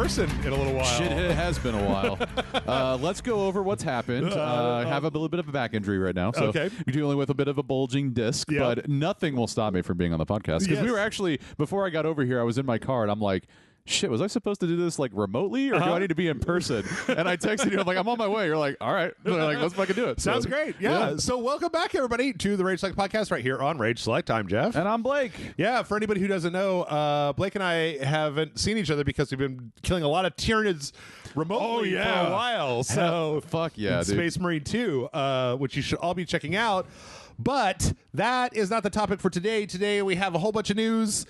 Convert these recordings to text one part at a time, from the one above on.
person in a little while. Shit, it has been a while. Let's go over what's happened. Have a little bit of a back injury right now. So Okay. we're dealing with a bit of a bulging disc, Yep. but nothing will stop me from being on the podcast. Because Yes. we were actually, before I got over here, I was in my car and I'm like, shit, was I supposed to do this like remotely or do I need to be in person? And I texted you, I'm like, I'm on my way. You're like, all right. They're like, let's fucking do it. Sounds So, great. Yeah. So welcome back, everybody, to the Rage Select podcast right here on Rage Select. I'm Jeff. And I'm Blake. Yeah, for anybody who doesn't know, Blake and I haven't seen each other because we've been killing a lot of Tyranids remotely for a while. So Fuck yeah, dude. Space Marine 2, which you should all be checking out. But that is not the topic for today. Today we have a whole bunch of news.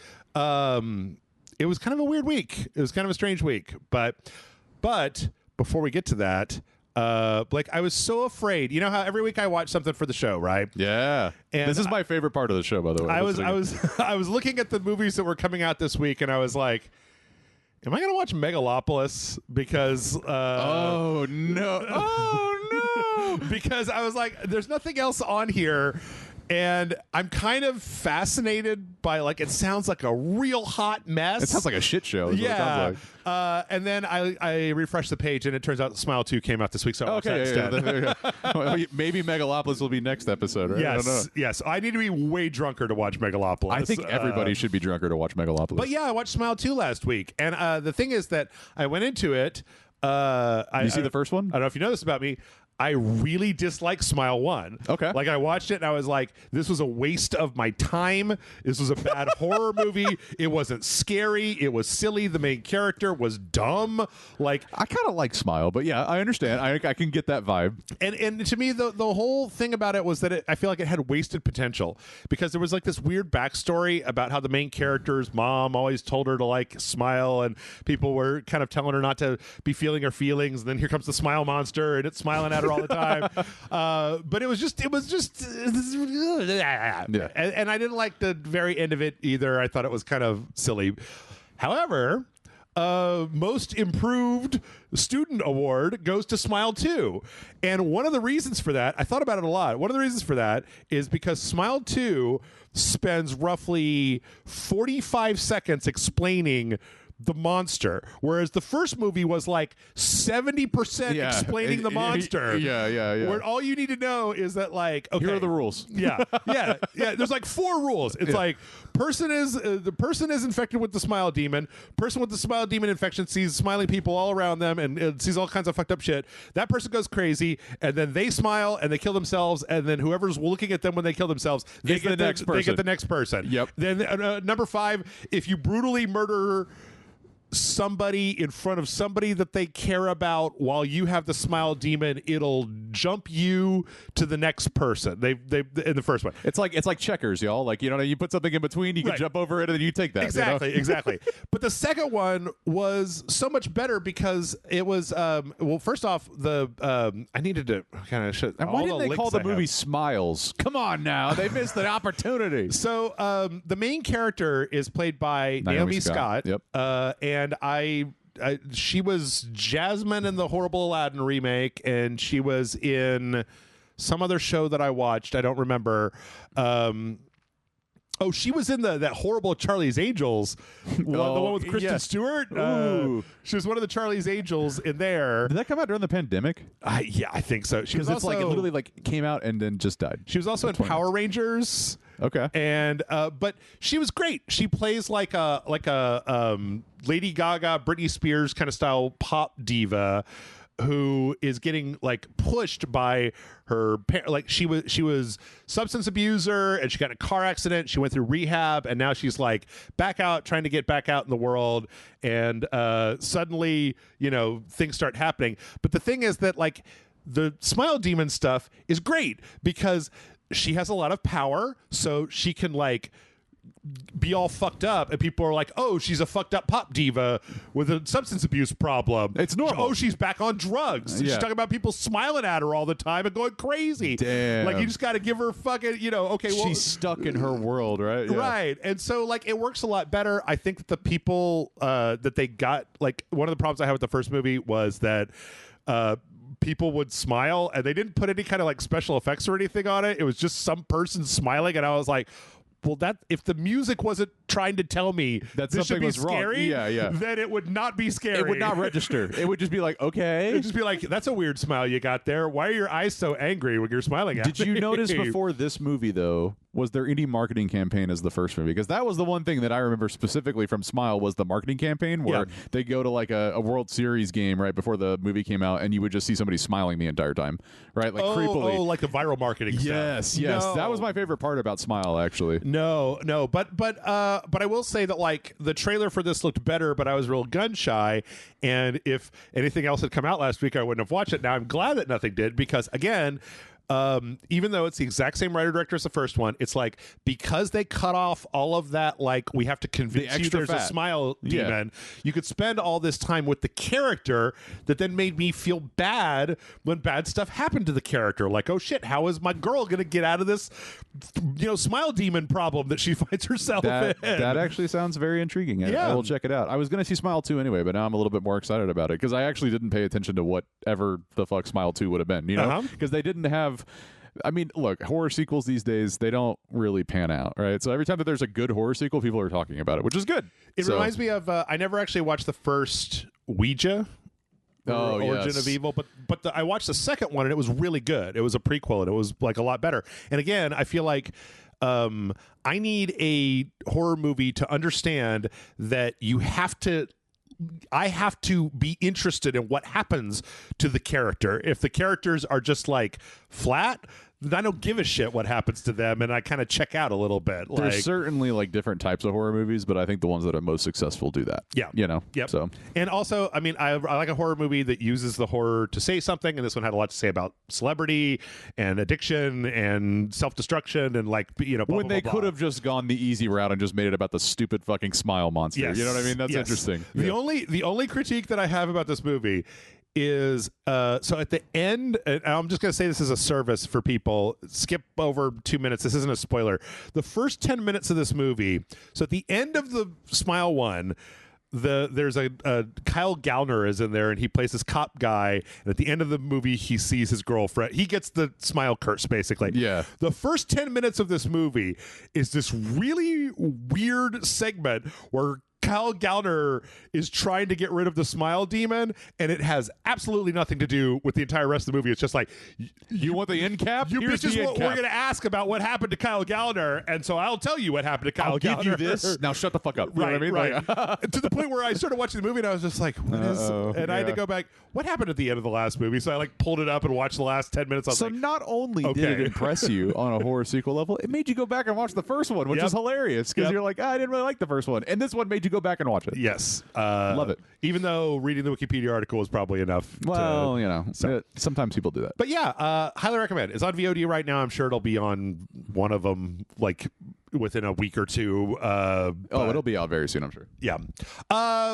It was kind of a weird week. It was kind of a strange week. But before we get to that, Blake, I was so afraid. You know how every week I watch something for the show, right? Yeah. And this is my favorite part of the show, by the way. I was looking at the movies that were coming out this week, and I was like, am I going to watch Megalopolis? Because Oh, no. Oh, no. because I was like, there's nothing else on here. And I'm kind of fascinated by, like, it sounds like a real hot mess. It sounds like a shit show. Is Yeah. What it sounds like. And then I refreshed the page, and it turns out Smile 2 came out this week, so I watched that instead. Well, maybe Megalopolis will be next episode, right? I don't know. Yes. I need to be way drunker to watch Megalopolis. I think everybody should be drunker to watch Megalopolis. But yeah, I watched Smile 2 last week, and the thing is that I went into it. You see the first one? I don't know if you know this about me. I really dislike Smile 1. Okay. Like, I watched it and I was like, this was a waste of my time. This was a bad horror movie. It wasn't scary. It was silly. The main character was dumb. Like, I kind of like Smile, but yeah, I understand. I can get that vibe. and to me, the whole thing about it was that I feel like it had wasted potential because there was like this weird backstory about how the main character's mom always told her to like smile, and people were kind of telling her not to be feeling her feelings. And then here comes the smile monster, and it's smiling at her all the time. But it was just Yeah. and I didn't like the very end of it either. I thought it was kind of silly. However, most improved student award goes to Smile 2. And one of the reasons for that, I thought about it a lot. One of the reasons for that is because Smile 2 spends roughly 45 seconds explaining the monster, whereas the first movie was like 70% explaining the monster. Yeah. Where all you need to know is that, like, okay, Here are the rules. yeah. There's like 4 rules. It's like the person is infected with the smile demon. Person with the smile demon infection sees smiling people all around them and sees all kinds of fucked up shit. That person goes crazy, and then they smile and they kill themselves. And then whoever's looking at them when they kill themselves, they get the next person. Yep. Then number 5, if you brutally murder somebody in front of somebody that they care about while you have the smile demon, it'll jump you to the next person. They in the first one. It's like checkers, y'all. Like, you know, you put something in between, you can jump over it, and then you take that. Exactly, you know? exactly. But the second one was so much better because it was well, first off, I needed to kind of shit. And why didn't they call the movie Smiles? Come on now, they missed the opportunity. So the main character is played by Naomi Scott. Yep. And she was Jasmine in the horrible Aladdin remake, and she was in some other show that I watched. I don't remember. She was in that horrible Charlie's Angels, the one with Kristen Stewart. She was one of the Charlie's Angels in there. Did that come out during the pandemic? Yeah, I think so. Because it's like it literally like came out and then just died. She was also in Power Rangers. Okay. And but she was great. She plays like a Lady Gaga, Britney Spears kind of style pop diva who is getting like pushed by her like she was substance abuser, and she got in a car accident. She went through rehab, and now she's like trying to get back out in the world. And suddenly, you know, things start happening. But the thing is that, like, the smile demon stuff is great because she has a lot of power, so she can like be all fucked up, and people are like, oh, she's a fucked up pop diva with a substance abuse problem. It's normal. Oh, she's back on drugs. She's talking about people smiling at her all the time and going crazy. Damn. Like, you just got to give her fucking, you know, okay, well, she's stuck in her world, right? Yeah. Right. And so, like, it works a lot better. I think that the people that they got, like, one of the problems I had with the first movie was that people would smile, and they didn't put any kind of like special effects or anything on it. It was just some person smiling, and I was like, well, that if the music wasn't trying to tell me that this should something be was wrong, scary, then it would not be scary. It would not register. It would just be like, okay. It'd just be like, that's a weird smile you got there. Why are your eyes so angry when you're smiling at me? Did you notice before this movie, though, was there any marketing campaign as the first movie? Because that was the one thing that I remember specifically from Smile was the marketing campaign where they go to like a World Series game right before the movie came out, and you would just see somebody smiling the entire time, right? Like creepily. Oh, like the viral marketing stuff. Yes. No. That was my favorite part about Smile, actually. No, but I will say that like the trailer for this looked better, but I was real gun shy, and if anything else had come out last week, I wouldn't have watched it. Now I'm glad that nothing did, because again, even though it's the exact same writer director as the first one, it's like because they cut off all of that, like we have to convince you there's a smile demon. You could spend all this time with the character that then made me feel bad when bad stuff happened to the character. Like, oh shit, how is my girl gonna get out of this, smile demon problem that she finds herself in? That actually sounds very intriguing. I will check it out. I was gonna see Smile 2 anyway, but now I'm a little bit more excited about it because I actually didn't pay attention to whatever the fuck Smile 2 would have been. Because they didn't have. I mean, look, horror sequels these days, they don't really pan out, right? So every time that there's a good horror sequel, people are talking about it, which is good. It reminds me of, I never actually watched the first Ouija, Origin of Evil, but I watched the second one, and it was really good. It was a prequel, and it was like a lot better. And again, I feel like I need a horror movie to understand that I have to be interested in what happens to the character. If the characters are just like flat, then I don't give a shit what happens to them, and I kind of check out a little bit. There's certainly like different types of horror movies, but I think the ones that are most successful do that. Yeah. Yep. So, and also, I mean, I like a horror movie that uses the horror to say something, and this one had a lot to say about celebrity and addiction and self-destruction and like, blah, when blah, they blah, could blah. have just gone the easy route and just made it about the stupid fucking smile monster. Yes. You know what I mean? That's interesting. The only critique that I have about this movie is so at the end, and I'm just going to say this as a service for people, skip over 2 minutes, this isn't a spoiler, the first 10 minutes of this movie, so at the end of the Smile one, there's a Kyle Gallner is in there, and he plays this cop guy, and at the end of the movie he sees his girlfriend. He gets the smile curse, basically. The first 10 minutes of this movie is this really weird segment where Kyle Gallner is trying to get rid of the smile demon, and it has absolutely nothing to do with the entire rest of the movie. It's just like, you want the end cap? You bitches, we're going to ask about what happened to Kyle Gallner, and so I'll tell you what happened to Kyle Gallner. I'll give you this. Now shut the fuck up. You know what I mean? Right. To the point where I started watching the movie, and I was just like, I had to go back. What happened at the end of the last movie? So I like pulled it up and watched the last 10 minutes. So not only did it impress you on a horror sequel level, it made you go back and watch the first one, which is hilarious because you're like, I didn't really like the first one, and this one made you go back and watch it. Yes. Love it. Even though reading the Wikipedia article was probably enough. Well, sometimes people do that. But yeah, highly recommend. It's on VOD right now. I'm sure it'll be on one of them like within a week or two. It'll be out very soon, I'm sure. Yeah.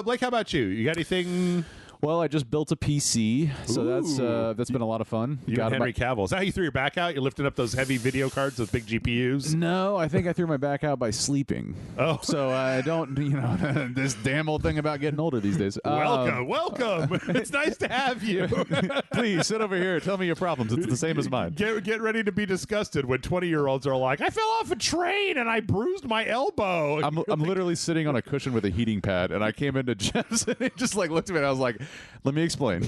Blake, how about you? You got anything? Well, I just built a PC, so that's been a lot of fun. You got Henry Cavill. Is that how you threw your back out? You're lifting up those heavy video cards, those big GPUs? No, I think I threw my back out by sleeping. Oh. So I don't, this damn old thing about getting older these days. Welcome. It's nice to have you. Please, sit over here. Tell me your problems. It's the same as mine. Get ready to be disgusted when 20-year-olds are like, I fell off a train and I bruised my elbow. I'm literally sitting on a cushion with a heating pad, and I came into Jeff's, and he just like looked at me, and I was like, let me explain.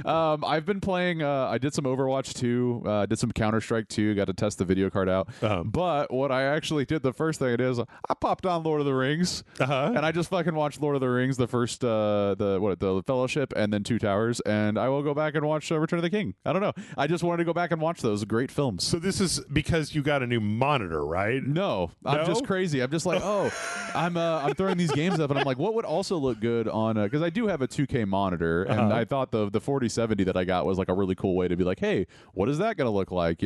I've been playing, I did some Overwatch 2, did some Counter-Strike 2, got to test the video card out. But what I actually did, the first thing it is, I popped on Lord of the Rings, and I just fucking watched Lord of the Rings, the first, the Fellowship, and then Two Towers, and I will go back and watch Return of the King. I don't know. I just wanted to go back and watch those great films. So this is because you got a new monitor, right? No? I'm just crazy. I'm just like, I'm throwing these games up, and I'm like, what would also look good on, because I do have a 2K monitor, and I thought the 4070 that I got was like a really cool way to be like, hey, what is that going to look like,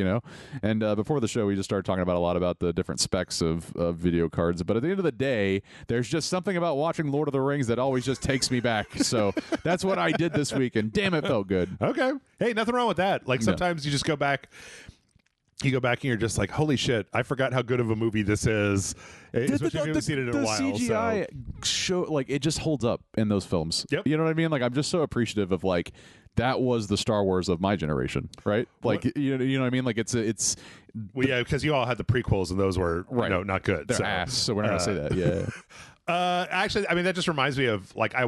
And before the show, we just started talking about a lot about the different specs of video cards, but at the end of the day, there's just something about watching Lord of the Rings that always just takes me back. So that's what I did this week, and damn, it felt good. Okay. Hey, nothing wrong with that. Like sometimes you just go back. You go back and you're just like, holy shit, I forgot how good of a movie this is. Especially if you haven't seen it in a while. The CGI show, like, it just holds up in those films. Yep. You know what I mean? Like, I'm just so appreciative of, like, that was the Star Wars of my generation, right? Like you know what I mean? Like it's well, yeah, because you all had the prequels and those were not good. They're ass, so we're not gonna say that. Yeah. Actually, I mean, that just reminds me of like I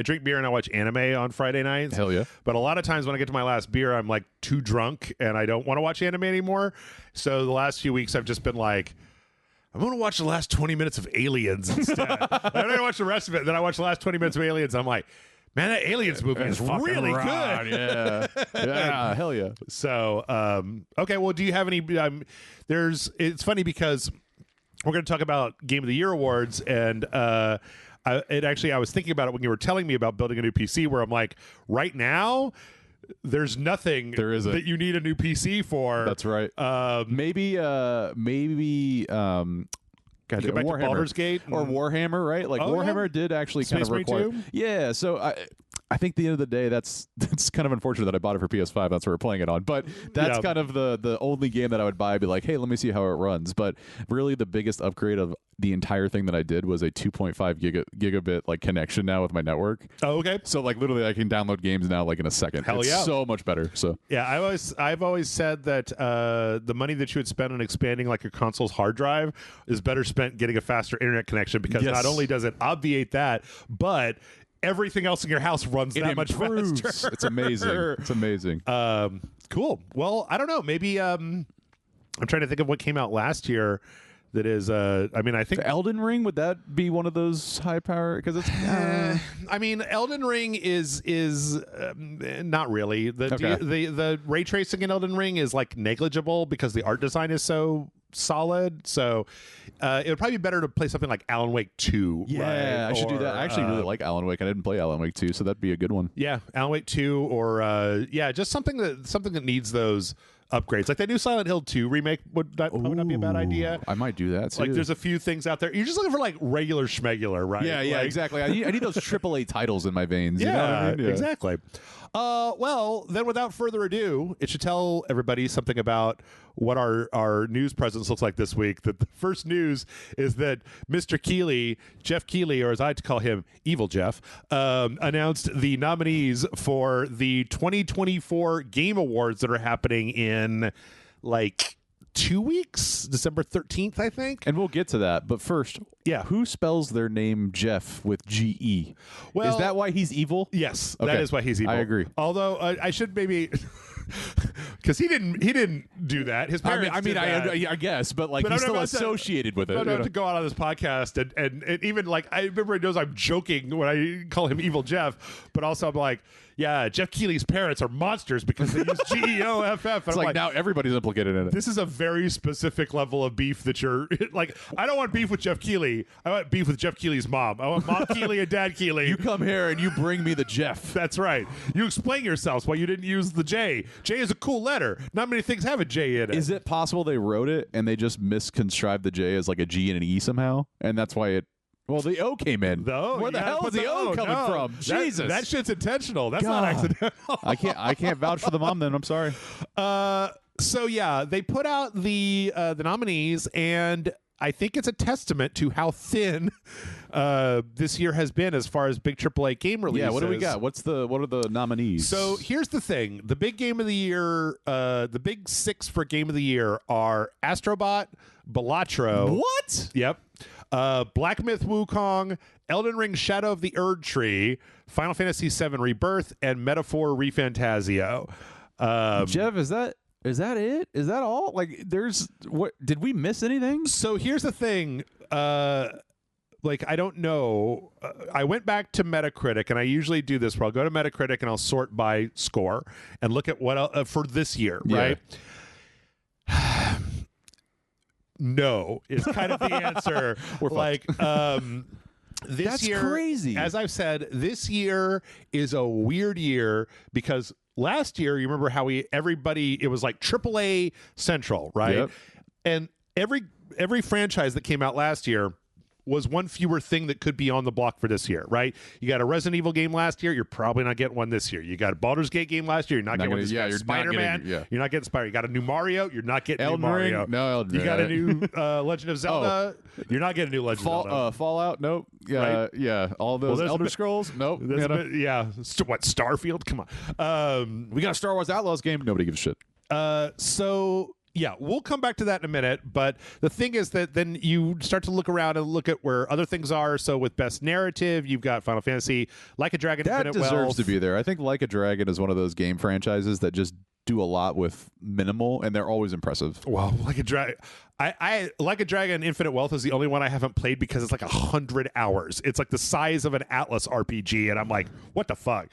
drink beer and I watch anime on Friday nights. Hell yeah. But a lot of times when I get to my last beer, I'm like too drunk and I don't want to watch anime anymore. So the last few weeks I've just been like, I'm going to watch the last 20 minutes of Aliens instead. I don't watch the rest of it. Then I watch the last 20 minutes of Aliens. I'm like, man, that Aliens movie is really good. Yeah. Yeah. Hell yeah. So, okay. Well, do you have any, it's funny because we're going to talk about Game of the Year awards, and I was thinking about it when you were telling me about building a new PC, where I'm like, right now, there's nothing that you need a new PC for. That's right. Maybe. God, go back to Baldur's Gate or Warhammer, right? Like Warhammer did actually kind of require. Yeah. So I think at the end of the day, that's kind of unfortunate that I bought it for PS5. That's what we're playing it on. But that's kind of the only game that I would buy. Be like, hey, let me see how it runs. But really, the biggest upgrade of the entire thing that I did was a 2.5 gigabit like connection now with my network. Oh, okay. So like literally, I can download games now like in a second. Hell yeah, so much better. So yeah, I've always said that the money that you would spend on expanding like your console's hard drive is better spent getting a faster internet connection, because not only does it obviate that, but everything else in your house runs that much faster. It's amazing. It's amazing. Cool. Well, I don't know. Maybe I'm trying to think of what came out last year. That is, I mean, I think the Elden Ring, would that be one of those high power? Because it's, I mean, Elden Ring is not really the ray tracing in Elden Ring is like negligible because the art design is so solid. So it would probably be better to play something like Alan Wake 2. Yeah, right? I should do that. I actually really like Alan Wake. I didn't play Alan Wake 2, so that'd be a good one. Yeah, Alan Wake 2, or just something that needs those upgrades. Like that new Silent Hill 2 remake would probably not be a bad idea. I might do that too. Like there's a few things out there. You're just looking for like regular schmegular, right? Yeah, like, exactly. I need those AAA titles in my veins. Yeah, you know what I mean? Exactly. Well, then without further ado, it should tell everybody something about what our news presence looks like this week. That the first news is that Mr. Keighley, Jeff Keighley, or as I like to call him, Evil Jeff, announced the nominees for the 2024 Game Awards that are happening in like 2 weeks, December 13th, I think. And we'll get to that. But first, who spells their name Jeff with G-E? Well, is that why he's evil? Yes, okay. That is why he's evil. I agree. Although I should maybe... Because he didn't do that. His parents. I guess, but like he's still associated with it. I don't have to go out on this podcast and even like I remember he knows I'm joking when I call him Evil Jeff, but also I'm like, yeah, Jeff Keighley's parents are monsters because they use GEOFF. It's like now everybody's implicated in it. This is a very specific level of beef that you're like. I don't want beef with Jeff Keighley. I want beef with Jeff Keighley's mom. I want Mom Keighley and Dad Keighley. You come here and you bring me the Jeff. That's right. You explain yourselves why you didn't use the J. J is a cool letter. Not many things have a J in it. Is it possible they wrote it and they just misconstrued the J as like a G and an E somehow, and that's why it? Well, the O came in. Where the hell is the O coming from? Jesus, that shit's intentional. That's not accidental. I can't vouch for the mom. Then I'm sorry. So yeah, they put out the nominees, and I think it's a testament to how thin this year has been as far as big AAA game releases. Yeah, what do we got? What are the nominees? So here's the thing: the big game of the year, the big six for game of the year are Astrobot, Balatro. What? Yep. Black Myth Wukong, Elden Ring Shadow of the Erd Tree, Final Fantasy VII Rebirth, and Metaphor Refantasio. Jeff, is that it? Is that all? Like, did we miss anything? So here's the thing. Like, I don't know. I went back to Metacritic, and I usually do this where I'll go to Metacritic and I'll sort by score and look at what for this year, right? No, is kind of the answer. We're like, this That's year, crazy. As I've said, this year is a weird year because last year, you remember how it was like AAA Central, right? Yep. And every franchise that came out last year was one fewer thing that could be on the block for this year, right? You got a Resident Evil game last year, you're probably not getting one this year. You got a Baldur's Gate game last year, you're not getting one this year. You're Spider-Man, you're not getting Spider. You got a new Mario, you're not getting Elden new Mario. Ring? No, Elden You got a new Legend of Zelda, you're not getting a new Legend of Zelda. Fallout? Nope. Yeah, yeah. All those Elder Scrolls? Nope. What, Starfield? Come on. We got a Star Wars Outlaws game. Nobody gives a shit. So yeah, we'll come back to that in a minute. But the thing is that then you start to look around and look at where other things are. So with best narrative, you've got Final Fantasy, Like a Dragon, that Infinite deserves Wealth. to be there. I think Like a Dragon is one of those game franchises that just do a lot with minimal, and they're always impressive. Well, Like a Dragon, I Like a Dragon, Infinite Wealth is the only one I haven't played because it's like 100 hours. It's like the size of an Atlas RPG, and I'm like, what the fuck?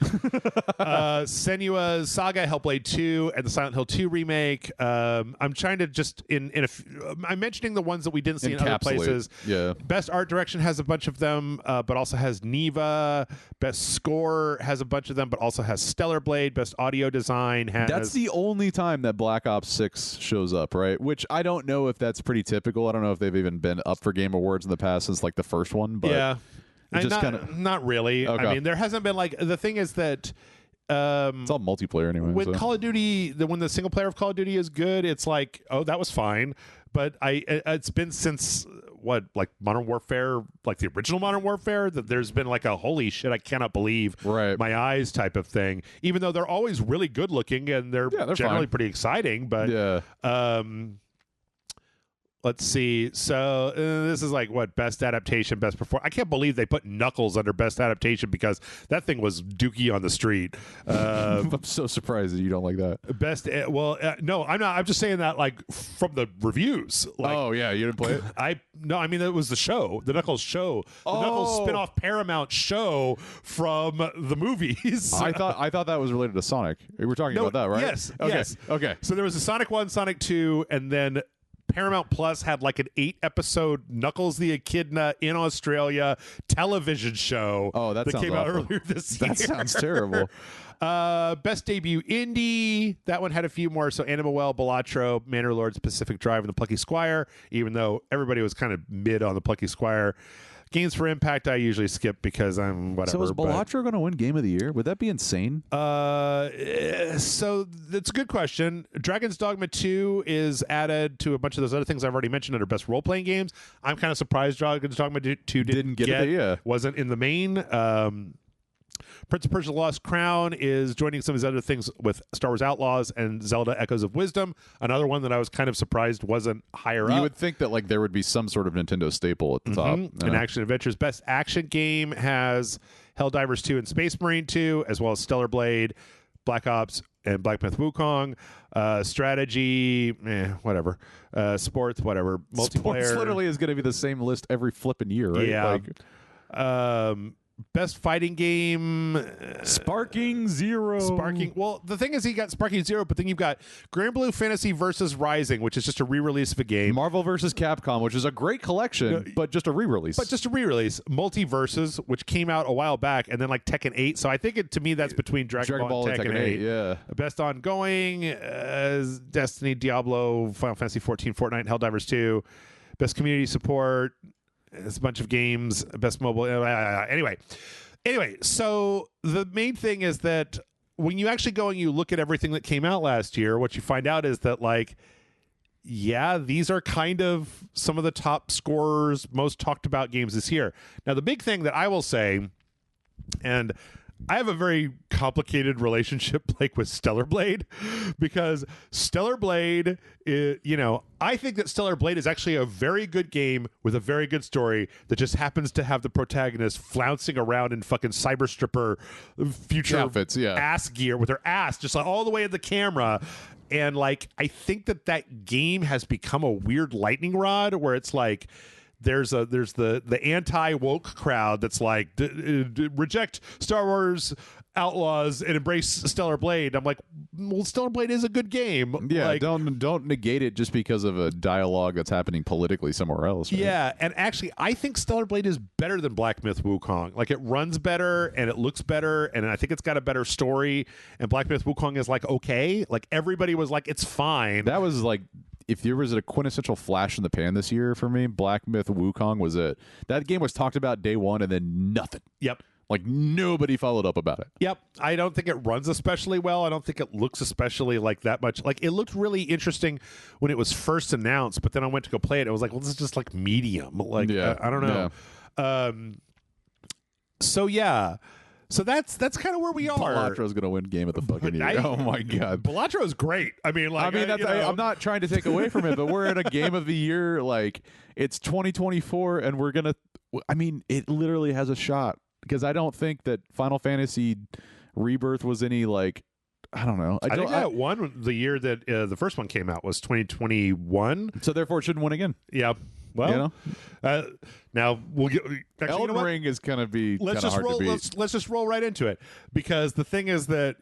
Senua's Saga, Hellblade 2, and the Silent Hill 2 remake. I'm trying to just I'm mentioning the ones that we didn't see in other places. Yeah. Best art direction has a bunch of them, but also has Neva. Best score has a bunch of them, but also has Stellar Blade. Best audio design has. That's the only time that Black Ops 6 shows up, right? Which I don't know if that's pretty typical. I don't know if they've even been up for Game Awards in the past since like the first one, but yeah, it just not really. Okay. I mean, there hasn't been like the thing is that it's all multiplayer anyway. when so. Call of Duty, when the single player of Call of Duty is good, it's like, oh, that was fine. But it's been since what, like Modern Warfare, like the original Modern Warfare, that there's been like a holy shit, I cannot believe my eyes type of thing. Even though they're always really good looking and they're generally pretty exciting, but let's see. So this is like what, best adaptation, best performance. I can't believe they put Knuckles under best adaptation because that thing was dookie on the street. I'm so surprised that you don't like that. Best, no, I'm not. I'm just saying that like from the reviews. Like, oh yeah, you didn't play it. I mean it was the show, the Knuckles show, the Knuckles spin-off Paramount show from the movies. I thought that was related to Sonic. We were talking about that, right? Yes. Okay. Yes. Okay. So there was a Sonic 1, Sonic 2, and then Paramount Plus had like an 8-episode Knuckles the Echidna in Australia television show. Oh, that came out earlier this year. That sounds terrible. Best debut indie. That one had a few more. So Animal Balatro, Manor Lords, Pacific Drive, and The Plucky Squire. Even though everybody was kind of mid on The Plucky Squire. Games for Impact, I usually skip because I'm whatever. So is Balatro going to win Game of the Year? Would that be insane? So that's a good question. Dragon's Dogma 2 is added to a bunch of those other things I've already mentioned under best role-playing games. I'm kind of surprised Dragon's Dogma 2 didn't get it. Yeah. Wasn't in the main. Prince of Persia: The Lost Crown is joining some of these other things with Star Wars Outlaws and Zelda: Echoes of Wisdom. Another one that I was kind of surprised wasn't higher up. You would think that like there would be some sort of Nintendo staple at the top. And Action Adventures. Best action game has Helldivers 2 and Space Marine 2, as well as Stellar Blade, Black Ops, and Black Myth Wukong. Strategy, whatever. Sports, whatever. Multiplayer. Sports literally is going to be the same list every flipping year, right? Yeah. Like, best fighting game, Sparking Zero. Well, the thing is, you got Sparking Zero, but then you've got Grand Blue Fantasy versus Rising, which is just a re-release of a game. Marvel versus Capcom, which is a great collection, but just a re-release. Multiverses, which came out a while back, and then like Tekken 8. So I think to me that's between Dragon Ball and Tekken 8. Yeah. Best ongoing, Destiny, Diablo, Final Fantasy 14, Fortnite, Helldivers 2. Best community support. It's a bunch of games. Best mobile. Anyway, so the main thing is that when you actually go and you look at everything that came out last year, what you find out is that like, yeah, these are kind of some of the top scorers, most talked about games this year. Now, the big thing that I will say, and I have a very complicated relationship like with Stellar Blade, because Stellar Blade is, I think that Stellar Blade is actually a very good game with a very good story that just happens to have the protagonist flouncing around in fucking cyber stripper future outfits, ass gear with her ass just like all the way at the camera. And like, I think that game has become a weird lightning rod where it's like, there's the anti-woke crowd that's like reject Star Wars Outlaws and embrace Stellar Blade. I'm like, well, Stellar Blade is a good game. Yeah, like, don't negate it just because of a dialogue that's happening politically somewhere else. Right? Yeah, and actually, I think Stellar Blade is better than Black Myth Wukong. Like, it runs better and it looks better, and I think it's got a better story. And Black Myth Wukong is like okay. Like everybody was like, it's fine. That was like if there was a quintessential flash in the pan this year for me, Black Myth Wukong was it. That game was talked about day one and then nothing. Yep. Like nobody followed up about it. Yep. I don't think it runs especially well. I don't think it looks especially like that much. Like it looked really interesting when it was first announced, but then I went to go play it. It was like, well, this is just like medium. Like I don't know. Yeah. So yeah. So that's kind of where we are. Balatro's going to win game of the fucking year. Oh my god. Balatro is great. I mean, like I'm not trying to take away from it, but we're in a game of the year. Like it's 2024, and we're gonna. I mean, it literally has a shot. Because I don't think that Final Fantasy Rebirth was any like I don't know. I think that won the year that the first one came out was 2021. So therefore, it shouldn't win again. Yeah. Well, now we'll get. Actually, Elden Ring is going to be let's just hard roll. to beat. Let's just roll right into it because the thing is that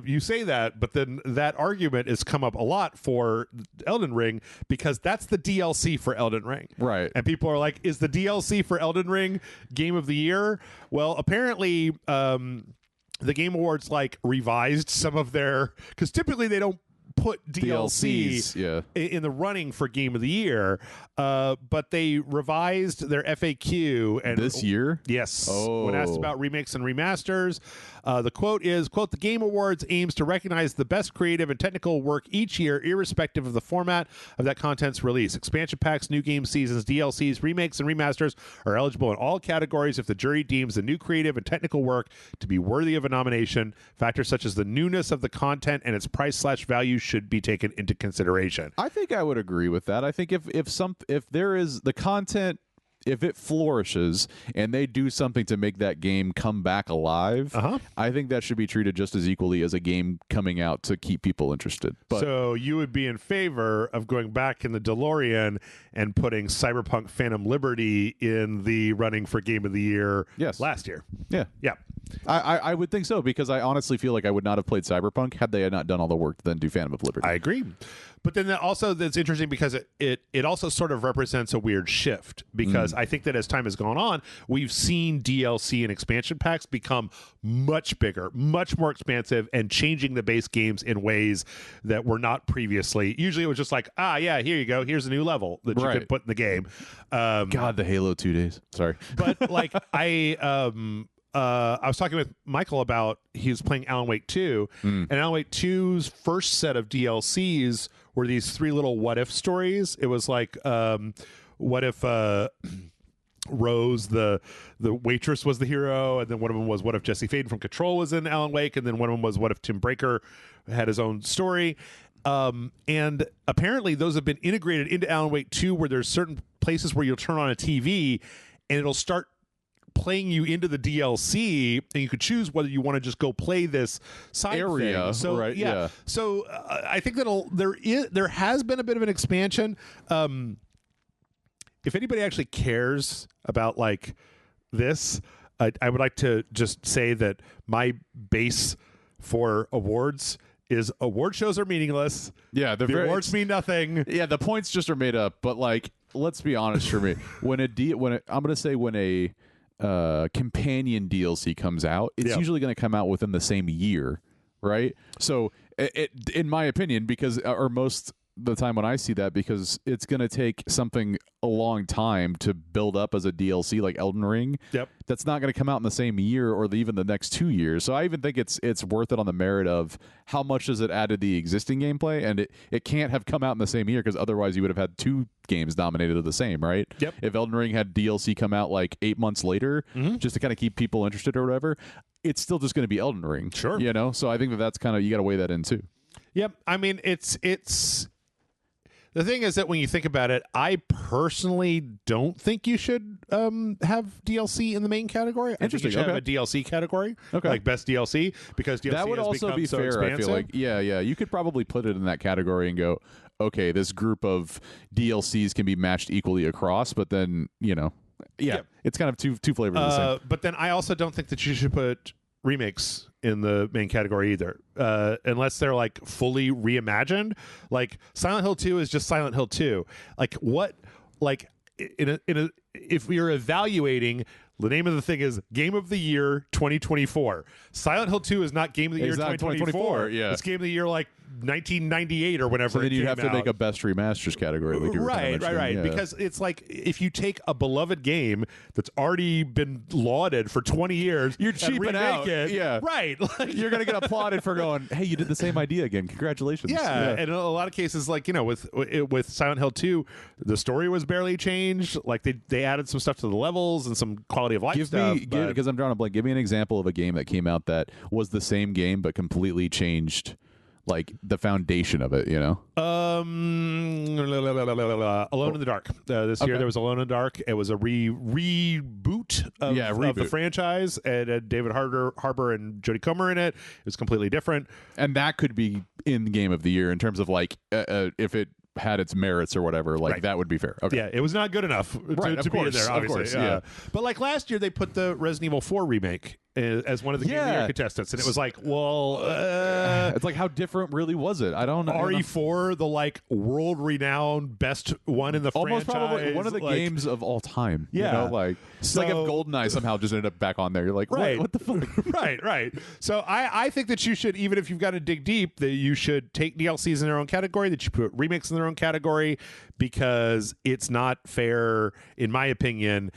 you say that, but then that argument has come up a lot for Elden Ring because that's the DLC for Elden Ring, right? And people are like, "Is the DLC for Elden Ring Game of the Year?" Well, apparently, the Game Awards like revised some of their because typically they don't put DLC in the running for Game of the Year, but they revised their FAQ and this year. Yes. When asked about remakes and remasters, the quote is, quote, "The Game Awards aims to recognize the best creative and technical work each year, irrespective of the format of that content's release. Expansion packs, new game seasons, DLCs, remakes, and remasters are eligible in all categories if the jury deems the new creative and technical work to be worthy of a nomination. Factors such as the newness of the content and its price/value should be taken into consideration." I think I would agree with that. I think if there is the content, if it flourishes and they do something to make that game come back alive, I think that should be treated just as equally as a game coming out to keep people interested. But so you would be in favor of going back in the DeLorean and putting Cyberpunk Phantom Liberty in the running for Game of the Year last year? Yeah. Yeah. I would think so because I honestly feel like I would not have played Cyberpunk had they not done all the work to then do Phantom of Liberty. I agree. But then that's interesting because it also sort of represents a weird shift because I think that as time has gone on, we've seen DLC and expansion packs become much bigger, much more expansive, and changing the base games in ways that were not previously. Usually it was just like, here you go. Here's a new level that you could put in the game. God, the Halo 2 days. Sorry. But like I was talking with Michael about he was playing Alan Wake 2, and Alan Wake 2's first set of DLCs were these 3 little what if stories. It was like, what if Rose, the waitress, was the hero, and then one of them was what if Jesse Faden from Control was in Alan Wake, and then one of them was what if Tim Breaker had his own story. And apparently those have been integrated into Alan Wake 2 where there's certain places where you'll turn on a TV and it'll start playing you into the DLC, and you could choose whether you want to just go play this side area. Thing. So, right, yeah. So I think that there has been a bit of an expansion. If anybody actually cares about like this, I would like to just say that my base for awards is award shows are meaningless. Yeah, the awards mean nothing. Yeah, the points just are made up. But like, let's be honest for me. when a companion DLC comes out, it's usually going to come out within the same year, right? So, in my opinion, because or most the time when I see that, because it's going to take something a long time to build up as a DLC like Elden Ring. Yep. That's not going to come out in the same year or even the next 2 years. So I even think it's worth it on the merit of how much does it add to the existing gameplay, and it can't have come out in the same year because otherwise you would have had 2 games nominated of the same, right? Yep. If Elden Ring had DLC come out like 8 months later, just to kind of keep people interested or whatever, it's still just going to be Elden Ring. Sure. You know? So I think that's kind of, you got to weigh that in too. Yep. I mean, it's the thing is that when you think about it, I personally don't think you should have DLC in the main category. I think you should have a DLC category, like best DLC, because DLC that would also be so fair. expansive. I feel like, yeah, you could probably put it in that category and go, okay, this group of DLCs can be matched equally across, but then it's kind of two flavors of the same. But then I also don't think that you should put remakes in the main category either, unless they're like fully reimagined. Like Silent Hill 2 is just Silent Hill 2. Like what? Like if we are evaluating, the name of the thing is Game of the Year 2024. Silent Hill 2 is not Game of the Year 2024. Yeah, it's Game of the Year like 1998 or whenever. So then it you'd came have to out. make a best remasters category, like you were Right. Yeah. Because it's like if you take a beloved game that's already been lauded for 20 years, You're and cheaping remake out. it, Yeah. right. Like, You're gonna get applauded for going, "Hey, you did the same idea again. Congratulations!" yeah, and in a lot of cases, like with Silent Hill 2, the story was barely changed. Like they added some stuff to the levels and some quality of life stuff. Because I'm drawing a blank. Give me an example of a game that came out that was the same game but completely changed, like the foundation of it. Alone in the Dark. This year there was Alone in the Dark. It was a reboot of the franchise, and David Harbour and Jodie Comer in it. It was completely different, and that could be in Game of the Year in terms of like if it had its merits or whatever, like that would be fair. Okay. Yeah, it was not good enough to be in there, obviously. Of course, yeah. But like last year, they put the Resident Evil 4 remake as one of the Game of the Year contestants, and it was like, well, it's like, how different really was it? I don't know. RE4, the like world-renowned best one in the almost franchise, probably one of the games of all time. Yeah, like it's like if GoldenEye somehow just ended up back on there, you're like, what the fuck? right. So I think that you should, even if you've got to dig deep, that you should take DLCs in their own category, that you put remakes in their own category, because it's not fair, in my opinion,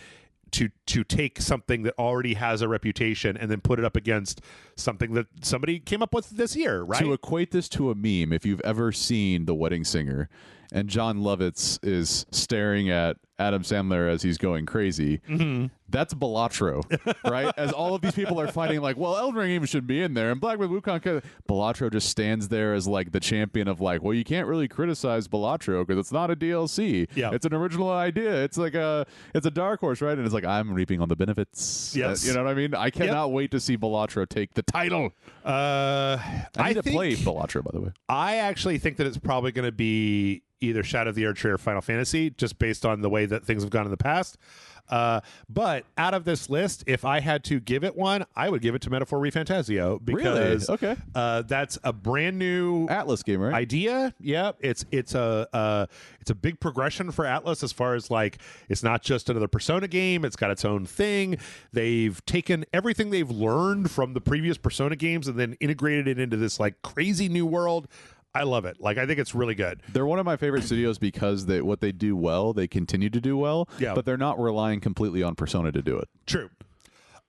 to take something that already has a reputation and then put it up against something that somebody came up with this year, right? To equate this to a meme, if you've ever seen The Wedding Singer and John Lovitz is staring at Adam Sandler as he's going crazy, that's Balatro, right? As all of these people are fighting like, well, Elden Ring even should be in there, and Black Myth Wukong, Balatro just stands there as like the champion of like, well, you can't really criticize Balatro because it's not a DLC. Yeah. It's an original idea. It's like it's a dark horse, right? And it's like, I'm reaping on the benefits. Yes. You know what I mean? I cannot wait to see Balatro take the title. I need to play Balatro, by the way. I actually think that it's probably going to be either Shadow of the Erdtree or Final Fantasy, just based on the way that things have gone in the past. But out of this list, if I had to give it one, I would give it to Metaphor ReFantazio, because that's a brand new Atlas game, right? idea. Yeah, it's a big progression for Atlas, as far as like, it's not just another Persona game, it's got its own thing. They've taken everything they've learned from the previous Persona games and then integrated it into this like crazy new world. I love it. Like, I think it's really good. They're one of my favorite studios because what they do well, they continue to do well. Yeah. But they're not relying completely on Persona to do it. True.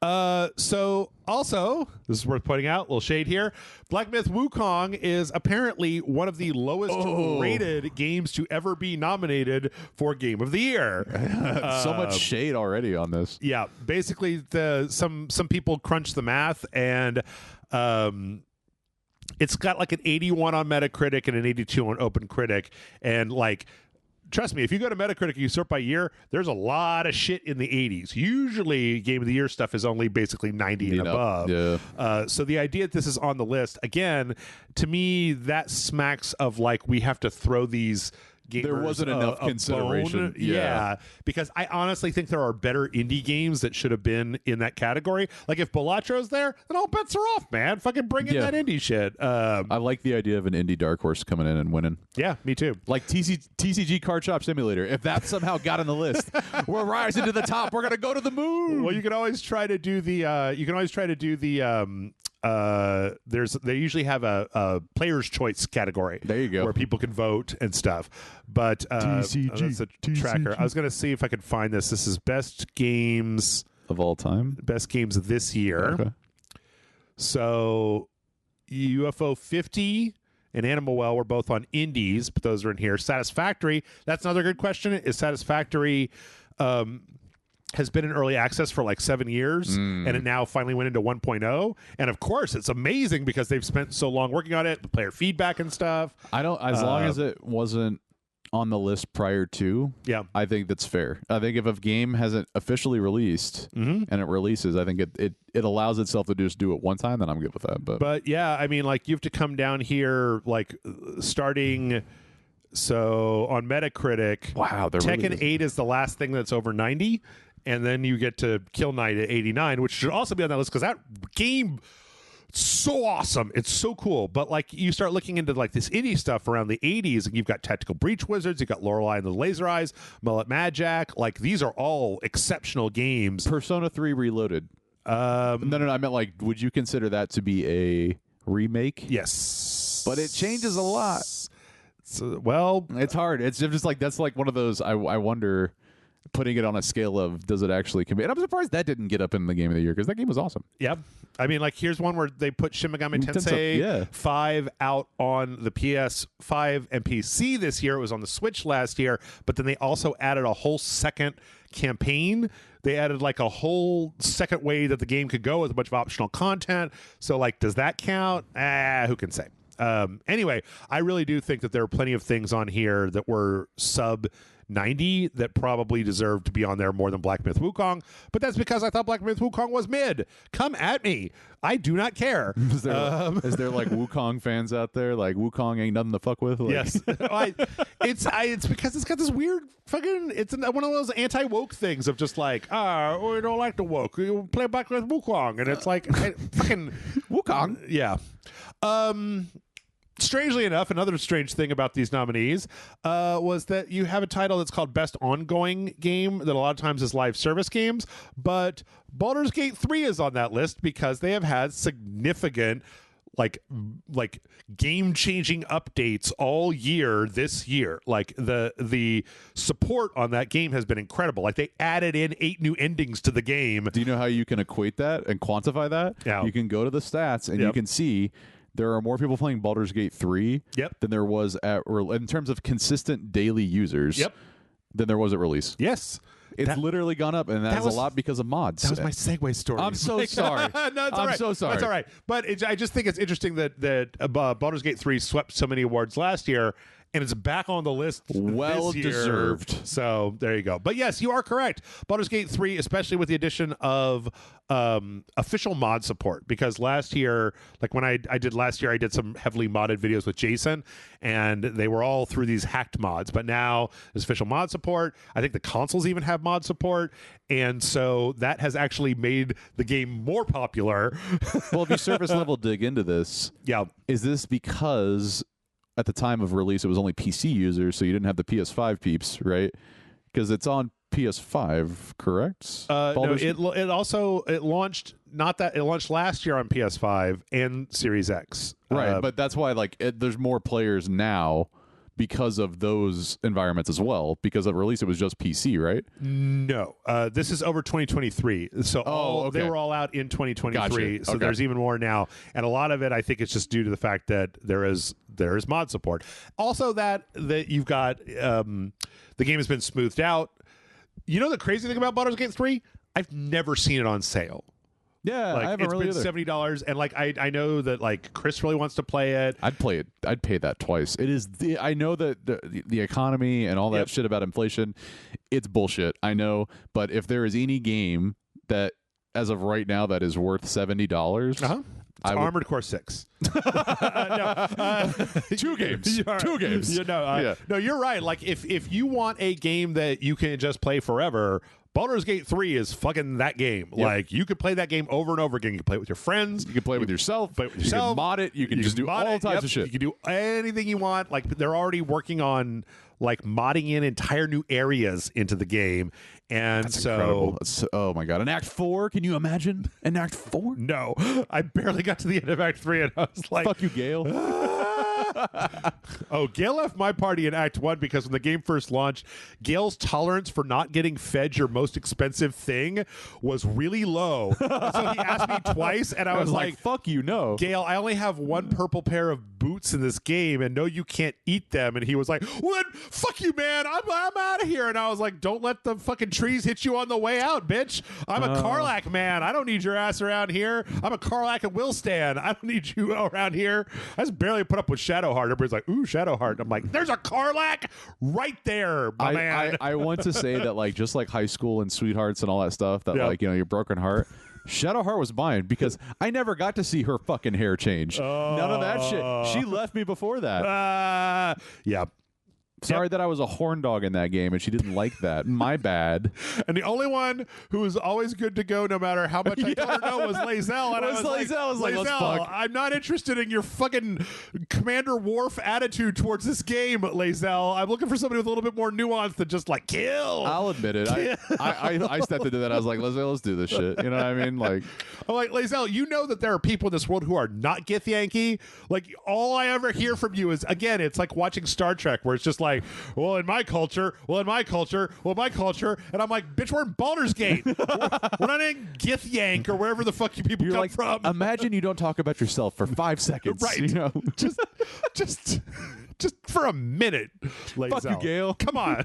So also, this is worth pointing out, little shade here, Black Myth Wukong is apparently one of the lowest rated games to ever be nominated for Game of the Year. So much shade already on this. Yeah, basically some people crunched the math, and it's got like an 81 on Metacritic and an 82 on OpenCritic, and like, trust me, if you go to Metacritic and you sort by year, there's a lot of shit in the 80s. Usually, Game of the Year stuff is only basically 90 and above. Yeah. So the idea that this is on the list, again, to me, that smacks of like, we have to throw these gamers there wasn't enough consideration. Yeah, because I honestly think there are better indie games that should have been in that category. Like, if Balatro's there, then all bets are off, man. Fucking bring in that indie shit. I like the idea of an indie dark horse coming in and winning. Yeah, me too. Like TCG Card Shop Simulator. If that somehow got on the list, we're rising to the top. We're gonna go to the moon. Well, you can always try to do the. They usually have a player's choice category. There you go, where people can vote and stuff. But TCG, that's a tracker. I was going to see if I could find this. This is best games of all time. Best games this year. Okay. So UFO 50 and Animal Well were both on indies, but those are in here. Satisfactory. That's another good question. Is Satisfactory has been in early access for like 7 years, and it now finally went into 1.0. And of course, it's amazing because they've spent so long working on it, the player feedback and stuff. I don't, as long as it wasn't on the list prior to, I think that's fair. I think if a game hasn't officially released and it releases, I think it allows itself to just do it one time, then I'm good with that. But yeah, I mean, like, you have to come down here, like, starting. So on Metacritic, wow, Tekken really 8 is the last thing that's over 90. And then you get to Kill Knight at 89, which should also be on that list because that game, so awesome. It's so cool. But like, you start looking into like this indie stuff around the 80s, and you've got Tactical Breach Wizards, you've got Lorelei and the Laser Eyes, Mullet Majak. Like, these are all exceptional games. Persona 3 Reloaded. No, I meant like, would you consider that to be a remake? Yes. but it changes a lot. So, well, it's hard. It's just like that's like one of those. I wonder, putting it on a scale of does it actually commit? And I'm surprised that didn't get up in the game of the year because that game was awesome. Yeah. I mean, like, here's one where they put Shin Megami Tensei 5 out on the PS5 and PC this year. It was on the Switch last year, but then they also added a whole second campaign. They added like a whole second way that the game could go with a bunch of optional content. So, like, does that count? Who can say? Anyway, I really do think that there are plenty of things on here that were sub 90 that probably deserve to be on there more than Black Myth Wukong, but that's because I thought Black Myth Wukong was mid. Come at me. I do not care. Is there like Wukong fans out there? Like, Wukong ain't nothing to fuck with? Like... Yes. It's because it's got this weird fucking, it's one of those anti-woke things of just like, we don't like the woke. We play Black Myth Wukong. And it's like, fucking Wukong. Yeah. Strangely enough, another strange thing about these nominees was that you have a title that's called Best Ongoing Game that a lot of times is live service games, but Baldur's Gate 3 is on that list because they have had significant like game-changing updates all year this year. Like the support on that game has been incredible. Like, they added in 8 new endings to the game. Do you know how you can equate that and quantify that? Yeah. You can go to the stats and you can see there are more people playing Baldur's Gate 3 than there was in terms of consistent daily users than there was at release. Yes. It's literally gone up, and that's a lot because of mods. That was my segue story. I'm so sorry. No, it's all right. So sorry. That's all right. But I just think it's interesting that Baldur's Gate 3 swept so many awards last year, and it's back on the list well this year. Deserved. So there you go. But yes, you are correct. Baldur's Gate 3, especially with the addition of official mod support, because last year, like when I did last year, I did some heavily modded videos with Jason, and they were all through these hacked mods. But now there's official mod support. I think the consoles even have mod support, and so that has actually made the game more popular. Well, if you surface level dig into this, is this because at the time of release it was only PC users, so you didn't have the PS5 peeps, right? Because it's on PS5, correct? No, it launched last year on PS5 and Series X. Right, but that's why there's more players now because of those environments as well. Because of release, it was just PC, right? No, this is over 2023. So they were all out in 2023. Gotcha. So there's even more now, and a lot of it, I think, it's just due to the fact that there is mod support. Also, that you've got the game has been smoothed out. You know the crazy thing about Baldur's Gate 3? I've never seen it on sale. Yeah, I haven't really been $70, and I know that Chris really wants to play it. I'd play it. I'd pay that twice. It is. I know that the economy and all that shit about inflation, it's bullshit. I know, but if there is any game that, as of right now, that is worth $70, it's Armored Core 6. Two games. Two games. No, you're right. Like if you want a game that you can just play forever, Baldur's Gate 3 is fucking that game. Yep. Like, you could play that game over and over again. You can play it with your friends. You can play it with yourself. You can mod it. You can just do all types of shit. You can do anything you want. Like, they're already working on modding in entire new areas into the game. And that's incredible. Oh my god. An Act 4? Can you imagine? An Act 4? No. I barely got to the end of Act 3 and I was like, fuck you, Gale. Gail left my party in Act 1 because when the game first launched, Gail's tolerance for not getting fed your most expensive thing was really low. So he asked me twice, and I was like, fuck you, no. Gail, I only have one purple pair of boots in this game, and no, you can't eat them. And he was like, well, then, fuck you, man. I'm out of here. And I was like, don't let the fucking trees hit you on the way out, bitch. I'm a Karlach man. I don't need your ass around here. I'm a Karlach and Willstan. I don't need you around here. I just barely put up with Shadowheart. Everybody's like, ooh, Shadowheart. I'm like, there's a Karlach right there, my man. I want to say that, just like high school and sweethearts and all that stuff, that your broken heart, Shadowheart was mine because I never got to see her fucking hair change. None of that shit. She left me before that. Yeah. Sorry that I was a horn dog in that game and she didn't like that. My bad. And the only one who was always good to go no matter how much I told her no was Lae'zel. And I was like, Lae'zel, I'm not interested in your fucking Commander Worf attitude towards this game, Lae'zel. I'm looking for somebody with a little bit more nuance than just like kill. I'll admit it. I stepped into that. I was like, let's do this shit. You know what I mean? Like, I'm like, Lae'zel, you know that there are people in this world who are not Gith Yankee. Like, all I ever hear from you is, again, it's like watching Star Trek where it's just like, well, in my culture, and I'm like, bitch, we're in Baldur's Gate. we're not in Gith Yank or wherever the fuck you people you're come like, from. Imagine you don't talk about yourself for 5 seconds. Right. You know? just for a minute, Lae'zel. Fuck you, Gale. Come on.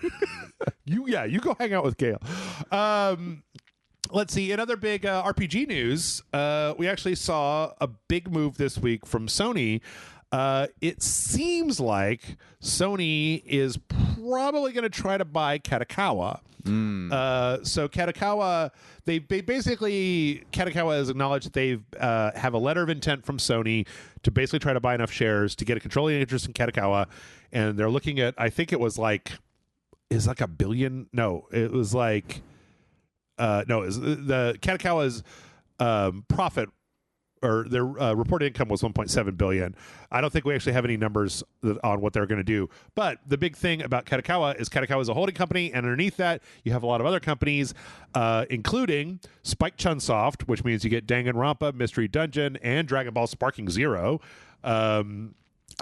you go hang out with Gale. Let's see. In other big RPG news, we actually saw a big move this week from Sony. It seems like Sony is probably going to try to buy Katakawa. So Katakawa, they basically, Katakawa has acknowledged that they have a letter of intent from Sony to basically try to buy enough shares to get a controlling interest in Katakawa, and they're looking at, I think it was like, is like $1 billion? No, it was like, no, it was the Katakawa's profit, or their reported income was $1.7 billion. I don't think we actually have any numbers on what they're going to do. But the big thing about Katakawa is Katakawa is a holding company, and underneath that, you have a lot of other companies, including Spike Chunsoft, which means you get Danganronpa, Mystery Dungeon, and Dragon Ball Sparking Zero. I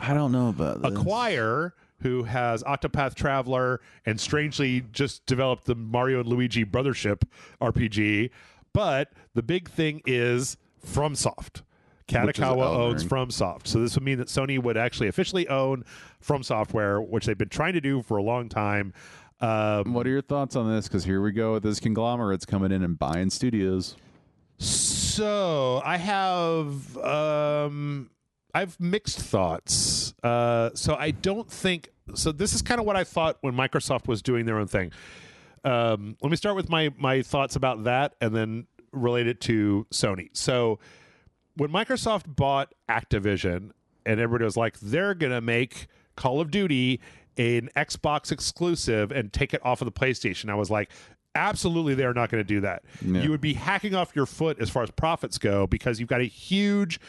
don't know about this. Acquire, who has Octopath Traveler, and strangely just developed the Mario and Luigi Brothership RPG. But the big thing is FromSoft. Katakawa owns FromSoft. So this would mean that Sony would actually officially own From Software, which they've been trying to do for a long time. What are your thoughts on this? Because here we go with this conglomerates coming in and buying studios. So I have mixed thoughts. So I don't think... So this is kind of what I thought when Microsoft was doing their own thing. Let me start with my thoughts about that and then relate it to Sony. So when Microsoft bought Activision and everybody was like, they're going to make Call of Duty an Xbox exclusive and take it off of the PlayStation, I was like, absolutely, they're not going to do that. No. You would be hacking off your foot as far as profits go because you've got a huge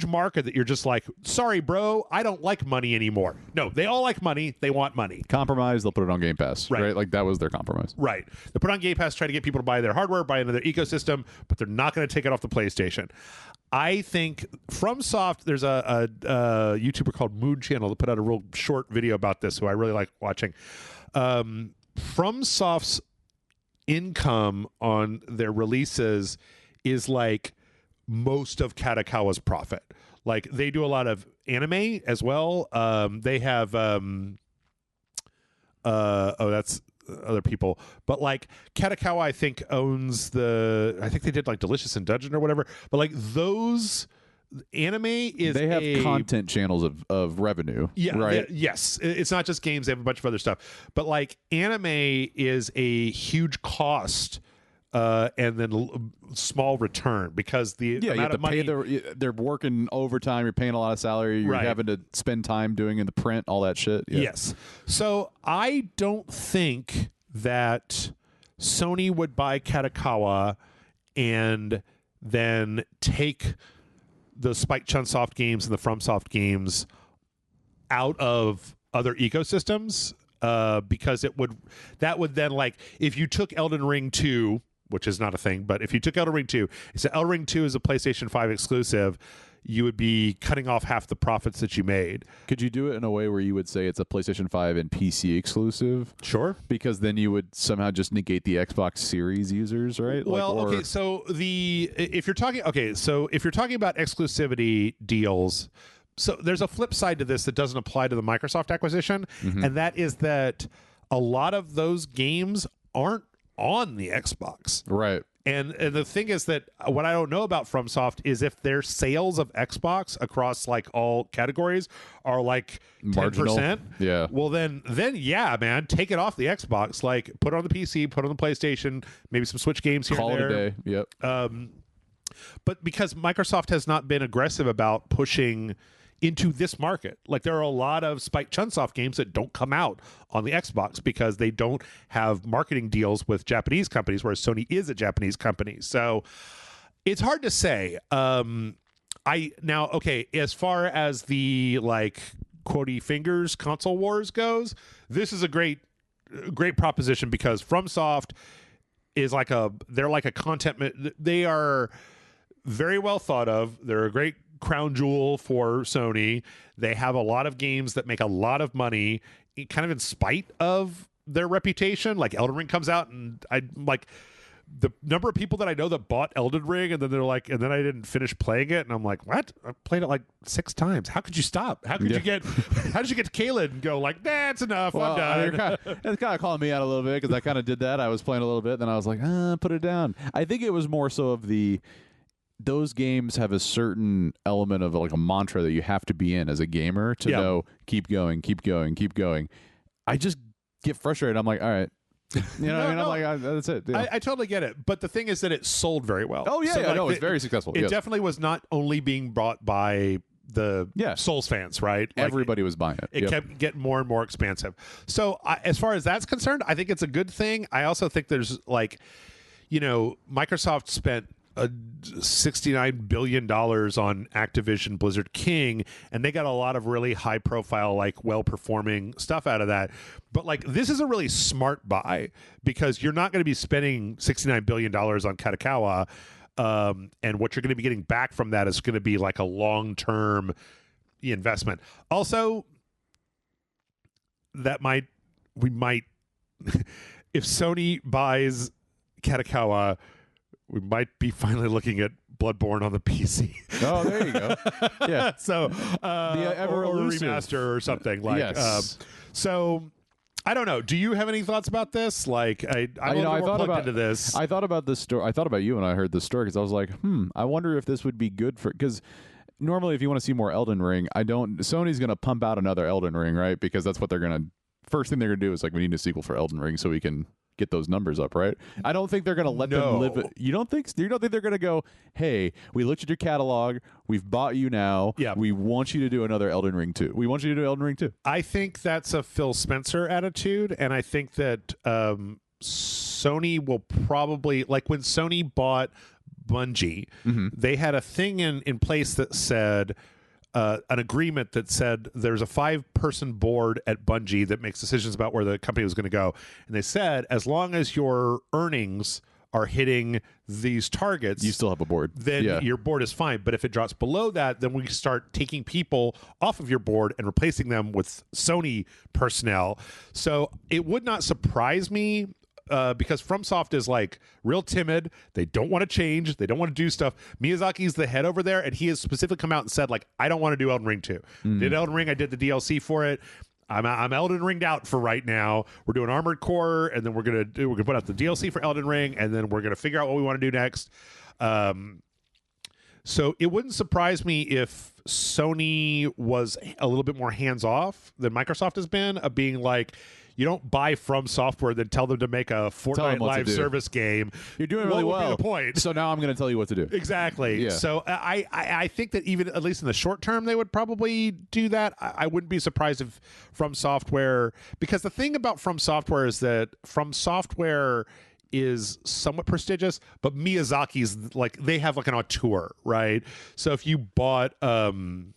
market that you're just like, sorry, bro, I don't like money anymore. No, they all like money. They want money. Compromise, they'll put it on Game Pass. Right? Like that was their compromise. Right. They put it on Game Pass, try to get people to buy their hardware, buy into their ecosystem, but they're not going to take it off the PlayStation. I think FromSoft, there's a YouTuber called Moon Channel that put out a real short video about this, who I really like watching. FromSoft's income on their releases is like most of Katakawa's profit. Like they do a lot of anime as well. They have that's other people, but like Katakawa I think owns I think they did like Delicious in Dungeon or whatever, but like those anime is they have content channels of revenue. Yeah, right. Yes, it's not just games. They have a bunch of other stuff, but like anime is a huge cost and then small return because the amount of money they're working overtime. You're paying a lot of salary. You're having to spend time doing in the print, all that shit. Yeah. Yes. So I don't think that Sony would buy Katakawa and then take the Spike Chunsoft games and the FromSoft games out of other ecosystems because that would then, like, if you took Elden Ring 2, which is not a thing, but if you took Elden Ring 2, so Elden Ring 2 is a PlayStation 5 exclusive, you would be cutting off half the profits that you made. Could you do it in a way where you would say it's a PlayStation 5 and PC exclusive? Sure. Because then you would somehow just negate the Xbox Series users, right? Well, okay, so if you're talking about exclusivity deals, so there's a flip side to this that doesn't apply to the Microsoft acquisition, and that is that a lot of those games aren't on the Xbox. Right. And the thing is that what I don't know about FromSoft is if their sales of Xbox across like all categories are like 10%. Marginal. Yeah. Well, then yeah, man, take it off the Xbox. Like put it on the PC, put it on the PlayStation, maybe some Switch games here Call and there. It a day. Yep. But because Microsoft has not been aggressive about pushing into this market. Like there are a lot of Spike Chunsoft games that don't come out on the Xbox because they don't have marketing deals with Japanese companies, whereas Sony is a Japanese company. So it's hard to say. As far as the like quotey fingers console wars goes, this is a great proposition because FromSoft is they're like a content. They are very well thought of. They're a great crown jewel for Sony. They have a lot of games that make a lot of money, kind of in spite of their reputation. Like Elden Ring comes out, and I like the number of people that I know that bought Elden Ring, and then they're like, and then I didn't finish playing it, and I'm like, what? I played it like 6 times. How could you stop? How could you get? How did you get to Kayla and go like, that's enough? Well, I'm done. It's kind of calling me out a little bit because I kind of did that. I was playing a little bit, then I was like, put it down. I think it was more so of those games have a certain element of like a mantra that you have to be in as a gamer to know, keep going, keep going, keep going. I just get frustrated. I'm like, all right. You know what I mean? I'm like, that's it. Yeah. I totally get it. But the thing is that it sold very well. Oh, yeah. So, it's very successful. It definitely was not only being bought by the Souls fans, right? Like, everybody was buying it. It kept getting more and more expansive. So as far as that's concerned, I think it's a good thing. I also think there's Microsoft spent $69 billion on Activision Blizzard King, and they got a lot of really high profile, like well-performing stuff out of that. But like, this is a really smart buy because you're not going to be spending $69 billion on Katakawa, and what you're going to be getting back from that is going to be like a long-term investment. Also, we might if Sony buys Katakawa, we might be finally looking at Bloodborne on the PC. Oh, there you go. Yeah. So, the ever or remaster or something like. Yes. So, I don't know. Do you have any thoughts about this? Like, I'm a little more plugged into this. I thought about this story. I thought about you when I heard this story because I was like, I wonder if this would be good for because. Normally, if you want to see more Elden Ring, Sony's going to pump out another Elden Ring, right? Because that's what they're going to. First thing they're going to do is like, we need a sequel for Elden Ring so we can get those numbers up, right? I don't think they're going to let them live it. You don't think they're going to go, hey, we looked at your catalog, we've bought you now, we want you to do another Elden Ring 2. We want you to do Elden Ring 2. I think that's a Phil Spencer attitude, and I think that Sony will probably, like when Sony bought Bungie, they had a thing in place that said, an agreement that said there's a 5-person board at Bungie that makes decisions about where the company was going to go. And they said, as long as your earnings are hitting these targets, you still have a board. Then your board is fine. But if it drops below that, then we start taking people off of your board and replacing them with Sony personnel. So it would not surprise me. Because FromSoft is like real timid. They don't want to change. They don't want to do stuff. Miyazaki's the head over there, and he has specifically come out and said, like, I don't want to do Elden Ring 2. Did Elden Ring. I did the DLC for it. I'm Elden Ringed out for right now. We're doing Armored Core, and then we're gonna put out the DLC for Elden Ring, and then we're gonna figure out what we want to do next. So it wouldn't surprise me if Sony was a little bit more hands off than Microsoft has been, of being like, you don't buy From Software, then tell them to make a Fortnite live service game. You're doing really well. What would be the point? So now I'm going to tell you what to do. Exactly. Yeah. So I think that even at least in the short term, they would probably do that. I wouldn't be surprised if From Software, because the thing about From Software is that From Software is somewhat prestigious, but Miyazaki's like, they have like an auteur, right? So if you bought I'm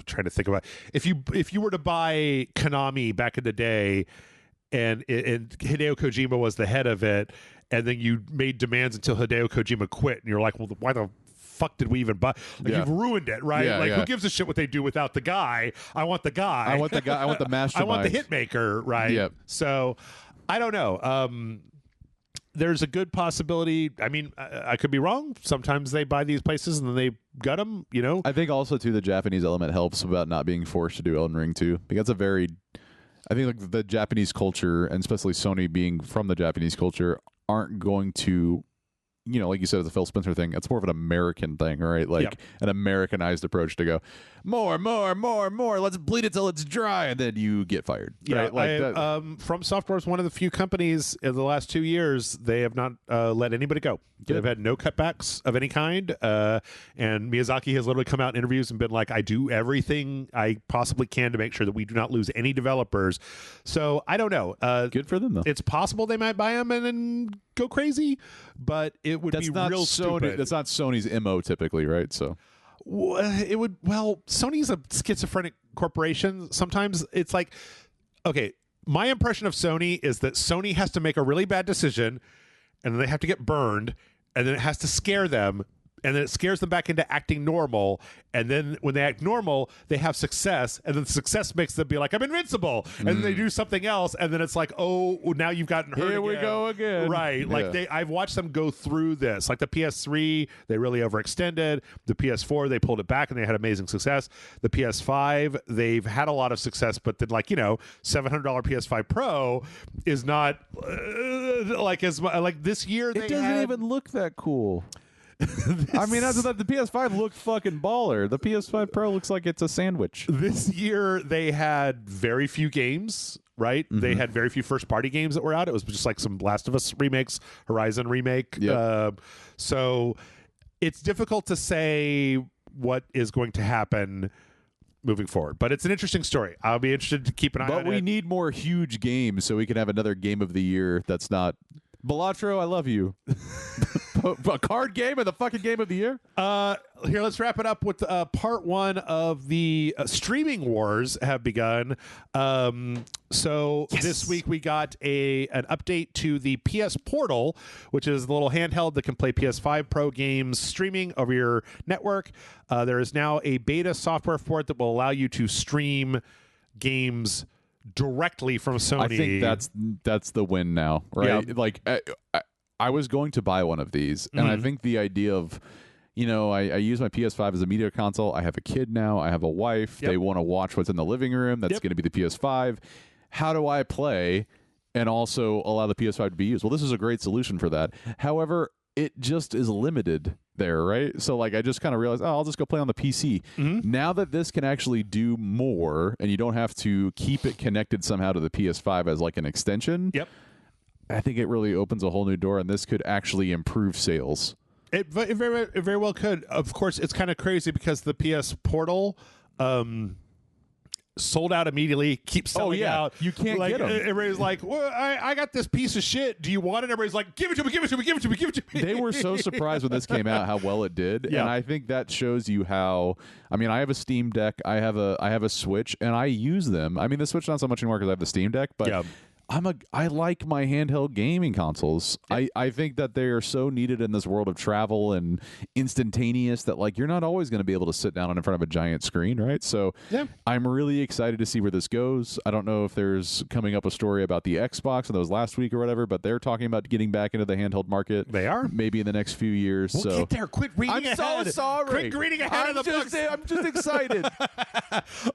trying to think about if you were to buy Konami back in the day, and Hideo Kojima was the head of it, and then you made demands until Hideo Kojima quit, and you're like, well, why the fuck did we even buy? Like, you've ruined it, right? Who gives a shit what they do without the guy? I want the guy. I want the guy. I want the mastermind. I want the hitmaker, right? Yep. So I don't know. There's a good possibility. I mean, I could be wrong. Sometimes they buy these places and then they gut them, you know? I think also, too, the Japanese element helps about not being forced to do Elden Ring 2. Because I think like the Japanese culture, and especially Sony being from the Japanese culture, aren't going to like you said, the Phil Spencer thing. It's more of an American thing, right? Like an Americanized approach to go more. Let's bleed it till it's dry, and then you get fired. Yeah, right? Like From Software is one of the few companies in the last 2 years they have not let anybody go. They've had no cutbacks of any kind, and Miyazaki has literally come out in interviews and been like, "I do everything I possibly can to make sure that we do not lose any developers." So I don't know. Good for them, though. It's possible they might buy them and then go crazy, but it would be real stupid. That's not Sony's MO typically, right? So it would. Well, Sony's a schizophrenic corporation. Sometimes it's like, okay, my impression of Sony is that Sony has to make a really bad decision, and then they have to get burned, and then it has to scare them, and then it scares them back into acting normal, and then when they act normal, they have success, and then success makes them be like, I'm invincible, and then they do something else, and then it's like, oh, now you've gotten hurt Here we go again. Right. Like I've watched them go through this. Like the PS3, they really overextended. The PS4, they pulled it back, and they had amazing success. The PS5, they've had a lot of success, but then $700 PS5 Pro is not like as like this year. It doesn't even look that cool. I mean, the PS5 looked fucking baller. The PS5 Pro looks like it's a sandwich. This year, they had very few games, right? Mm-hmm. They had very few first-party games that were out. It was just like some Last of Us remakes, Horizon remake. Yep. So it's difficult to say what is going to happen moving forward. But it's an interesting story. I'll be interested to keep an eye on it. But we need more huge games so we can have another game of the year that's not... Balatro, I love you. A card game and the fucking game of the year? Here, let's wrap it up with part one of the streaming wars have begun. This week we got an update to the PS Portal, which is the little handheld that can play PS5 Pro games streaming over your network. There is now a beta software for it that will allow you to stream games directly from Sony. I think that's the win now, right? Yep. Like I was going to buy one of these, and I think the idea of, I use my PS5 as a media console. I have a kid now. I have a wife. Yep. They want to watch what's in the living room. That's going to be the PS5. How do I play and also allow the PS5 to be used? Well, this is a great solution for that. However, it just is limited there, right? So I just kind of realized, I'll just go play on the PC. Mm-hmm. Now that this can actually do more and you don't have to keep it connected somehow to the PS5 as like an extension, I think it really opens a whole new door, and this could actually improve sales. It very well could. Of course, it's kind of crazy because the PS Portal sold out immediately, keeps selling out. You can't get them. Everybody's like, well, I got this piece of shit. Do you want it? Everybody's like, give it to me, give it to me, give it to me, give it to me. They were so surprised when this came out how well it did. Yeah. And I think that shows you how, I have a Steam Deck, I have a Switch, and I use them. The Switch not so much anymore because I have the Steam Deck, but I like my handheld gaming consoles. I think that they are so needed in this world of travel and instantaneous that you're not always going to be able to sit down in front of a giant screen, right? So I'm really excited to see where this goes. I don't know if there's coming up a story about the Xbox and those last week or whatever, but they're talking about getting back into the handheld market. They are. Maybe in the next few years. We'll get there. Quit reading ahead. I'm so sorry. Quit reading ahead of the books. I'm just excited.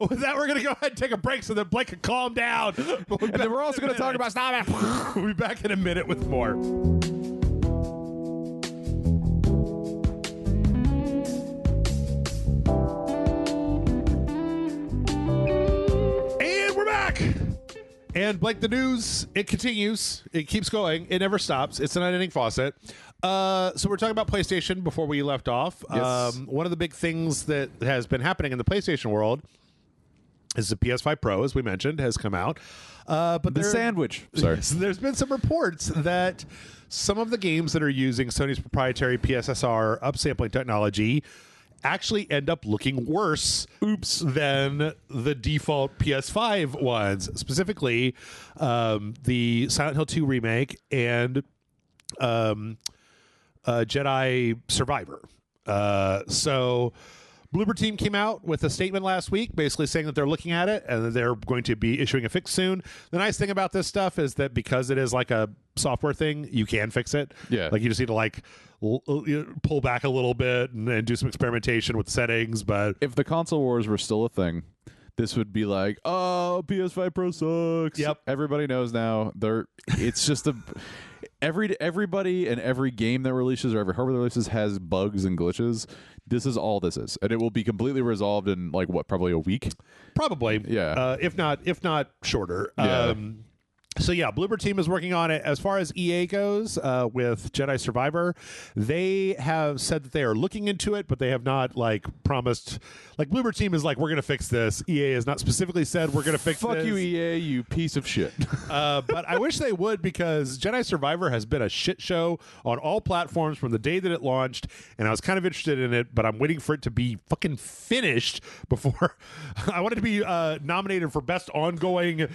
With that, we're going to go ahead and take a break so that Blake can calm down. And then we're also going to talk about Stop It. We'll be back in a minute with more. And we're back. And Blake, the news, it continues. It keeps going. It never stops. It's an unending faucet. So we're talking about PlayStation before we left off. Yes. One of the big things that has been happening in the PlayStation world is the PS5 Pro, as we mentioned, has come out. But the sandwich. Sorry. There's been some reports that some of the games that are using Sony's proprietary PSSR upsampling technology actually end up looking worse than the default PS5 ones, specifically the Silent Hill 2 remake and Jedi Survivor. So Bloober Team came out with a statement last week basically saying that they're looking at it and that they're going to be issuing a fix soon. The nice thing about this stuff is that because it is like a software thing, you can fix it. Yeah. You just need to pull back a little bit and do some experimentation with settings. But if the console wars were still a thing, this would be like, oh, PS5 Pro sucks. Yep. Everybody knows now. It's just everybody and every game that releases or every hardware that releases has bugs and glitches. This is all this is, and it will be completely resolved in like what, probably a week. Probably, yeah. If not shorter. Yeah. So yeah, Bloober Team is working on it. As far as EA goes, with Jedi Survivor, they have said that they are looking into it, but they have not like promised. Like Bloober Team is like, we're going to fix this. EA has not specifically said we're going to fix Fuck this. you, EA, you piece of shit. But I wish they would, because Jedi Survivor has been a shit show on all platforms from the day that it launched, and I was kind of interested in it, but I'm waiting for it to be fucking finished before I want it to be nominated for best ongoing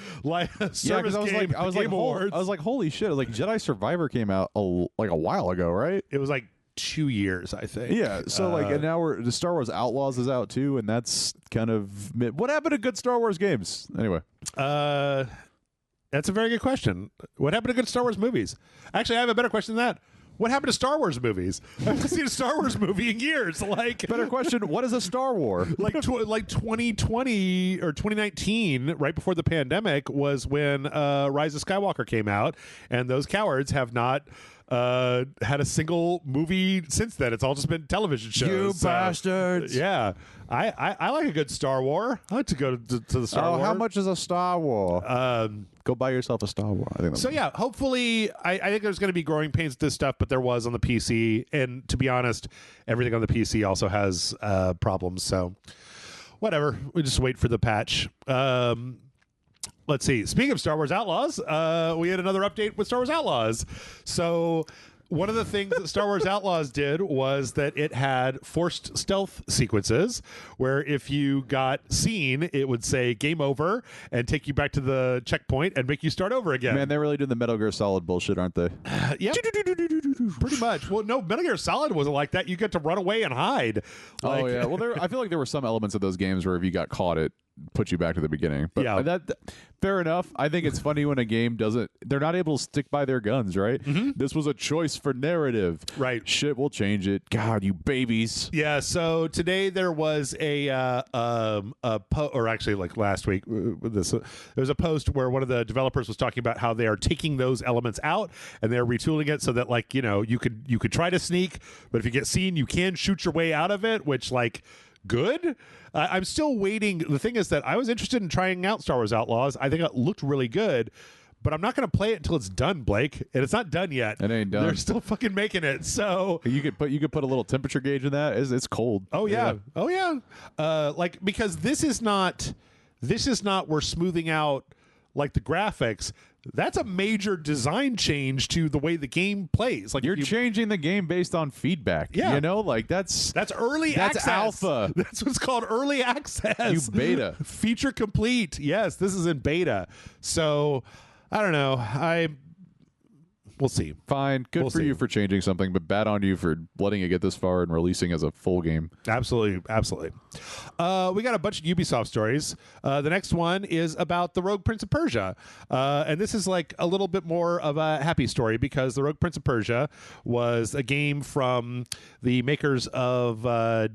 service game. I was like, holy shit! Like Jedi Survivor came out a while ago, right? It was like 2 years, I think. Yeah. So and now the Star Wars Outlaws is out too, and that's kind of what happened to good Star Wars games anyway. That's a very good question. What happened to good Star Wars movies? Actually, I have a better question than that. What happened to Star Wars movies? I haven't seen a Star Wars movie in years. Like, better question: what is a Star War? Like 2020 or 2019, right before the pandemic, was when Rise of Skywalker came out, and those cowards have not had a single movie since then. It's all just been television shows. You bastards! Yeah, I like a good Star War. I like to go to the Star War. How much is a Star War? Go buy yourself a Star War. I think so. Yeah, hopefully, I think there's going to be growing pains with this stuff, but there was on the PC, and to be honest, everything on the PC also has problems. So, whatever. We just wait for the patch. Let's see. Speaking of Star Wars Outlaws, we had another update with Star Wars Outlaws. So one of the things that Star Wars Outlaws did was that it had forced stealth sequences where if you got seen, it would say game over and take you back to the checkpoint and make you start over again. Man, they're really doing the Metal Gear Solid bullshit, aren't they? Yeah. Pretty much. Well, no, Metal Gear Solid wasn't like that. You get to run away and hide. Like, oh, yeah. Well, I feel like there were some elements of those games where if you got caught, it put you back to the beginning. But yeah. that fair enough. I think it's funny when a game they're not able to stick by their guns, right? Mm-hmm. This was a choice for narrative. Right. Shit, we'll change it. God, you babies. Yeah, so today there was or actually like last week, there was a post where one of the developers was talking about how they are taking those elements out and they're retooling it so that, like, you know, you could try to sneak, but if you get seen, you can shoot your way out of it, which, like, good. I'm still waiting. The thing is that I was interested in trying out Star Wars Outlaws. I think it looked really good, but I'm not going to play it until it's done, Blake. And it's not done yet. It ain't done. They're still fucking making it. So you could put a little temperature gauge in that. It's cold. Oh yeah. Oh yeah. Like, because this is not we're smoothing out like the graphics. That's a major design change to the way the game plays. Like, you're changing the game based on feedback. Yeah. You know, like that's early access. That's alpha. That's what's called early access. You beta. Feature complete. Yes, this is in beta. So I don't know. We'll see. Fine. Good for you for changing something, but bad on you for letting it get this far and releasing as a full game. Absolutely. Absolutely. We got a bunch of Ubisoft stories. The next one is about the Rogue Prince of Persia. And this is like a little bit more of a happy story because the Rogue Prince of Persia was a game from the makers of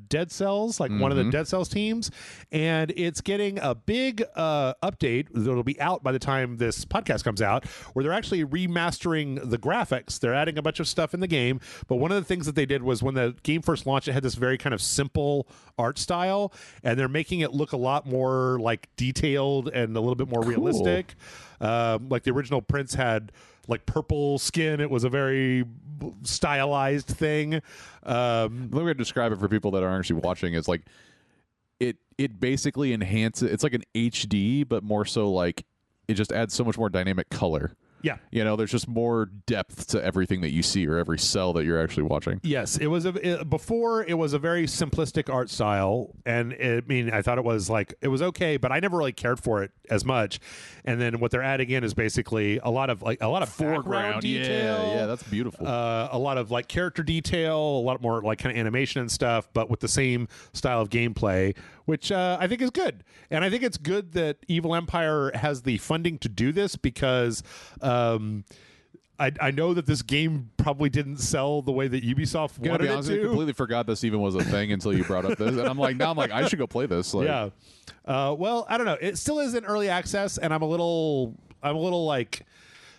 Dead Cells, like one of the Dead Cells teams. And it's getting a big update that'll be out by the time this podcast comes out, where they're actually remastering the graphics. They're adding a bunch of stuff in the game, but one of the things that they did was when the game first launched, it had this very kind of simple art style, and they're making it look a lot more like detailed and a little bit more realistic. Like the original Prince had like purple skin. It was a very stylized thing. The way to describe it for people that aren't actually watching is like it basically enhances. It's like an HD, but more so like it just adds so much more dynamic color. Yeah. You know, there's just more depth to everything that you see or every cell that you're actually watching. Yes. It was before it was a very simplistic art style. And I thought it was okay, but I never really cared for it as much. And then what they're adding in is basically a lot of foreground detail. Yeah, that's beautiful. A lot of like character detail, a lot more like kind of animation and stuff, but with the same style of gameplay, which I think is good. And I think it's good that Evil Empire has the funding to do this because I know that this game probably didn't sell the way that Ubisoft wanted it to. I completely forgot this even was a thing until you brought up this, and I'm like, I should go play this. Like, yeah. Well, I don't know. It still is in early access, and I'm a little like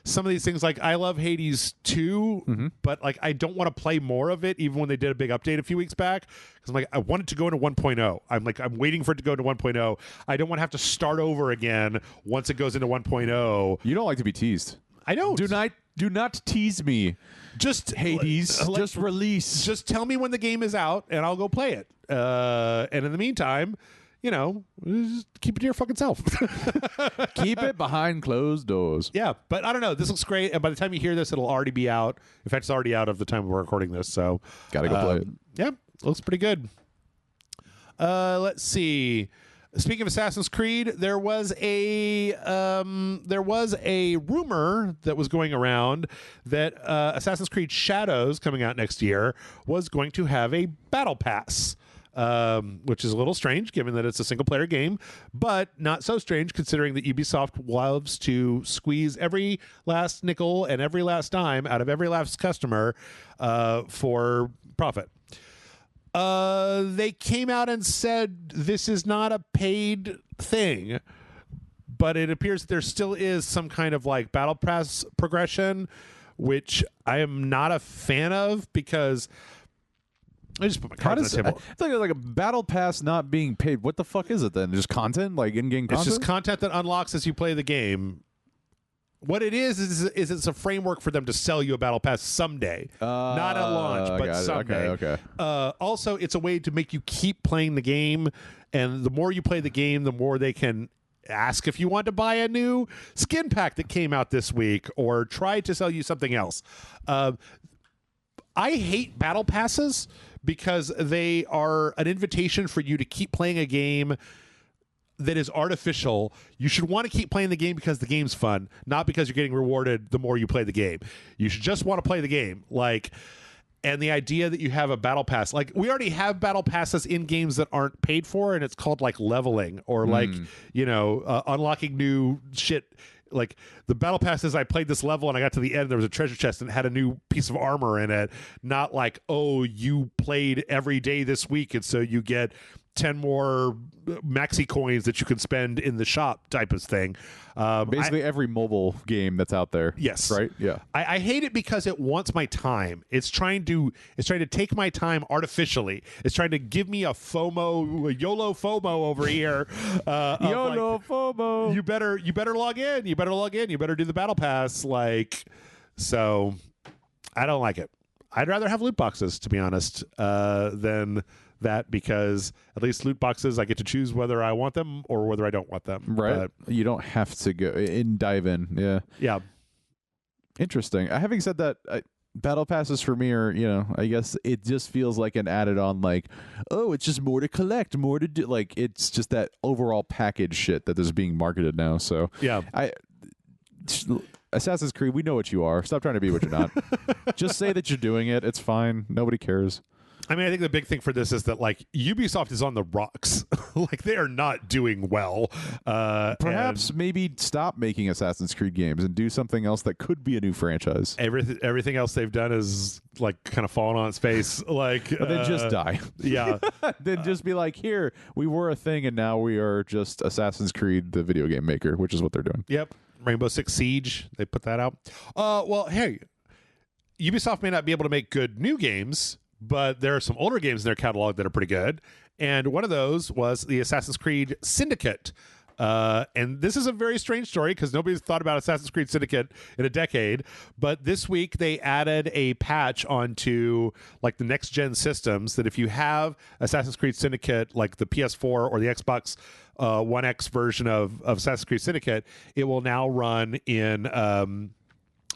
some of these things, like I love Hades 2, but like I don't want to play more of it, even when they did a big update a few weeks back. Because I'm like, I want it to go into 1.0. I'm waiting for it to go into 1.0. I don't want to have to start over again once it goes into 1.0. You don't like to be teased. I don't. Do not tease me. Just Hades. Just release. Just tell me when the game is out, and I'll go play it. And in the meantime, just keep it to your fucking self. Keep it behind closed doors. Yeah, but I don't know. This looks great, and by the time you hear this, it'll already be out. In fact, it's already out of the time we're recording this. So gotta go play it. Yeah, looks pretty good. Let's see. Speaking of Assassin's Creed, there was a rumor that was going around that Assassin's Creed Shadows, coming out next year, was going to have a battle pass, which is a little strange given that it's a single-player game, but not so strange considering that Ubisoft loves to squeeze every last nickel and every last dime out of every last customer for profit. They came out and said this is not a paid thing, but it appears that there still is some kind of like battle pass progression, which I am not a fan of because I just put my cards on the table. It's like a battle pass not being paid. What the fuck is it then? Just content, like in-game content? It's just content that unlocks as you play the game. What it is it's a framework for them to sell you a battle pass someday, not at launch, but someday. Okay. Also, it's a way to make you keep playing the game, and the more you play the game, the more they can ask if you want to buy a new skin pack that came out this week, or try to sell you something else. I hate battle passes because they are an invitation for you to keep playing a game that is artificial. You should want to keep playing the game because the game's fun, not because you're getting rewarded the more you play the game. You should just want to play the game. And the idea that you have a battle pass, like we already have battle passes in games that aren't paid for, and it's called like leveling or unlocking new shit. Like the battle passes, I played this level and I got to the end, there was a treasure chest and it had a new piece of armor in it. Not like, oh, you played every day this week and so you get 10 more maxi coins that you can spend in the shop type of thing. Basically every mobile game that's out there. Yes. Right? Yeah. I hate it because it wants my time. It's trying to take my time artificially. It's trying to give me a YOLO FOMO over here. YOLO FOMO. You better log in. You better do the battle pass. So I don't like it. I'd rather have loot boxes, to be honest, than that, because at least loot boxes I get to choose whether I want them or whether I don't want them. Right. But you don't have to go and dive in. Yeah. Interesting. Having said that, battle passes for me are, I guess it just feels like an added on, like, oh, it's just more to collect, more to do. Like, it's just that overall package shit that is being marketed now. So yeah. Assassin's Creed, we know what you are. Stop trying to be what you're not. Just say that you're doing it. It's fine. Nobody cares. I mean, I think the big thing for this is that, like, Ubisoft is on the rocks. Like, they are not doing well. Perhaps maybe stop making Assassin's Creed games and do something else that could be a new franchise. Everything else they've done is, like, kind of fallen on its face. Like, but then just die. Yeah. Then just be like, here, we were a thing, and now we are just Assassin's Creed, the video game maker, which is what they're doing. Yep. Rainbow Six Siege, they put that out. Well, hey, Ubisoft may not be able to make good new games, but there are some older games in their catalog that are pretty good. And one of those was the Assassin's Creed Syndicate. And this is a very strange story because nobody's thought about Assassin's Creed Syndicate in a decade. But this week they added a patch onto like the next gen systems that if you have Assassin's Creed Syndicate, like the PS4 or the Xbox One X version of Assassin's Creed Syndicate, it will now run in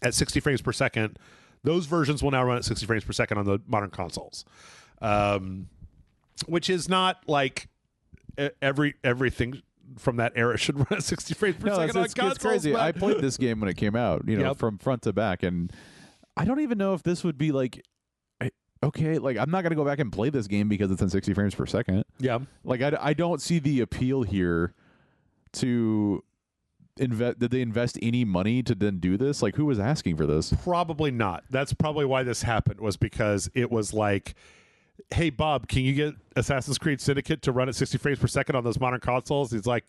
at 60 frames per second. Those versions will now run at 60 frames per second on the modern consoles, which is not like everything from that era should run at 60 frames per second on consoles. It's crazy. I played this game when it came out, from front to back, and I don't even know if this would be like, okay, like I'm not going to go back and play this game because it's in 60 frames per second. Yeah. Like I don't see the appeal here to invest. Did they invest any money to then do this? Like, who was asking for this? Probably not. That's probably why this happened, was because it was like, hey, Bob, can you get Assassin's Creed Syndicate to run at 60 frames per second on those modern consoles? He's like,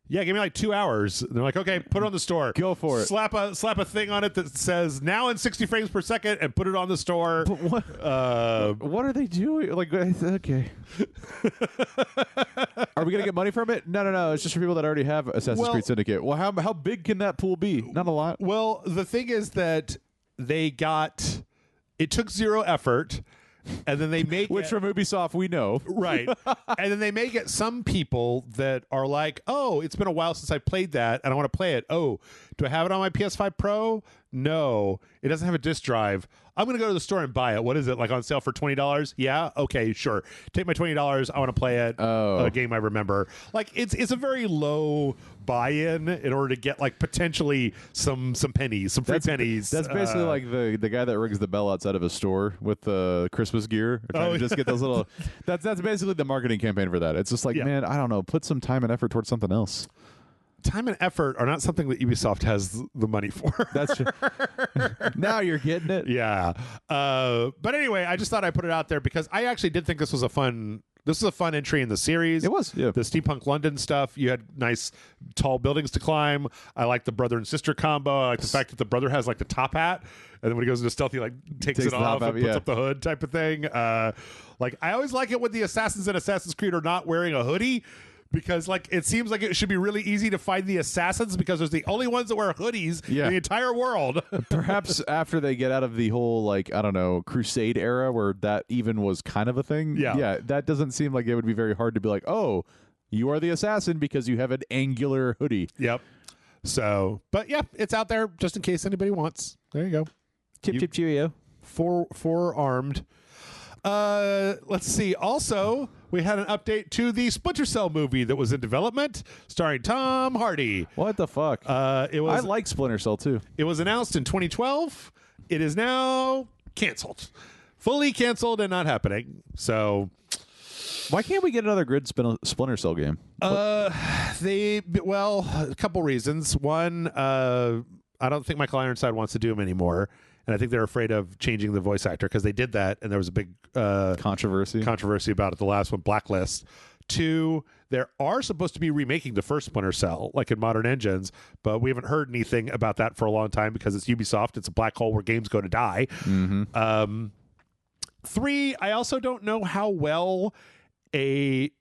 Yeah, give me like 2 hours. And they're like, okay, put it on the store. Go for it. Slap a thing on it that says now in 60 frames per second and put it on the store. But what are they doing? Like, okay. Are we gonna get money from it? No. It's just for people that already have Assassin's Creed Syndicate. Well, how big can that pool be? Not a lot. Well, the thing is that it took zero effort. And then they make which from Ubisoft we know. Right. And then they may get some people that are like, oh, it's been a while since I played that and I want to play it. Oh, do I have it on my PS5 Pro? No, it doesn't have a disc drive. I'm going to go to the store and buy it. What is it, like on sale for $20? Yeah, okay, sure. Take my $20. I want to play it. A game I remember. Like it's a very low buy-in in order to get like potentially some pennies, some free pennies. That's basically like the guy that rings the bell outside of a store with the Christmas gear. Trying to just get those little. That's basically the marketing campaign for that. It's just like, man, I don't know. Put some time and effort towards something else. Time and effort are not something that Ubisoft has the money for. That's true. Now you're getting it. Yeah. But anyway, I just thought I'd put it out there because I actually did think this was a fun entry in the series. It was, yeah. The steampunk London stuff. You had nice tall buildings to climb. I like the brother and sister combo. I like the fact that the brother has like the top hat, and then when he goes into stealth, he like takes it off and puts up the hood type of thing. Like I always like it when the assassins in Assassin's Creed are not wearing a hoodie. Because like it seems like it should be really easy to find the assassins because there's the only ones that wear hoodies in the entire world. Perhaps after they get out of the whole like I don't know Crusade era where that even was kind of a thing. Yeah, that doesn't seem like it would be very hard to be like, oh, you are the assassin because you have an angular hoodie. Yep. So, but yeah, it's out there just in case anybody wants. There you go. Chip cheerio. Four-armed. Let's see. Also, we had an update to the Splinter Cell movie that was in development, starring Tom Hardy. What the fuck? I like Splinter Cell too. It was announced in 2012. It is now canceled, fully canceled, and not happening. So, why can't we get another good Splinter Cell game? A couple reasons. One, I don't think Michael Ironside wants to do them anymore. And I think they're afraid of changing the voice actor because they did that, and there was a big controversy about it. The last one, Blacklist. 2, there are supposed to be remaking the first Splinter Cell, like in modern engines, but we haven't heard anything about that for a long time because it's Ubisoft. It's a black hole where games go to die. Mm-hmm. 3, I also don't know how well a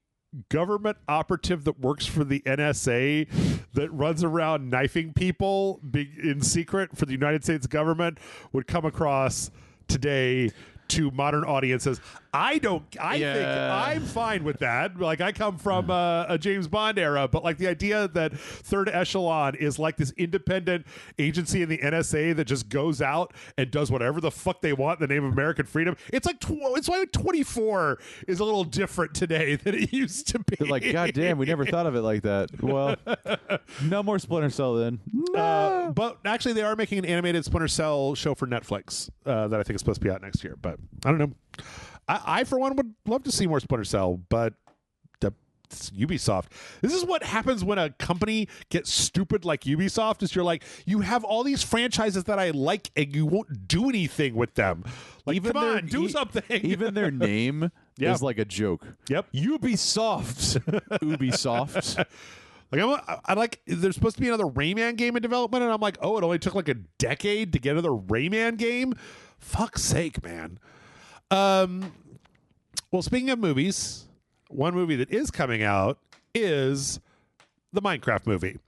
government operative that works for the NSA that runs around knifing people in secret for the United States government would come across today to modern audiences. I think I'm fine with that. Like I come from a James Bond era, but like the idea that Third Echelon is like this independent agency in the NSA that just goes out and does whatever the fuck they want in the name of American freedom. It's like it's why 24 is a little different today than it used to be. They're like, God damn, we never thought of it like that. Well, no more Splinter Cell then. No. But actually, they are making an animated Splinter Cell show for Netflix that I think is supposed to be out next year. But I don't know. I for one, would love to see more Splinter Cell, but it's Ubisoft. This is what happens when a company gets stupid like Ubisoft, is you're like, you have all these franchises that I like, and you won't do anything with them. Like, even come on, do something. Even their name is like a joke. Yep. Ubisoft. Ubisoft. Like there's supposed to be another Rayman game in development, and I'm like, oh, it only took like a decade to get another Rayman game? Fuck's sake, man. Well, speaking of movies, one movie that is coming out is the Minecraft movie.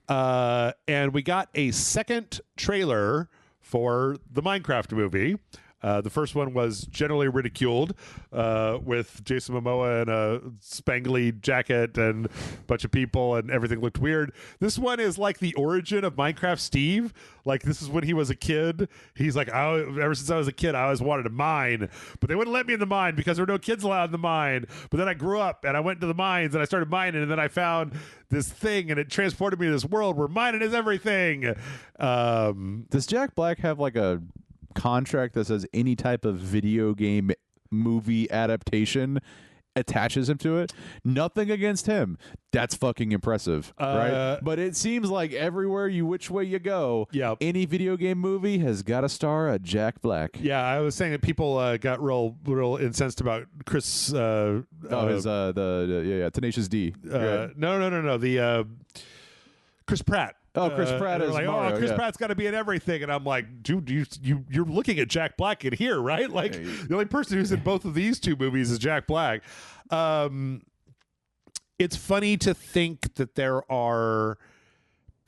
And we got a second trailer for the Minecraft movie. The first one was generally ridiculed with Jason Momoa in a spangly jacket and a bunch of people, and everything looked weird. This one is like the origin of Minecraft Steve. Like, this is when he was a kid. He's like, ever since I was a kid, I always wanted to mine, but they wouldn't let me in the mine because there were no kids allowed in the mine. But then I grew up and I went to the mines and I started mining, and then I found this thing and it transported me to this world where mining is everything. Does Jack Black have like a contract that says any type of video game movie adaptation attaches him to it. Nothing against him. That's fucking impressive, right? But it seems like everywhere which way you go, any video game movie has got to star a Jack Black. Yeah, I was saying that people got real incensed about Chris. Tenacious D. No, the Chris Pratt. Oh, Chris Pratt is like, Mario, Chris Pratt's got to be in everything, and I'm like, dude, you're looking at Jack Black in here, right? Like, the only person who's in both of these two movies is Jack Black. It's funny to think that there are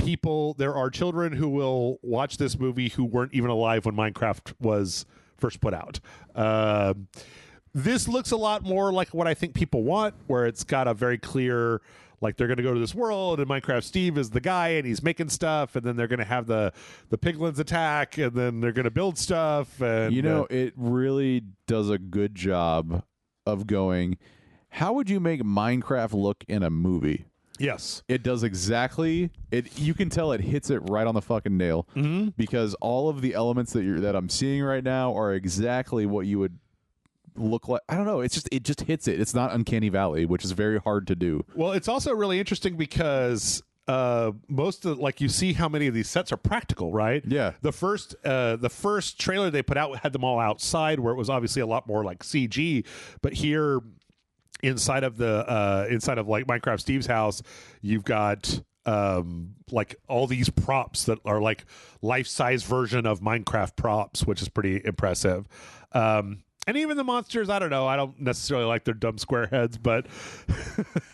children who will watch this movie who weren't even alive when Minecraft was first put out. This looks a lot more like what I think people want, where it's got a very clear, like, they're going to go to this world and Minecraft Steve is the guy and he's making stuff, and then they're going to have the piglins attack, and then they're going to build stuff. And it really does a good job of going, how would you make Minecraft look in a movie? Yes. It does exactly it. You can tell it hits it right on the fucking nail, because all of the elements that I'm seeing right now are exactly what you would look like. I don't know. It just hits it. It's not Uncanny Valley, which is very hard to do. Well, it's also really interesting because most of, like, you see how many of these sets are practical, right? Yeah. The first trailer they put out had them all outside, where it was obviously a lot more like CG, but here inside of like Minecraft Steve's house, you've got like all these props that are like life-size version of Minecraft props, which is pretty impressive. And even the monsters, I don't know. I don't necessarily like their dumb square heads, but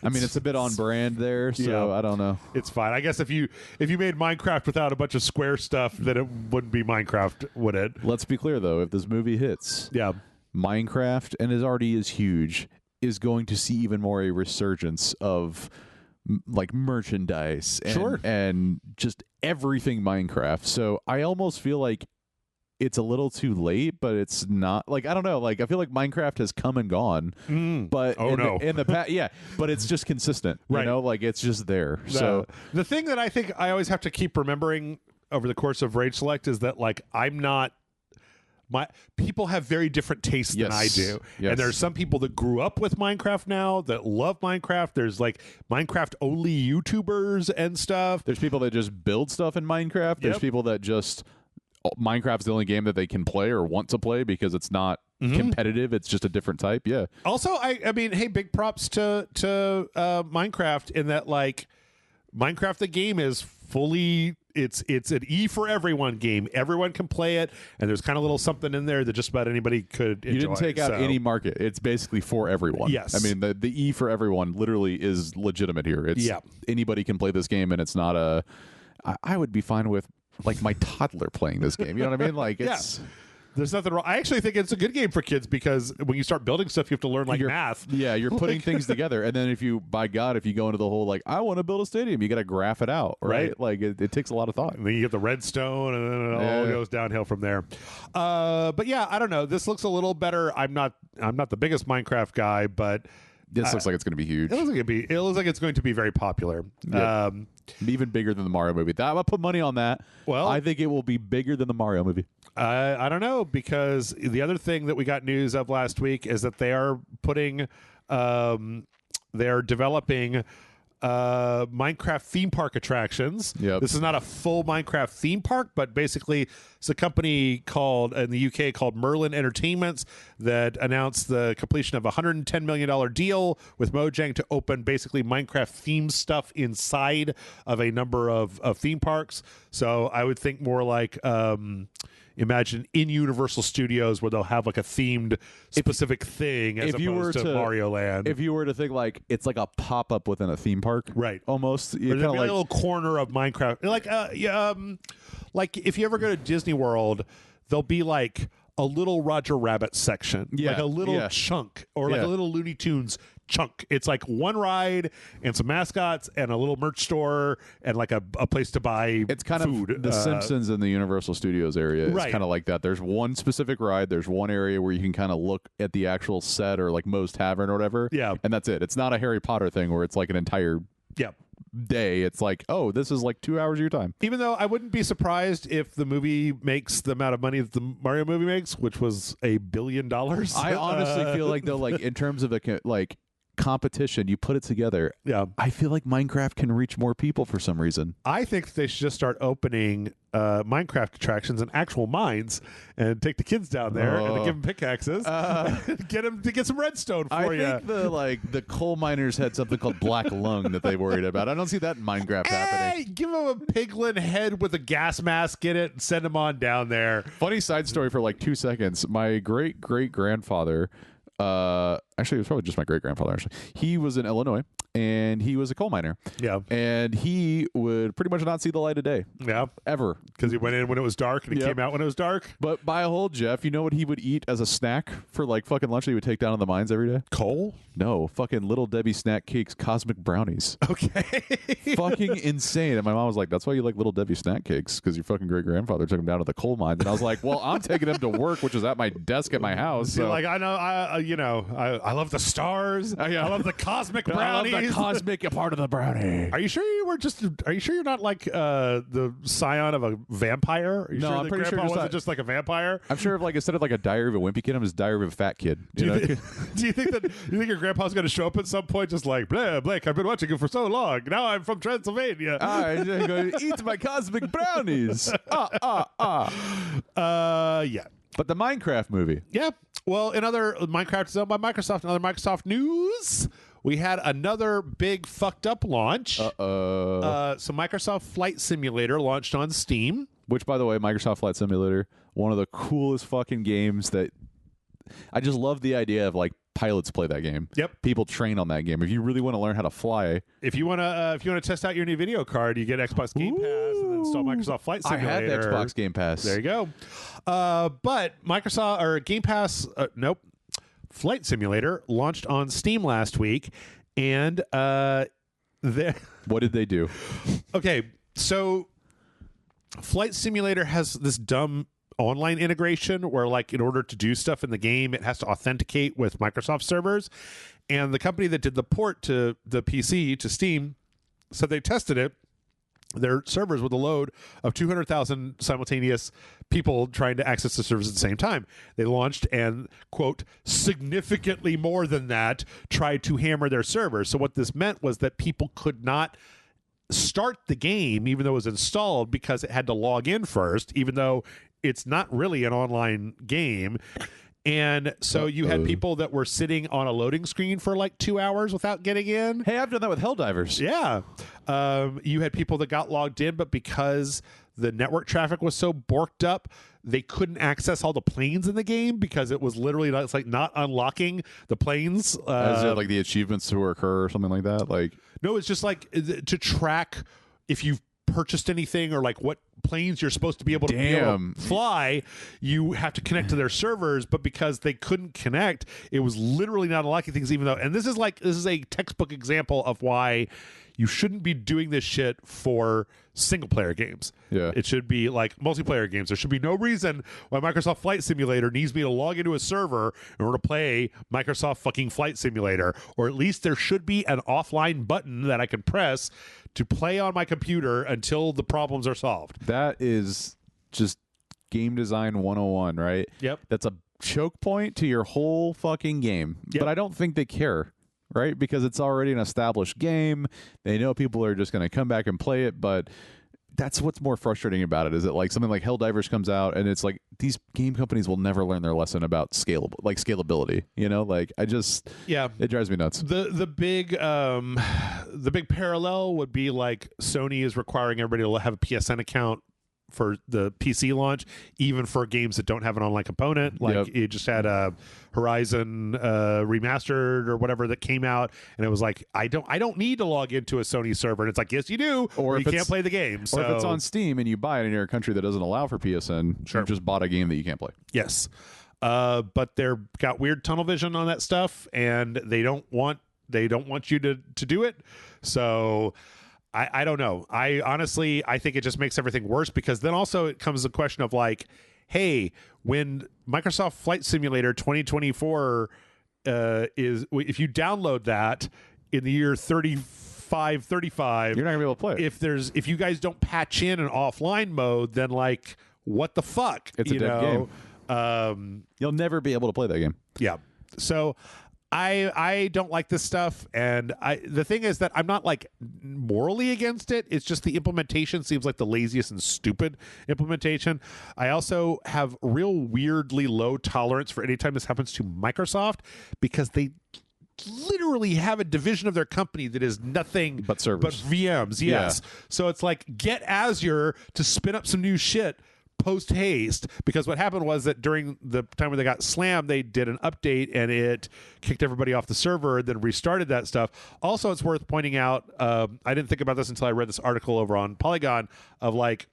I mean, it's a bit on brand there, so I don't know. It's fine. I guess if you made Minecraft without a bunch of square stuff, then it wouldn't be Minecraft, would it? Let's be clear, though. If this movie hits, Minecraft, and it already is huge, is going to see even more a resurgence of like merchandise and just everything Minecraft. So I almost feel like it's a little too late, but it's not. Like, I don't know. Like, I feel like Minecraft has come and gone, but in the past, but it's just consistent, right? You know, like, it's just there. So the thing that I think I always have to keep remembering over the course of RageSelect is that, like, people have very different tastes than I do. Yes. And there's some people that grew up with Minecraft now that love Minecraft. There's like Minecraft only YouTubers and stuff. There's people that just build stuff in Minecraft. There's people that just Minecraft's the only game that they can play or want to play because it's not competitive. It's just a different type. Yeah. Also, I mean, hey, big props to Minecraft in that, like, Minecraft the game is fully it's an E for everyone game. Everyone can play it, and there's kind of a little something in there that just about anybody could enjoy. You didn't take out any market. It's basically for everyone. Yes. I mean, the E for everyone literally is legitimate here. It's anybody can play this game, and it's not a I would be fine with, like, my toddler playing this game. You know what I mean? Like, it's there's nothing wrong. I actually think it's a good game for kids because when you start building stuff, you have to learn, like, math. Yeah, you're putting things together. And then if you go into the whole, like, I want to build a stadium, you got to graph it out, right? Like, it takes a lot of thought. And then you get the redstone, and then it all goes downhill from there. But yeah, I don't know. This looks a little better. I'm not the biggest Minecraft guy, but this looks like it's going to be huge. It looks like it's going to be very popular. Yep. Even bigger than the Mario movie. I'm going to put money on that. Well, I think it will be bigger than the Mario movie. I don't know, because the other thing that we got news of last week is that they are they're developing Minecraft theme park attractions. Yep. This is not a full Minecraft theme park, but basically it's a company in the UK called Merlin Entertainments that announced the completion of a $110 million deal with Mojang to open basically Minecraft themed stuff inside of a number of theme parks. So I would think more like imagine in Universal Studios where they'll have like a themed specific thing as opposed to Mario Land. If you were to think like it's like a pop-up within a theme park, right? Almost, or there'd be like a little corner of Minecraft, like if you ever go to Disney World, there'll be like a little Roger Rabbit section, like a little chunk, or like a little Looney Tunes chunk. It's like one ride and some mascots and a little merch store and like a place to buy it's kind food. Of the Simpsons in the Universal Studios area. It's kind of like that. There's one specific ride. There's one area where you can kind of look at the actual set or like Moe's Tavern or whatever. Yeah. And that's it. It's not a Harry Potter thing where it's like an entire day. It's like, oh, this is like 2 hours of your time. Even though I wouldn't be surprised if the movie makes the amount of money that the Mario movie makes, which was $1 billion. I honestly feel like, though, like in terms of competition, you put it together. Yeah. I feel like Minecraft can reach more people for some reason. I think they should just start opening Minecraft attractions in actual mines and take the kids down there and give them pickaxes, get them to get some redstone for you. I think the coal miners had something called black lung that they worried about. I don't see that in Minecraft happening. Give them a piglin head with a gas mask in it and send them on down there. Funny side story for like 2 seconds. My great-great-grandfather, actually, it was probably just my great-grandfather, actually. He was in Illinois, and he was a coal miner. Yeah. And he would pretty much not see the light of day. Yeah. Ever. Because he went in when it was dark and he came out when it was dark. But by a hole, Jeff, you know what he would eat as a snack for like fucking lunch that he would take down in the mines every day? Coal? No, fucking Little Debbie snack cakes, cosmic brownies. Okay. Fucking insane. And my mom was like, that's why you like Little Debbie snack cakes, because your fucking great-grandfather took him down to the coal mines. And I was like, well, I'm taking him to work, which is at my desk at my house. So. Like, I know, I love the stars. I love the cosmic brownies. I love the cosmic part of the brownie. Are you sure you're not like the scion of a vampire? Are you No, sure I'm that pretty sure Grandpa wasn't not. just like a vampire? I'm sure if like instead of like a diary of a wimpy kid, I'm just diary of a fat kid. Do you think your grandpa's going to show up at some point just like, Blake, I've been watching you for so long. Now I'm from Transylvania. I'm going to eat my cosmic brownies. Yeah. But the Minecraft movie. Yeah. Well, in other Minecraft is owned by Microsoft. In other Microsoft news, we had another big fucked up launch. So Microsoft Flight Simulator launched on Steam. Which, by the way, Microsoft Flight Simulator, one of the coolest fucking games that I just love the idea of like pilots play that game. Yep. People train on that game. If you really want to learn how to fly. If you want to test out your new video card, you get Xbox Game Pass and then install Microsoft Flight Simulator. I had the Xbox Game Pass. There you go. But Microsoft or Game Pass, Flight Simulator launched on Steam last week, and what did they do? Okay, so Flight Simulator has this dumb online integration where, like, in order to do stuff in the game, it has to authenticate with Microsoft servers. And the company that did the port to the PC to Steam said they tested it. Their servers with a load of 200,000 simultaneous people trying to access the servers at the same time. They launched and, quote, significantly more than that, tried to hammer their servers. So what this meant was that people could not start the game, even though it was installed, because it had to log in first, even though it's not really an online game. And so you had people that were sitting on a loading screen for like 2 hours without getting in. Hey, I've done that with Helldivers. Yeah. You had people that got logged in, but because the network traffic was so borked up, they couldn't access all the planes in the game because it was literally not unlocking the planes. Is it like the achievements to occur or something like that? Like, no, it's just like to track if you've purchased anything or like what planes you're supposed to be able to fly. You have to connect to their servers, but because they couldn't connect, it was literally not unlocking things. Even though, and this is a textbook example of why you shouldn't be doing this shit for single player games. Yeah. It should be like multiplayer games. There should be no reason why Microsoft Flight Simulator needs me to log into a server in order to play Microsoft fucking Flight Simulator. Or at least there should be an offline button that I can press to play on my computer until the problems are solved. That is just game design 101, right? Yep. That's a choke point to your whole fucking game. Yep. But I don't think they care. Right? Because it's already an established game. They know people are just going to come back and play it, but that's what's more frustrating about it. Is it like something like Helldivers comes out and it's like these game companies will never learn their lesson about scalability. You know, like it drives me nuts. The big parallel would be like Sony is requiring everybody to have a PSN account for the PC launch, even for games that don't have an online component. Like you just had a Horizon remastered or whatever that came out, and it was like, I don't need to log into a Sony server, and it's like, yes you do, or you can't play the game. So. Or if it's on Steam and you buy it and you're a country that doesn't allow for PSN, you just bought a game that you can't play. Yes. But they're got weird tunnel vision on that stuff, and they don't want you to do it. So I don't know. I honestly think it just makes everything worse, because then also it comes the question of like, hey, when Microsoft Flight Simulator 2024 if you download that in the year 35, you're not gonna be able to play it. If you guys don't patch in an offline mode, then like, what the fuck? It's a dead game. You'll never be able to play that game. Yeah. So I don't like this stuff, and the thing is that I'm not like morally against it. It's just the implementation seems like the laziest and stupid implementation. I also have real weirdly low tolerance for any time this happens to Microsoft, because they literally have a division of their company that is nothing but servers, but VMs. Yes. Yeah. So it's like, get Azure to spin up some new shit post haste, because what happened was that during the time when they got slammed, they did an update and it kicked everybody off the server and then restarted that stuff. Also, it's worth pointing out, I didn't think about this until I read this article over on Polygon, of like,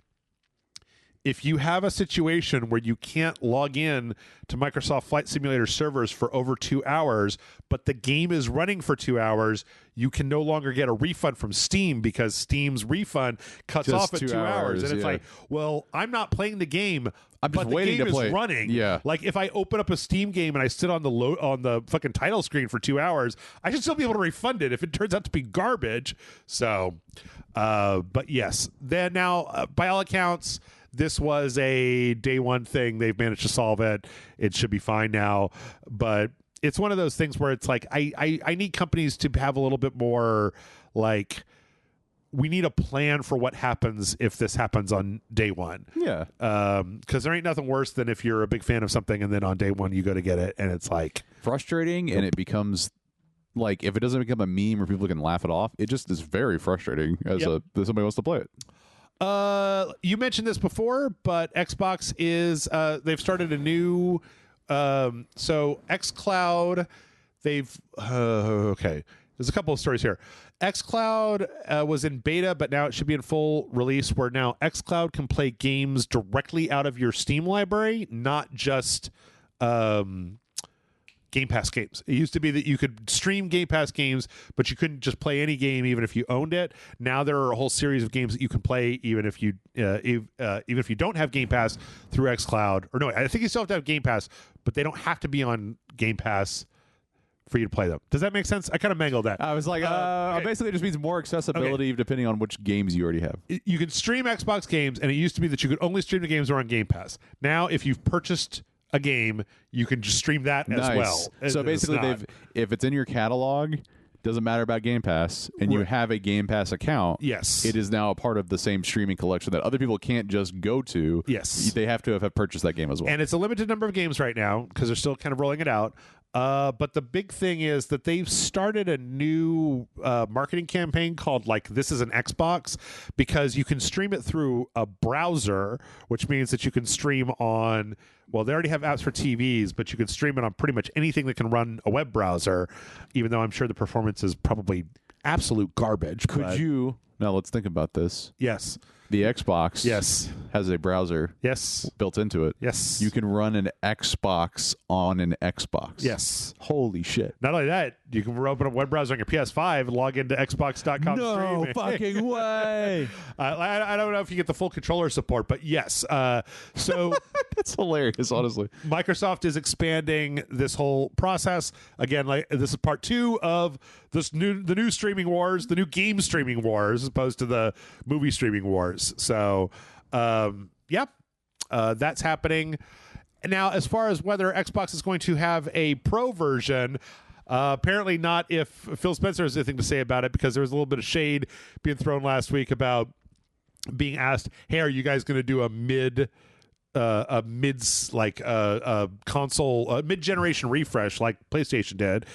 if you have a situation where you can't log in to Microsoft Flight Simulator servers for over 2 hours, but the game is running for 2 hours, you can no longer get a refund from Steam, because Steam's refund cuts off at 2 hours. And it's like, well, I'm not playing the game. I'm just waiting to play. Is running. Yeah. Like, if I open up a Steam game and I sit on the fucking title screen for 2 hours, I should still be able to refund it if it turns out to be garbage. So, but yes. Then now, by all accounts, this was a day one thing. They've managed to solve it. It should be fine now. But it's one of those things where it's like, I need companies to have a little bit more, like, we need a plan for what happens if this happens on day one. Yeah. Because there ain't nothing worse than if you're a big fan of something and then on day one you go to get it and it's like frustrating. And it becomes like, if it doesn't become a meme where people can laugh it off, it just is very frustrating as somebody wants to play it. You mentioned this before, but Xbox is they've started a new so xCloud. They've okay. There's a couple of stories here. xCloud was in beta, but now it should be in full release, where now xCloud can play games directly out of your Steam library, not just Game Pass games. It used to be that you could stream Game Pass games, but you couldn't just play any game even if you owned it. Now there are a whole series of games that you can play even if you don't have Game Pass through xCloud. Or no, I think you still have to have Game Pass, but they don't have to be on Game Pass for you to play them. Does that make sense? I kind of mangled that. I was like, basically it just means more accessibility depending on which games you already have. You can stream Xbox games, and it used to be that you could only stream the games that are on Game Pass. Now, if you've purchased a game, you can just stream that as well. So basically, if it's in your catalog, doesn't matter about Game Pass, and you have a Game Pass account, yes, it is now a part of the same streaming collection that other people can't just go to. Yes, they have to have purchased that game as well. And it's a limited number of games right now because they're still kind of rolling it out. But the big thing is that they've started a new marketing campaign called, like, This is an Xbox, because you can stream it through a browser, which means that you can stream on, well, they already have apps for TVs, but you can stream it on pretty much anything that can run a web browser, even though I'm sure the performance is probably absolute garbage. Now let's think about this. Yes. The Xbox has a browser built into it. Yes. You can run an Xbox on an Xbox. Yes. Holy shit. Not only that, you can open a web browser on your PS5 and log into Xbox.com. No streaming. fucking way. I don't know if you get the full controller support, but yes. So that's hilarious, honestly. Microsoft is expanding this whole process. Again, like, this is part 2 of the new streaming wars, the new game streaming wars, as opposed to the movie streaming wars. So, that's happening. Now, as far as whether Xbox is going to have a pro version, apparently not. If Phil Spencer has anything to say about it, because there was a little bit of shade being thrown last week about being asked, hey, are you guys going to do a console mid-generation refresh like PlayStation did?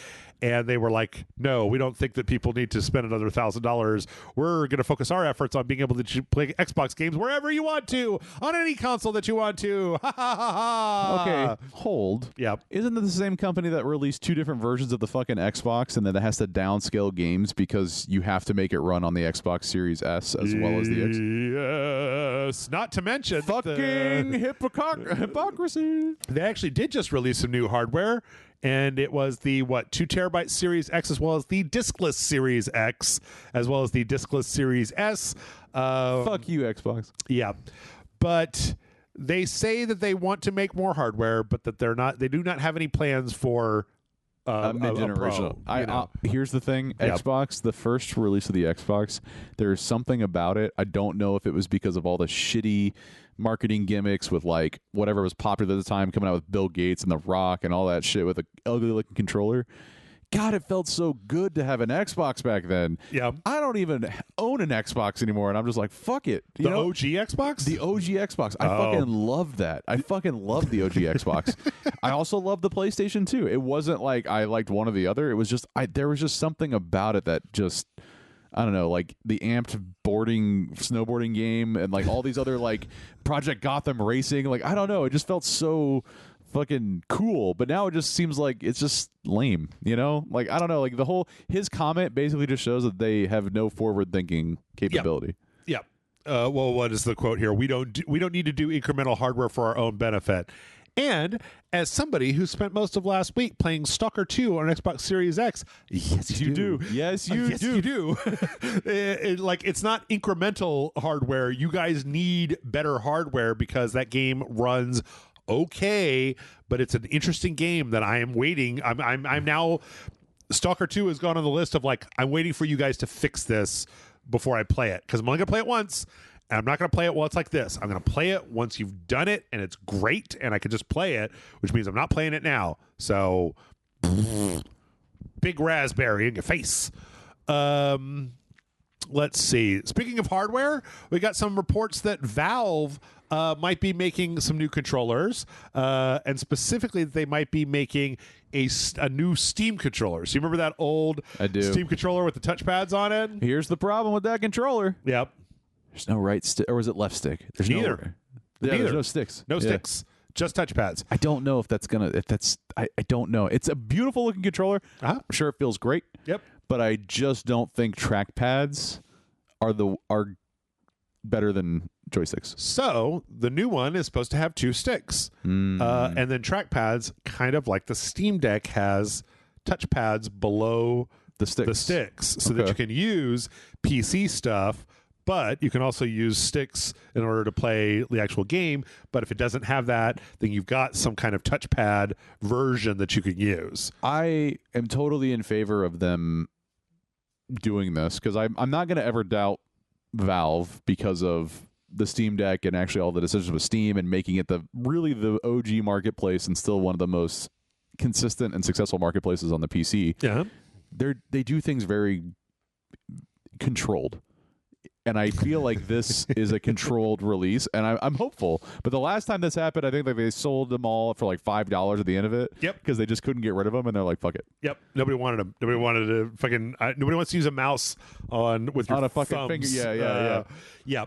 And they were like, no, we don't think that people need to spend another $1,000. We're going to focus our efforts on being able to play Xbox games wherever you want to, on any console that you want to. Ha ha ha ha. Okay, hold. Yeah. Isn't it the same company that released 2 different versions of the fucking Xbox, and then it has to downscale games because you have to make it run on the Xbox Series S as well as the X? Yes. Not to mention fucking hypocrisy. They actually did just release some new hardware. And it was the 2 terabyte Series X, as well as the diskless Series X, as well as the diskless Series S. Fuck you, Xbox. Yeah, but they say that they want to make more hardware, but that they do not have any plans for mid-generational. Here's the thing, Xbox, the first release of the Xbox, there's something about it. I don't know if it was because of all the shitty marketing gimmicks with, like, whatever was popular at the time, coming out with Bill Gates and The Rock and all that shit with an ugly looking controller. God, it felt so good to have an Xbox back then. Yeah. I don't even own an Xbox anymore, and I'm just like, fuck it. The OG Xbox? The OG Xbox. I fucking love that. I fucking love the OG Xbox. I also love the PlayStation 2. It wasn't like I liked one or the other. It was just there was just something about it that just, I don't know, like the amped snowboarding game and like all these other like Project Gotham racing. Like, I don't know. It just felt so fucking cool, but now it just seems like it's just lame, you know? Like, I don't know, like his comment basically just shows that they have no forward thinking capability. Yeah. Well, what is the quote here? We don't need to do incremental hardware for our own benefit. And as somebody who spent most of last week playing Stalker 2 on Xbox Series X, yes, you do. Yes, you do. It's not incremental hardware. You guys need better hardware because that game runs okay, but it's an interesting game that I am waiting. I'm now, Stalker 2 has gone on the list of like, I'm waiting for you guys to fix this before I play it, because I'm only gonna play it once, and I'm not gonna play it while it's like this. I'm gonna play it once you've done it and it's great and I can just play it, which means I'm not playing it now. So big raspberry in your face. Let's see. Speaking of hardware, we got some reports that Valve might be making some new controllers, and specifically that they might be making a new Steam controller. So you remember that old Steam controller with the touchpads on it? Here's the problem with that controller. Yep. There's no right stick, or was it left stick? There's neither. There's no sticks. No sticks. Just touchpads. I don't know I don't know. It's a beautiful looking controller. I'm sure it feels great. Yep. But I just don't think trackpads are better than joysticks. So the new one is supposed to have 2 sticks, and then trackpads, kind of like the Steam Deck has touchpads below the sticks, so that you can use PC stuff, but you can also use sticks in order to play the actual game. But if it doesn't have that, then you've got some kind of touchpad version that you can use. I am totally in favor of them doing this, because I'm not going to ever doubt Valve because of the Steam Deck and actually all the decisions with Steam and making it the OG marketplace and still one of the most consistent and successful marketplaces on the PC. Yeah. They do things very controlled. And I feel like this is a controlled release, and I'm hopeful. But the last time this happened, I think like they sold them all for like $5 at the end of it. Yep. Because they just couldn't get rid of them, and they're like, "Fuck it." Yep. Nobody wanted them. Nobody wanted to fucking. Nobody wants to use a mouse with your a fucking thumbs. finger. Yeah.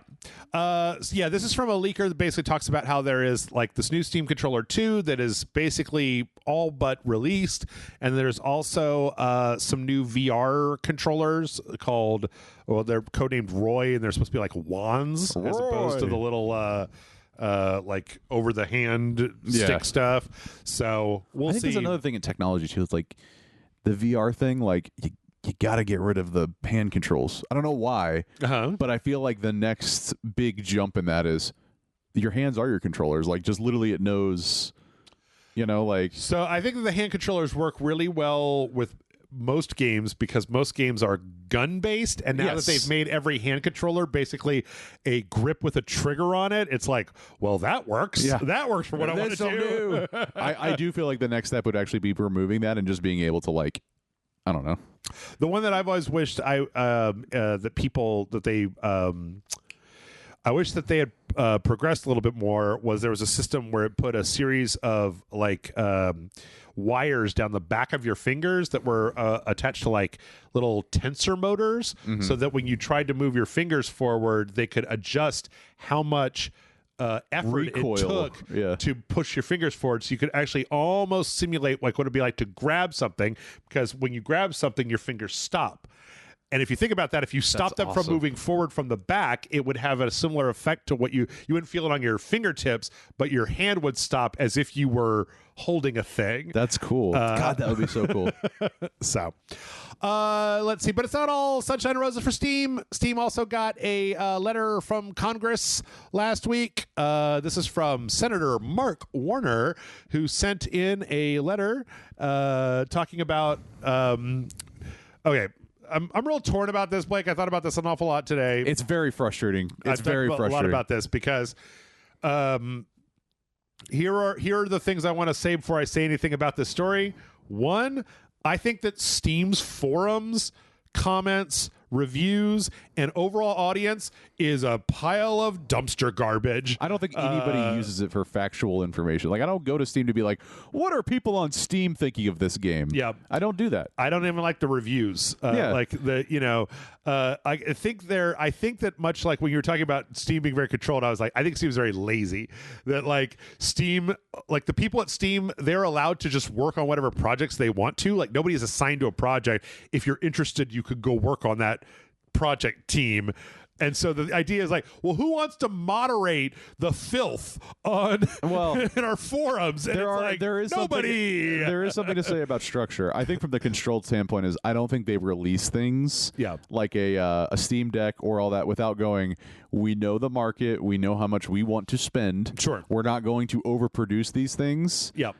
Yeah. This is from a leaker that basically talks about how there is like this new Steam Controller 2 that is basically all but released, and there's also some new VR controllers called. Well, they're codenamed Roy, and they're supposed to be like wands as opposed to the little like over the hand stick stuff. So I think there's another thing in technology too. It's like the VR thing. Like you got to get rid of the hand controls. I don't know why, but I feel like the next big jump in that is your hands are your controllers. Like just literally, it knows. You know, like so. I think that the hand controllers work really well with most games because most games are gun based, and now that they've made every hand controller basically a grip with a trigger on it, it's like, well, that works. Yeah. That works for what I want to do. I do feel like the next step would actually be removing that and just being able to like, I don't know. The one that I've always wished I wish that they had progressed a little bit more was there was a system where it put a series of like wires down the back of your fingers that were attached to like little tensor motors, so that when you tried to move your fingers forward, they could adjust how much effort it took to push your fingers forward, so you could actually almost simulate like what it'd be like to grab something, because when you grab something, your fingers stop. And if you think about that, if you stopped them from moving forward from the back, it would have a similar effect to what you wouldn't feel it on your fingertips, but your hand would stop as if you were holding a thing. That's cool. God, that would be so cool. So, let's see. But it's not all sunshine and roses for Steam. Steam also got a letter from Congress last week. This is from Senator Mark Warner, who sent in a letter talking about... okay. I'm real torn about this, Blake. I thought about this an awful lot today. It's very frustrating. It's very frustrating. A lot about this because here are the things I want to say before I say anything about this story. One, I think that Steam's forums, comments, reviews, and overall audience is a pile of dumpster garbage. I don't think anybody uses it for factual information. Like, I don't go to Steam to be like, what are people on Steam thinking of this game? Yeah. I don't do that. I don't even like the reviews. Like the, I think that much like when you were talking about Steam being very controlled, I was like, I think Steam's very lazy. That like Steam, like the people at Steam, they're allowed to just work on whatever projects they want to. Like nobody is assigned to a project. If you're interested, you could go work on that project team. And so the idea is like, well, who wants to moderate the filth on in our forums? And there is nobody. There is something to say about structure. I think from the controlled standpoint is I don't think they release things like a Steam Deck or all that without going, we know the market, we know how much we want to spend. Sure. We're not going to overproduce these things. Yep.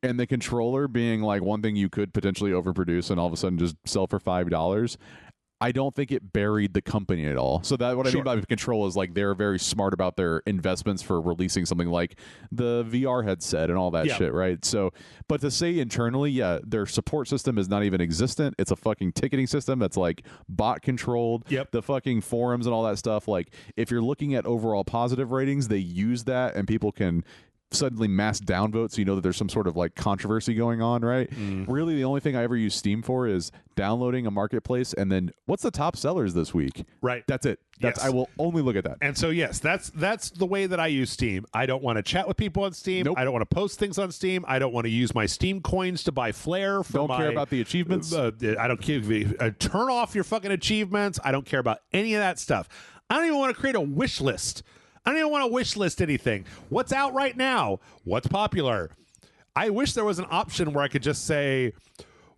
And the controller being like one thing you could potentially overproduce and all of a sudden just sell for $5. I don't think it buried the company at all. So that what I mean by control is like they're very smart about their investments for releasing something like the VR headset and all that shit, right? So, but to say internally, their support system is not even existent. It's a fucking ticketing system that's like bot controlled. Yep. The fucking forums and all that stuff. Like if you're looking at overall positive ratings, they use that and people can suddenly mass downvote, so you know that there's some sort of like controversy going on, right? Really, the only thing I ever use Steam for is downloading a marketplace and then what's the top sellers this week? Right. That's it. I will only look at that. And so yes, that's the way that I use Steam. I don't want to chat with people on Steam. Nope. I don't want to post things on Steam. I don't want to use my Steam coins to buy flair. Don't care about the achievements. I don't care. Turn off your fucking achievements. I don't care about any of that stuff. I don't even want to create a wish list. I don't even want to wish list anything. What's out right now? What's popular? I wish there was an option where I could just say,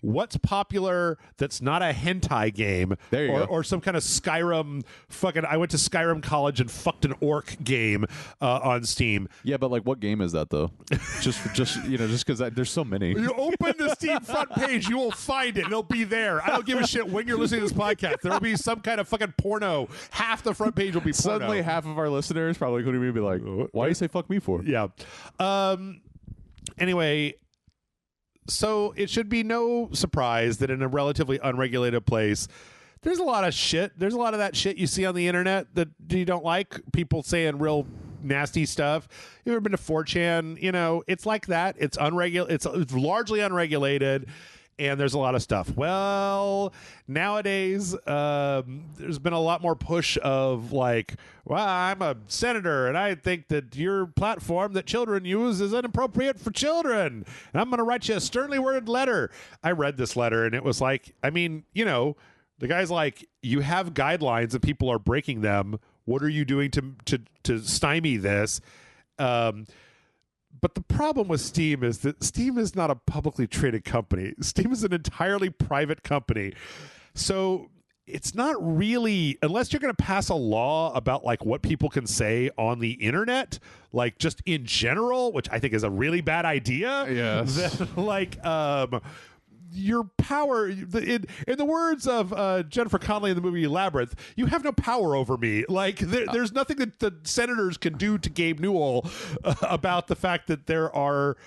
what's popular that's not a hentai game or some kind of Skyrim fucking I went to Skyrim college and fucked an orc game on Steam. Yeah, but like what game is that though? just because there's so many. You open the Steam front page, you will find it. It'll be there. I don't give a shit when you're listening to this podcast. There will be some kind of fucking porno. Half the front page will be porno. Suddenly half of our listeners probably could be like, why do you say fuck me for? Yeah. Anyway, so it should be no surprise that in a relatively unregulated place, there's a lot of shit. There's a lot of that shit you see on the internet that you don't like. People saying real nasty stuff. You ever been to 4chan? You know, it's like that. It's it's largely unregulated. And there's a lot of stuff. Well, nowadays, there's been a lot more push of like, well, I'm a senator and I think that your platform that children use is inappropriate for children. And I'm going to write you a sternly worded letter. I read this letter and it was like, I mean, you know, the guy's like, you have guidelines and people are breaking them. What are you doing to stymie this? But the problem with Steam is that Steam is not a publicly traded company. Steam is an entirely private company. So it's not really, unless you're going to pass a law about like what people can say on the internet, like just in general, which I think is a really bad idea. Yes. That, like, your power, in the words of Jennifer Connelly in the movie Labyrinth, you have no power over me. Like there's nothing that the senators can do to Gabe Newell about the fact that there are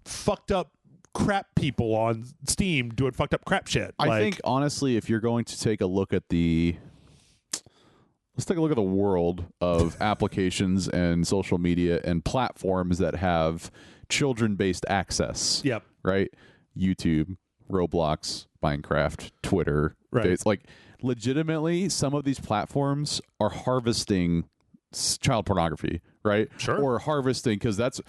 fucked up crap people on Steam doing fucked up crap shit. I think honestly, if you're going to take a look at let's take a look at the world of applications and social media and platforms that have children-based access. Yep. Right? YouTube, Roblox, Minecraft, Twitter. Right. It's like legitimately some of these platforms are harvesting child pornography, right? Sure. Or harvesting, because that's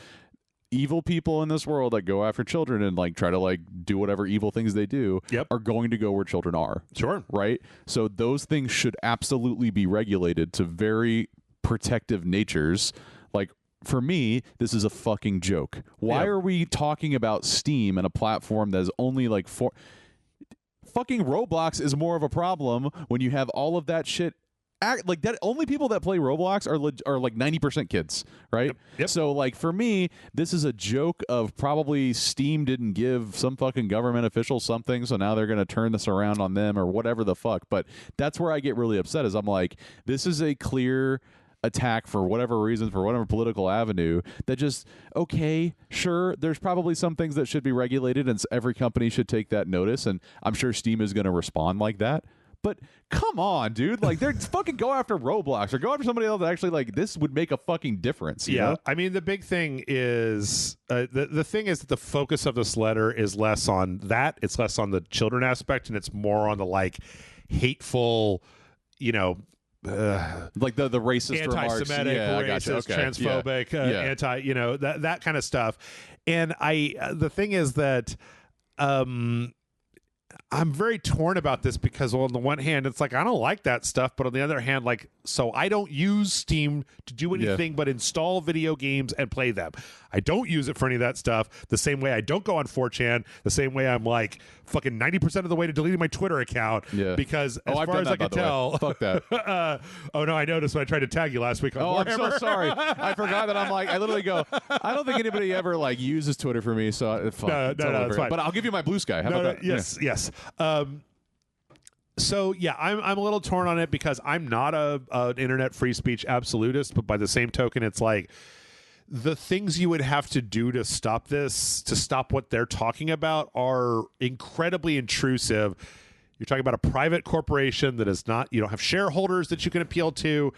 evil people in this world that go after children and like try to like do whatever evil things they do are going to go where children are. Sure. Right? So those things should absolutely be regulated to very protective natures. Like, for me, this is a fucking joke. Why are we talking about Steam and a platform that is only like fucking Roblox is more of a problem when you have all of that shit like that. Only people that play Roblox are like 90% kids, right? Yep. So like for me, this is a joke of probably Steam didn't give some fucking government official something, so now they're going to turn this around on them or whatever the fuck. But that's where I get really upset is I'm like, this is a clear attack for whatever reason, for whatever political avenue, that just, okay, sure, there's probably some things that should be regulated and every company should take that notice, and I'm sure Steam is going to respond like that. But come on, dude. Like, they're fucking go after Roblox or go after somebody else that actually, like, this would make a fucking difference. You know? I mean, the big thing is the thing is that the focus of this letter is less on that. It's less on the children aspect, and it's more on the, like, hateful, you know, like the racist anti-Semitic, remarks. racist, transphobic, anti, you know, that kind of stuff. And the thing is that I'm very torn about this because, well, on the one hand, it's like, I don't like that stuff. But on the other hand, like, so I don't use Steam to do anything but install video games and play them. I don't use it for any of that stuff. The same way I don't go on 4chan. The same way I'm like fucking 90% of the way to deleting my Twitter account. Yeah. Because as far as I can tell. Fuck that. Oh, no, I noticed when I tried to tag you last week on Warhammer. I'm so sorry. I forgot that. I'm like, I literally go, I don't think anybody ever like uses Twitter for me. So no, it's fine. But I'll give you my blue sky. How about that? Yes. So yeah, I'm a little torn on it because I'm not an internet free speech absolutist, but by the same token, it's like the things you would have to do to stop this, to stop what they're talking about, are incredibly intrusive. You're talking about a private corporation that is not, you don't have shareholders that you can appeal to.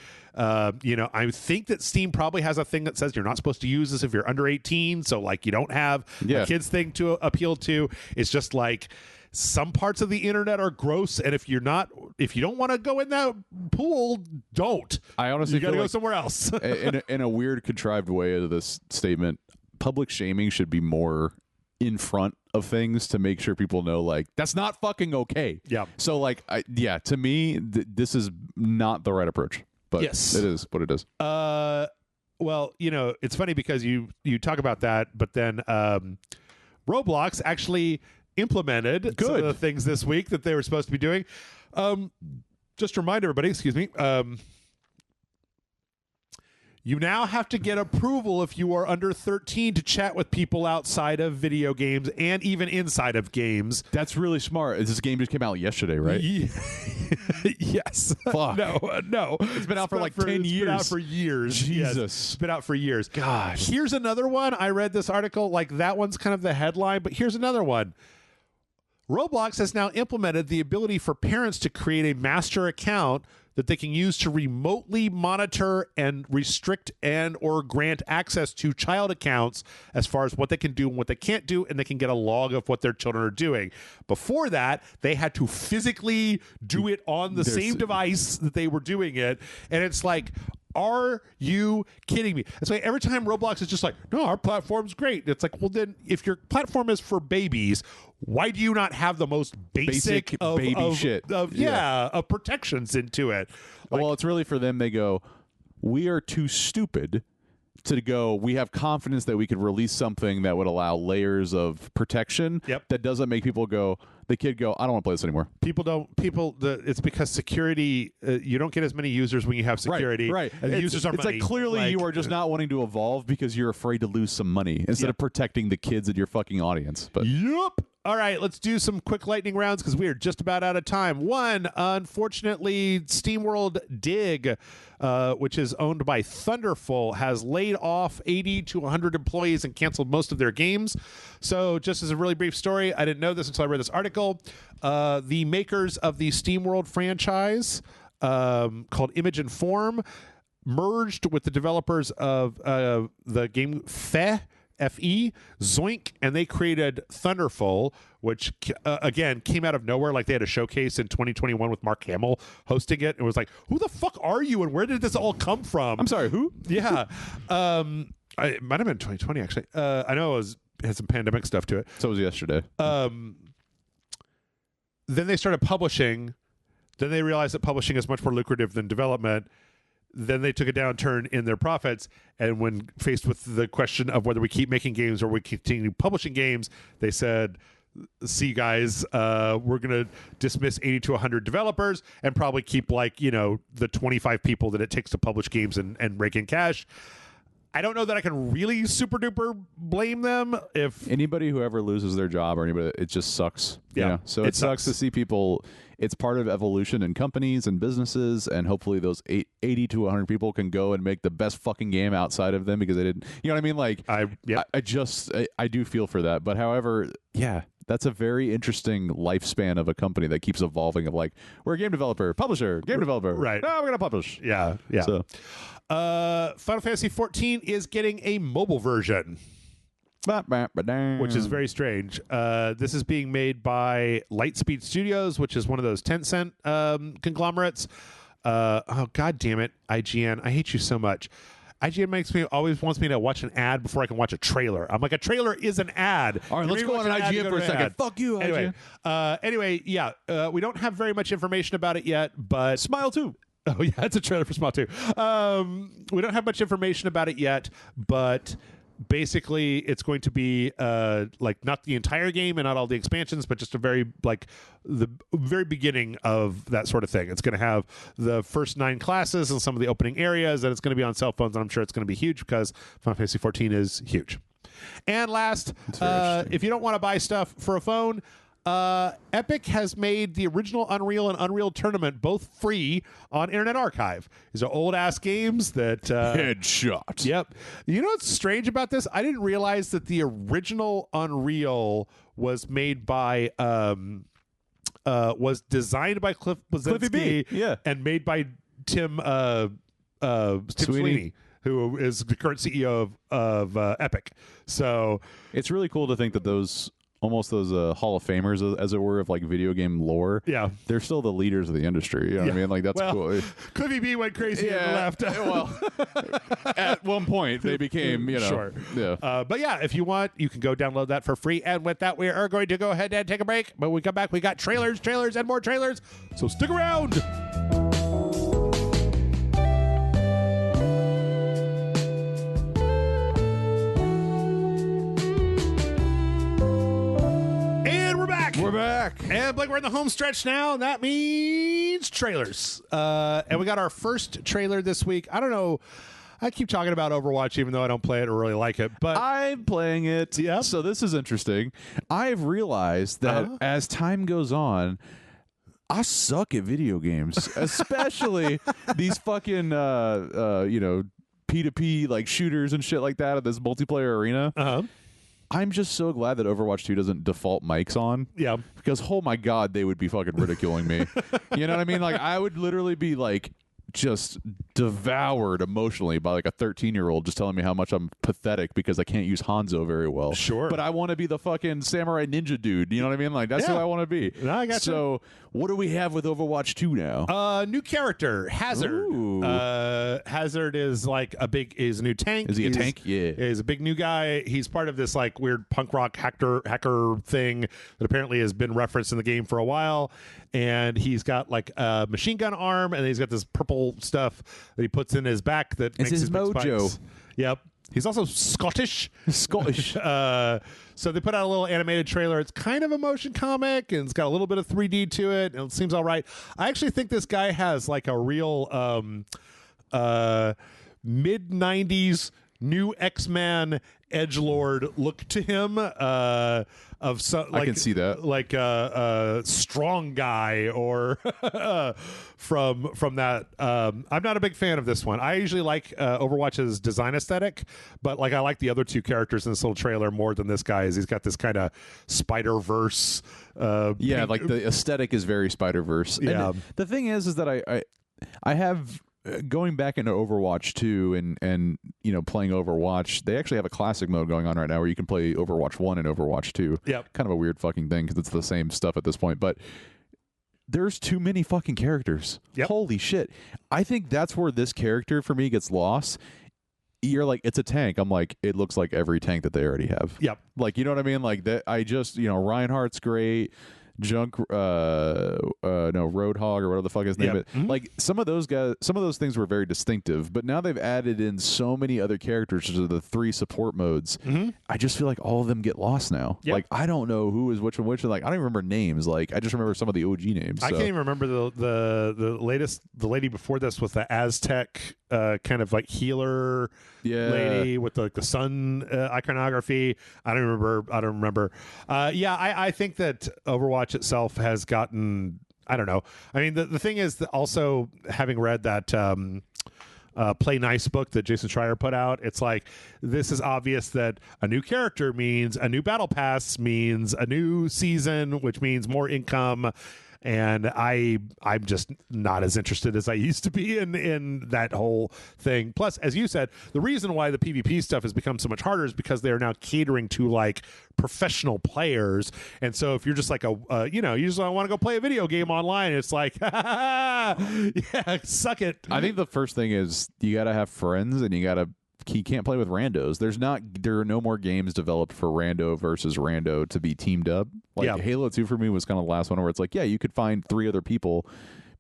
You know, I think that Steam probably has a thing that says you're not supposed to use this if you're under 18. So like you don't have a kids thing to appeal to. It's just like some parts of the internet are gross, and if you don't want to go in that pool, don't. I honestly you got to go like somewhere else. in a weird, contrived way of this statement, public shaming should be more in front of things to make sure people know, like, that's not fucking okay. Yeah. So, like, to me, this is not the right approach. But yes, it is what it is. Well, you know, it's funny because you talk about that, but then Roblox actually implemented some of the things this week that they were supposed to be doing. Just to remind everybody, excuse me, you now have to get approval if you are under 13 to chat with people outside of video games and even inside of games. That's really smart. This game just came out yesterday, right? Yes. Fuck. No. It's been out for like 10 years. It's been out for years. Jesus. Yes, it's been out for years. God. Here's another one. I read this article. Like, that one's kind of the headline, but here's another one. Roblox has now implemented the ability for parents to create a master account that they can use to remotely monitor and restrict and or grant access to child accounts as far as what they can do and what they can't do, and they can get a log of what their children are doing. Before that, they had to physically do it on the same device that they were doing it, and it's like, are you kidding me? It's like every time Roblox is just like, no, our platform's great. It's like, well, then if your platform is for babies, why do you not have the most basic baby shit of protections into it? Like, well, it's really for them. They go, we are too stupid to go, we have confidence that we could release something that would allow layers of protection that doesn't make people go, the kid go, I don't want to play this anymore. It's because security, you don't get as many users when you have security. Right. And the users are it's money. Like clearly you are just not wanting to evolve because you're afraid to lose some money instead of protecting the kids in your fucking audience. But yep. All right, let's do some quick lightning rounds because we are just about out of time. One, unfortunately, SteamWorld Dig, which is owned by Thunderful, has laid off 80 to 100 employees and canceled most of their games. So just as a really brief story, I didn't know this until I read this article. The makers of the SteamWorld franchise, called Image and Form, merged with the developers of the game F.E. Zoink, and they created Thunderful, which again came out of nowhere. Like, they had a showcase in 2021 with Mark Hamill hosting it. It was like, who the fuck are you and where did this all come from? I'm sorry, who? Yeah. It might have been 2020 actually. I know it had some pandemic stuff to it. So it was yesterday. Then they started publishing. Then they realized that publishing is much more lucrative than development. Then they took a downturn in their profits, and when faced with the question of whether we keep making games or we continue publishing games, they said, see, guys, we're going to dismiss 80 to 100 developers and probably keep, like, you know, the 25 people that it takes to publish games and rake in cash. I don't know that I can really super duper blame them if anybody who ever loses their job or anybody, it just sucks. Yeah, you know? So it sucks to see people. It's part of evolution in companies and businesses, and hopefully those 80 to 100 people can go and make the best fucking game outside of them because they didn't. You know what I mean? Like I do feel for that, but however, yeah. That's a very interesting lifespan of a company that keeps evolving. Of like, we're a game developer, publisher, game developer. Right. No, we're gonna publish. Yeah. So, Final Fantasy 14 is getting a mobile version, which is very strange. This is being made by Lightspeed Studios, which is one of those Tencent conglomerates. Oh god damn it, IGN! I hate you so much. IGN always wants me to watch an ad before I can watch a trailer. I'm like, a trailer is an ad. All right, let's go on IGN for a second. Fuck you, IGN. Anyway, yeah, we don't have very much information about it yet, but Smile 2. Oh yeah, it's a trailer for Smile 2. We don't have much information about it yet, but basically it's going to be like not the entire game and not all the expansions, but just a very like the very beginning of that sort of thing. It's going to have the first 9 classes and some of the opening areas, and it's going to be on cell phones, and I'm sure it's going to be huge because Final Fantasy 14 is huge. And last, if you don't want to buy stuff for a phone, Epic has made the original Unreal and Unreal Tournament both free on Internet Archive. These are old ass games that Headshot. Yep. You know what's strange about this? I didn't realize that the original Unreal was made by was designed by Cliff Bleszinski, yeah, and made by Tim Sweeney, who is the current CEO of Epic. So it's really cool to think that those Hall of Famers, as it were, of like video game lore. Yeah, they're still the leaders of the industry. You know what I mean? Like that's cool. Cliffy B went crazy and left. Well, at one point they became, sure. Yeah. But yeah, if you want, you can go download that for free. And with that, we are going to go ahead and take a break. But when we come back, we got trailers, and more trailers. So stick around. We're back. And Blake, we're in the home stretch now, and that means trailers. And we got our first trailer this week. I don't know. I keep talking about Overwatch, even though I don't play it or really like it. But I'm playing it. Yeah. So this is interesting. I've realized that as time goes on, I suck at video games, especially these fucking, P2P like shooters and shit like that in this multiplayer arena. I'm just so glad that Overwatch 2 doesn't default mics on. Yeah. Because, oh my God, they would be fucking ridiculing me. You know what I mean? Like, I would literally be like, just devoured emotionally by like a 13-year-old just telling me how much I'm pathetic because I can't use Hanzo very well. Sure. But I want to be the fucking samurai ninja dude. You know what I mean? Like, that's who I want to be. No, I got so, what do we have with Overwatch 2 now? New character, Hazard. Hazard is like a new tank. Is he a tank? Yeah. He's a big new guy. He's part of this like weird punk rock hacker thing that apparently has been referenced in the game for a while. And he's got like a machine gun arm, and he's got this purple stuff that he puts in his back that makes his his big mojo. spikes. Yep. He's also Scottish. Scottish. So they put out a little animated trailer. It's kind of a motion comic, and it's got a little bit of 3D to it, and it seems all right. I actually think this guy has like a real mid-90s new X-Man edgelord look to him. Of some, like, I can see that, like a strong guy, or from that. I'm not a big fan of this one. I usually like Overwatch's design aesthetic, but like I like the other two characters in this little trailer more than this guy. He's got this kind of Spider-Verse. Like the aesthetic is very Spider-Verse. Yeah. And the thing is that I have. Going back into Overwatch 2 and playing Overwatch, they actually have a classic mode going on right now where you can play Overwatch 1 and Overwatch 2. Yep. Kind of a weird fucking thing because it's the same stuff at this point, but there's too many fucking characters. Yep. Holy shit. I think that's where this character for me gets lost. You're like, it's a tank. I'm like, it looks like every tank that they already have. Yep. Like, you know what I mean? Like that. I just, Reinhardt's great. Junk, Roadhog or whatever the fuck his name is. Like some of those guys, some of those things were very distinctive, but now they've added in so many other characters to the 3 support modes. I just feel like all of them get lost now. Like I don't know who is which one which. Like I don't even remember names. Like I just remember some of the OG names. I can't even remember the latest. The lady before this was the Aztec kind of like healer lady with the sun iconography. I don't remember. I think that Overwatch itself has gotten, I don't know. I mean, the thing is that also having read that Play Nice book that Jason Schreier put out, it's like, this is obvious that a new character means a new battle pass, means a new season, which means more income. And I'm just not as interested as I used to be in that whole thing. Plus, as you said, the reason why the PvP stuff has become so much harder is because they are now catering to like professional players. And so if you're just like you just want to go play a video game online, it's like, yeah, suck it. I think the first thing is you got to have friends and you can't play with randos. There are no more games developed for rando versus rando to be teamed up. Like Halo 2 for me was kind of the last one where it's like, yeah, you could find 3 other people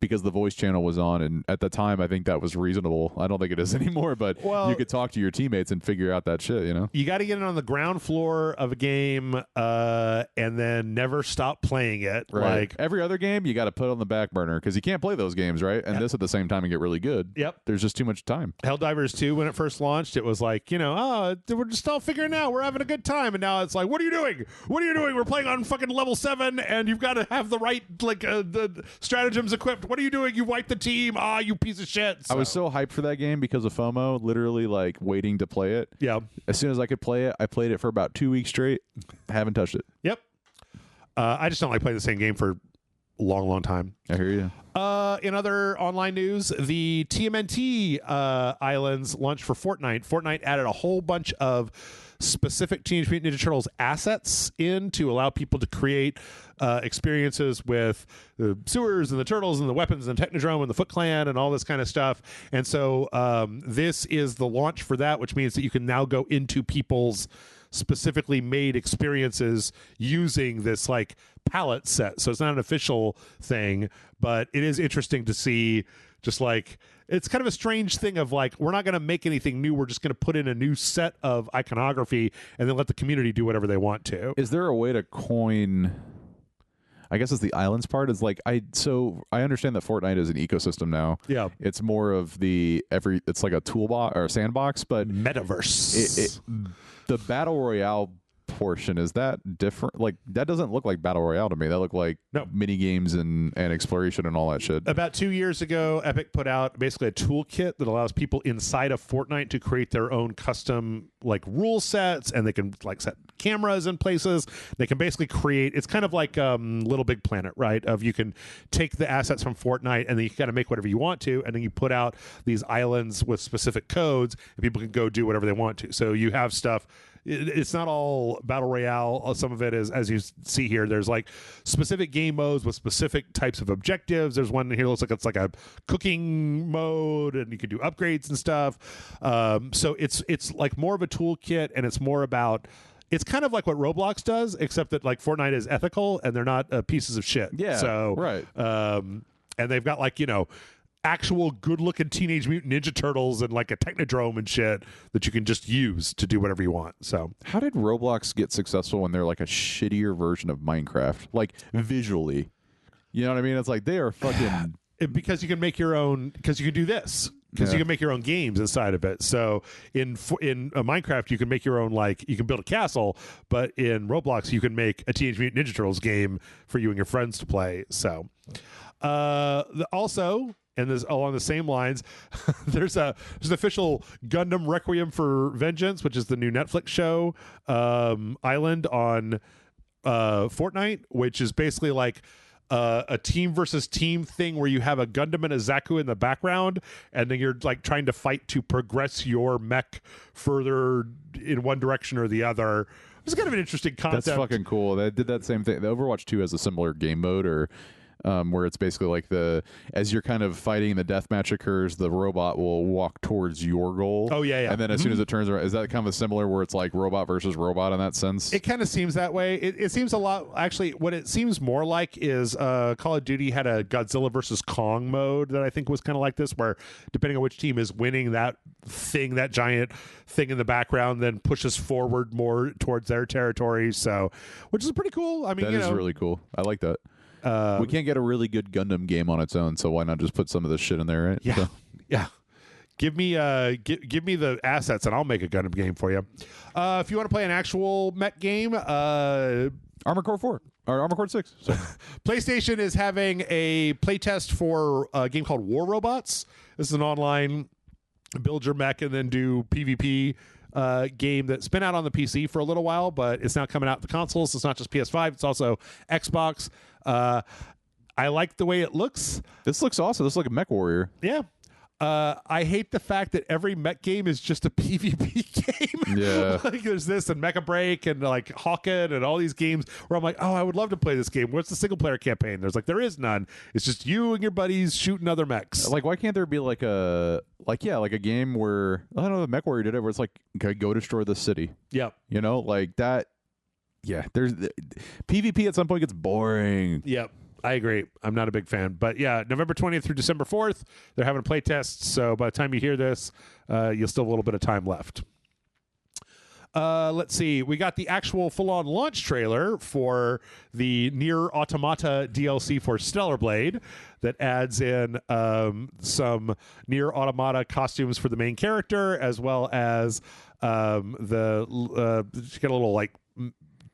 because the voice channel was on, and at the time I think that was reasonable. I don't think it is anymore, but you could talk to your teammates and figure out that shit, you know? You got to get it on the ground floor of a game and then never stop playing it. Right. Like every other game, you got to put on the back burner because you can't play those games, right? And this at the same time and get really good. Yep. There's just too much time. Helldivers 2, when it first launched, it was like, we're just all figuring it out. We're having a good time. And now it's like, what are you doing? What are you doing? We're playing on fucking level 7 and you've got to have the right the stratagems equipped. What are you doing? You wiped the team. You piece of shit. So. I was so hyped for that game because of FOMO, literally like waiting to play it. Yeah. As soon as I could play it, I played it for about 2 weeks straight. Haven't touched it. Yep. I just don't like playing the same game for a long time. I hear you. In other online news, the TMNT islands launched for Fortnite. Fortnite added a whole bunch of specific Teenage Mutant Ninja Turtles assets in to allow people to create experiences with the sewers and the turtles and the weapons and Technodrome and the Foot Clan and all this kind of stuff. And so this is the launch for that, which means that you can now go into people's specifically made experiences using this like palette set. So it's not an official thing, but it is interesting to see. Just like, it's kind of a strange thing of like, we're not going to make anything new. We're just going to put in a new set of iconography and then let the community do whatever they want to. Is there a way to coin? I guess it's the islands part. Is like I understand that Fortnite is an ecosystem now. Yeah, it's more of it's like a toolbox or a sandbox, but metaverse. The battle royale portion, is that different? Like that doesn't look like battle royale to me. That look like mini games and exploration and all that shit. About 2 years ago, Epic put out basically a toolkit that allows people inside of Fortnite to create their own custom like rule sets, and they can like set cameras in places. They can basically create, it's kind of like Little Big Planet, right? Of you can take the assets from Fortnite and then you got to make whatever you want to, and then you put out these islands with specific codes and people can go do whatever they want to. So you have stuff. It's not all battle royale. Some of it is, as you see here, there's like specific game modes with specific types of objectives. There's one here that looks like it's like a cooking mode, and you can do upgrades and stuff. So it's like more of a toolkit, and it's more about, it's kind of like what Roblox does, except that like Fortnite is ethical and they're not pieces of shit. Yeah. So right. And they've got like, actual good-looking Teenage Mutant Ninja Turtles and like a Technodrome and shit that you can just use to do whatever you want. So how did Roblox get successful when they're like a shittier version of Minecraft, like visually? You know what I mean? It's like they are fucking because you can make your own, because you can do this. Because you can make your own games inside of it. So in Minecraft, you can make your own, like, you can build a castle, but in Roblox, you can make a Teenage Mutant Ninja Turtles game for you and your friends to play. So also, and this along the same lines, there's an official Gundam Requiem for Vengeance, which is the new Netflix show, island on Fortnite, which is basically like a team versus team thing where you have a Gundam and a Zaku in the background, and then you're like trying to fight to progress your mech further in one direction or the other. It's kind of an interesting concept. That's fucking cool. They did that same thing. The Overwatch 2 has a similar game mode, or where it's basically like as you're kind of fighting, the deathmatch occurs, the robot will walk towards your goal. Oh yeah. And then as soon as it turns around, is that kind of similar where it's like robot versus robot in that sense? It kind of seems that way. It seems a lot. Actually, what it seems more like is Call of Duty had a Godzilla versus Kong mode that I think was kind of like this, where depending on which team is winning, that giant thing in the background then pushes forward more towards their territory. So, which is pretty cool. I mean, that is really cool. I like that. We can't get a really good Gundam game on its own, so why not just put some of this shit in there, right? Yeah, So. yeah. Give me the assets and I'll make a Gundam game for you. If you want to play an actual mech game, Armored Core 4 or Armored Core 6. Sorry. PlayStation is having a playtest for a game called War Robots. This is an online build your mech and then do PvP game that's been out on the PC for a little while, but it's now coming out to consoles. It's not just PS5, it's also Xbox. I like the way it looks. This looks awesome. This looks like a Mech Warrior. Yeah. I hate the fact that every mech game is just a PvP game. Yeah. Like there's this and Mecha Break and like Hawken and all these games where I'm like, oh, I would love to play this game. What's the single player campaign? There is none. It's just you and your buddies shooting other mechs. Like, why can't there be like a game where, I don't know, the Mech Warrior did it, where it's like, okay, go destroy the city. Yep. You know, like that. Yeah. There's PvP at some point gets boring. Yep. I agree. I'm not a big fan. But yeah, November 20th through December 4th, they're having a play test. So by the time you hear this, you'll still have a little bit of time left. Let's see. We got the actual full-on launch trailer for the Nier Automata DLC for Stellar Blade that adds in some Nier Automata costumes for the main character, as well as you get a little like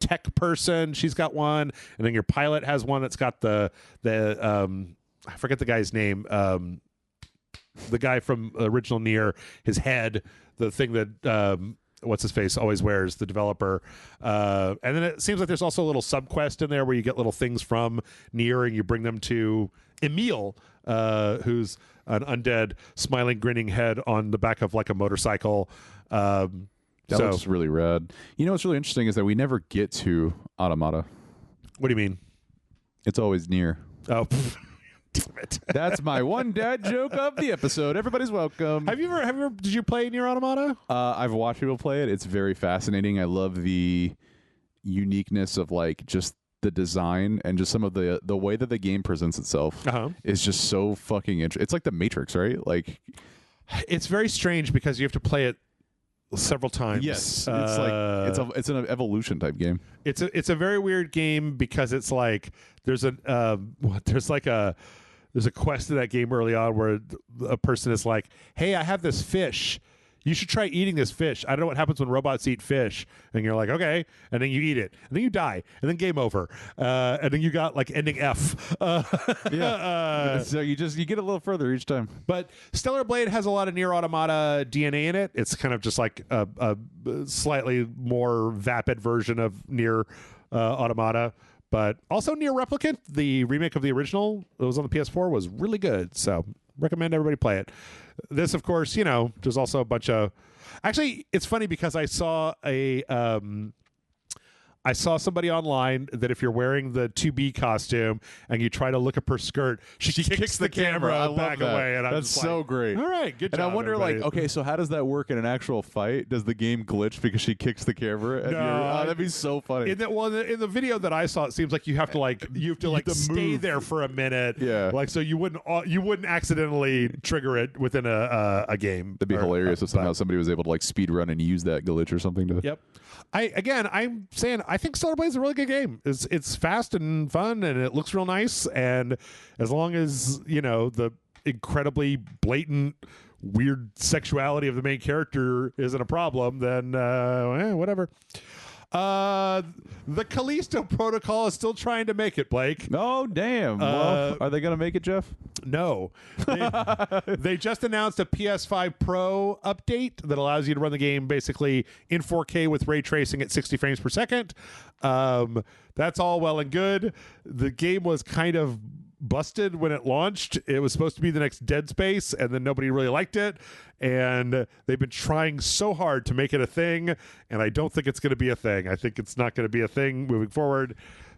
tech person. She's got one, and then your pilot has one that's got the I forget the guy's name. The guy from original Nier, his head, the thing that what's his face always wears, the developer. And then it seems like there's also a little subquest in there where you get little things from Nier and you bring them to Emil, who's an undead smiling grinning head on the back of like a motorcycle. That looks really rad. You know what's really interesting is that we never get to Automata. What do you mean? It's always Nier. Oh, damn it. That's my one dad joke of the episode. Everybody's welcome. Have you ever did you play Nier Automata? I've watched people play it. It's very fascinating. I love the uniqueness of like just the design and just some of the way that the game presents itself is just so fucking interesting. It's like the Matrix, right? Like, it's very strange because you have to play it several times. Yes, it's an evolution type game. It's a very weird game because it's like there's a quest in that game early on where a person is like, hey, I have this fish. You should try eating this fish. I don't know what happens when robots eat fish. And you're like, okay. And then you eat it. And then you die. And then game over. And then you got like ending F. So you get a little further each time. But Stellar Blade has a lot of Nier Automata DNA in it. It's kind of just like a slightly more vapid version of Nier Automata. But also Nier Replicant, the remake of the original that was on the PS4, was really good. So recommend everybody play it. This, of course, there's also a bunch of... Actually, it's funny because I saw somebody online that if you're wearing the 2B costume and you try to look up her skirt, she kicks the camera back away. And that's so great. All right, good job. And I wonder, everybody. like, okay, so how does that work in an actual fight? Does the game glitch because she kicks the camera? That'd be so funny. In the video that I saw, it seems like you have to stay there for a minute. Yeah, like so you wouldn't accidentally trigger it within a game. That'd be hilarious if somehow somebody was able to like speed run and use that glitch or something to. Yep. I'm saying I think Stellar Blade is a really good game. It's fast and fun and it looks real nice, and as long as the incredibly blatant weird sexuality of the main character isn't a problem, then whatever. The Callisto Protocol is still trying to make it, Blake. Oh, damn. Well, are they going to make it, Jeff? No. They just announced a PS5 Pro update that allows you to run the game basically in 4K with ray tracing at 60 frames per second. That's all well and good. The game was kind of busted when it launched. It was supposed to be the next Dead Space, and then nobody really liked it. And they've been trying so hard to make it a thing, and I don't think it's going to be a thing. I think it's not going to be a thing moving forward.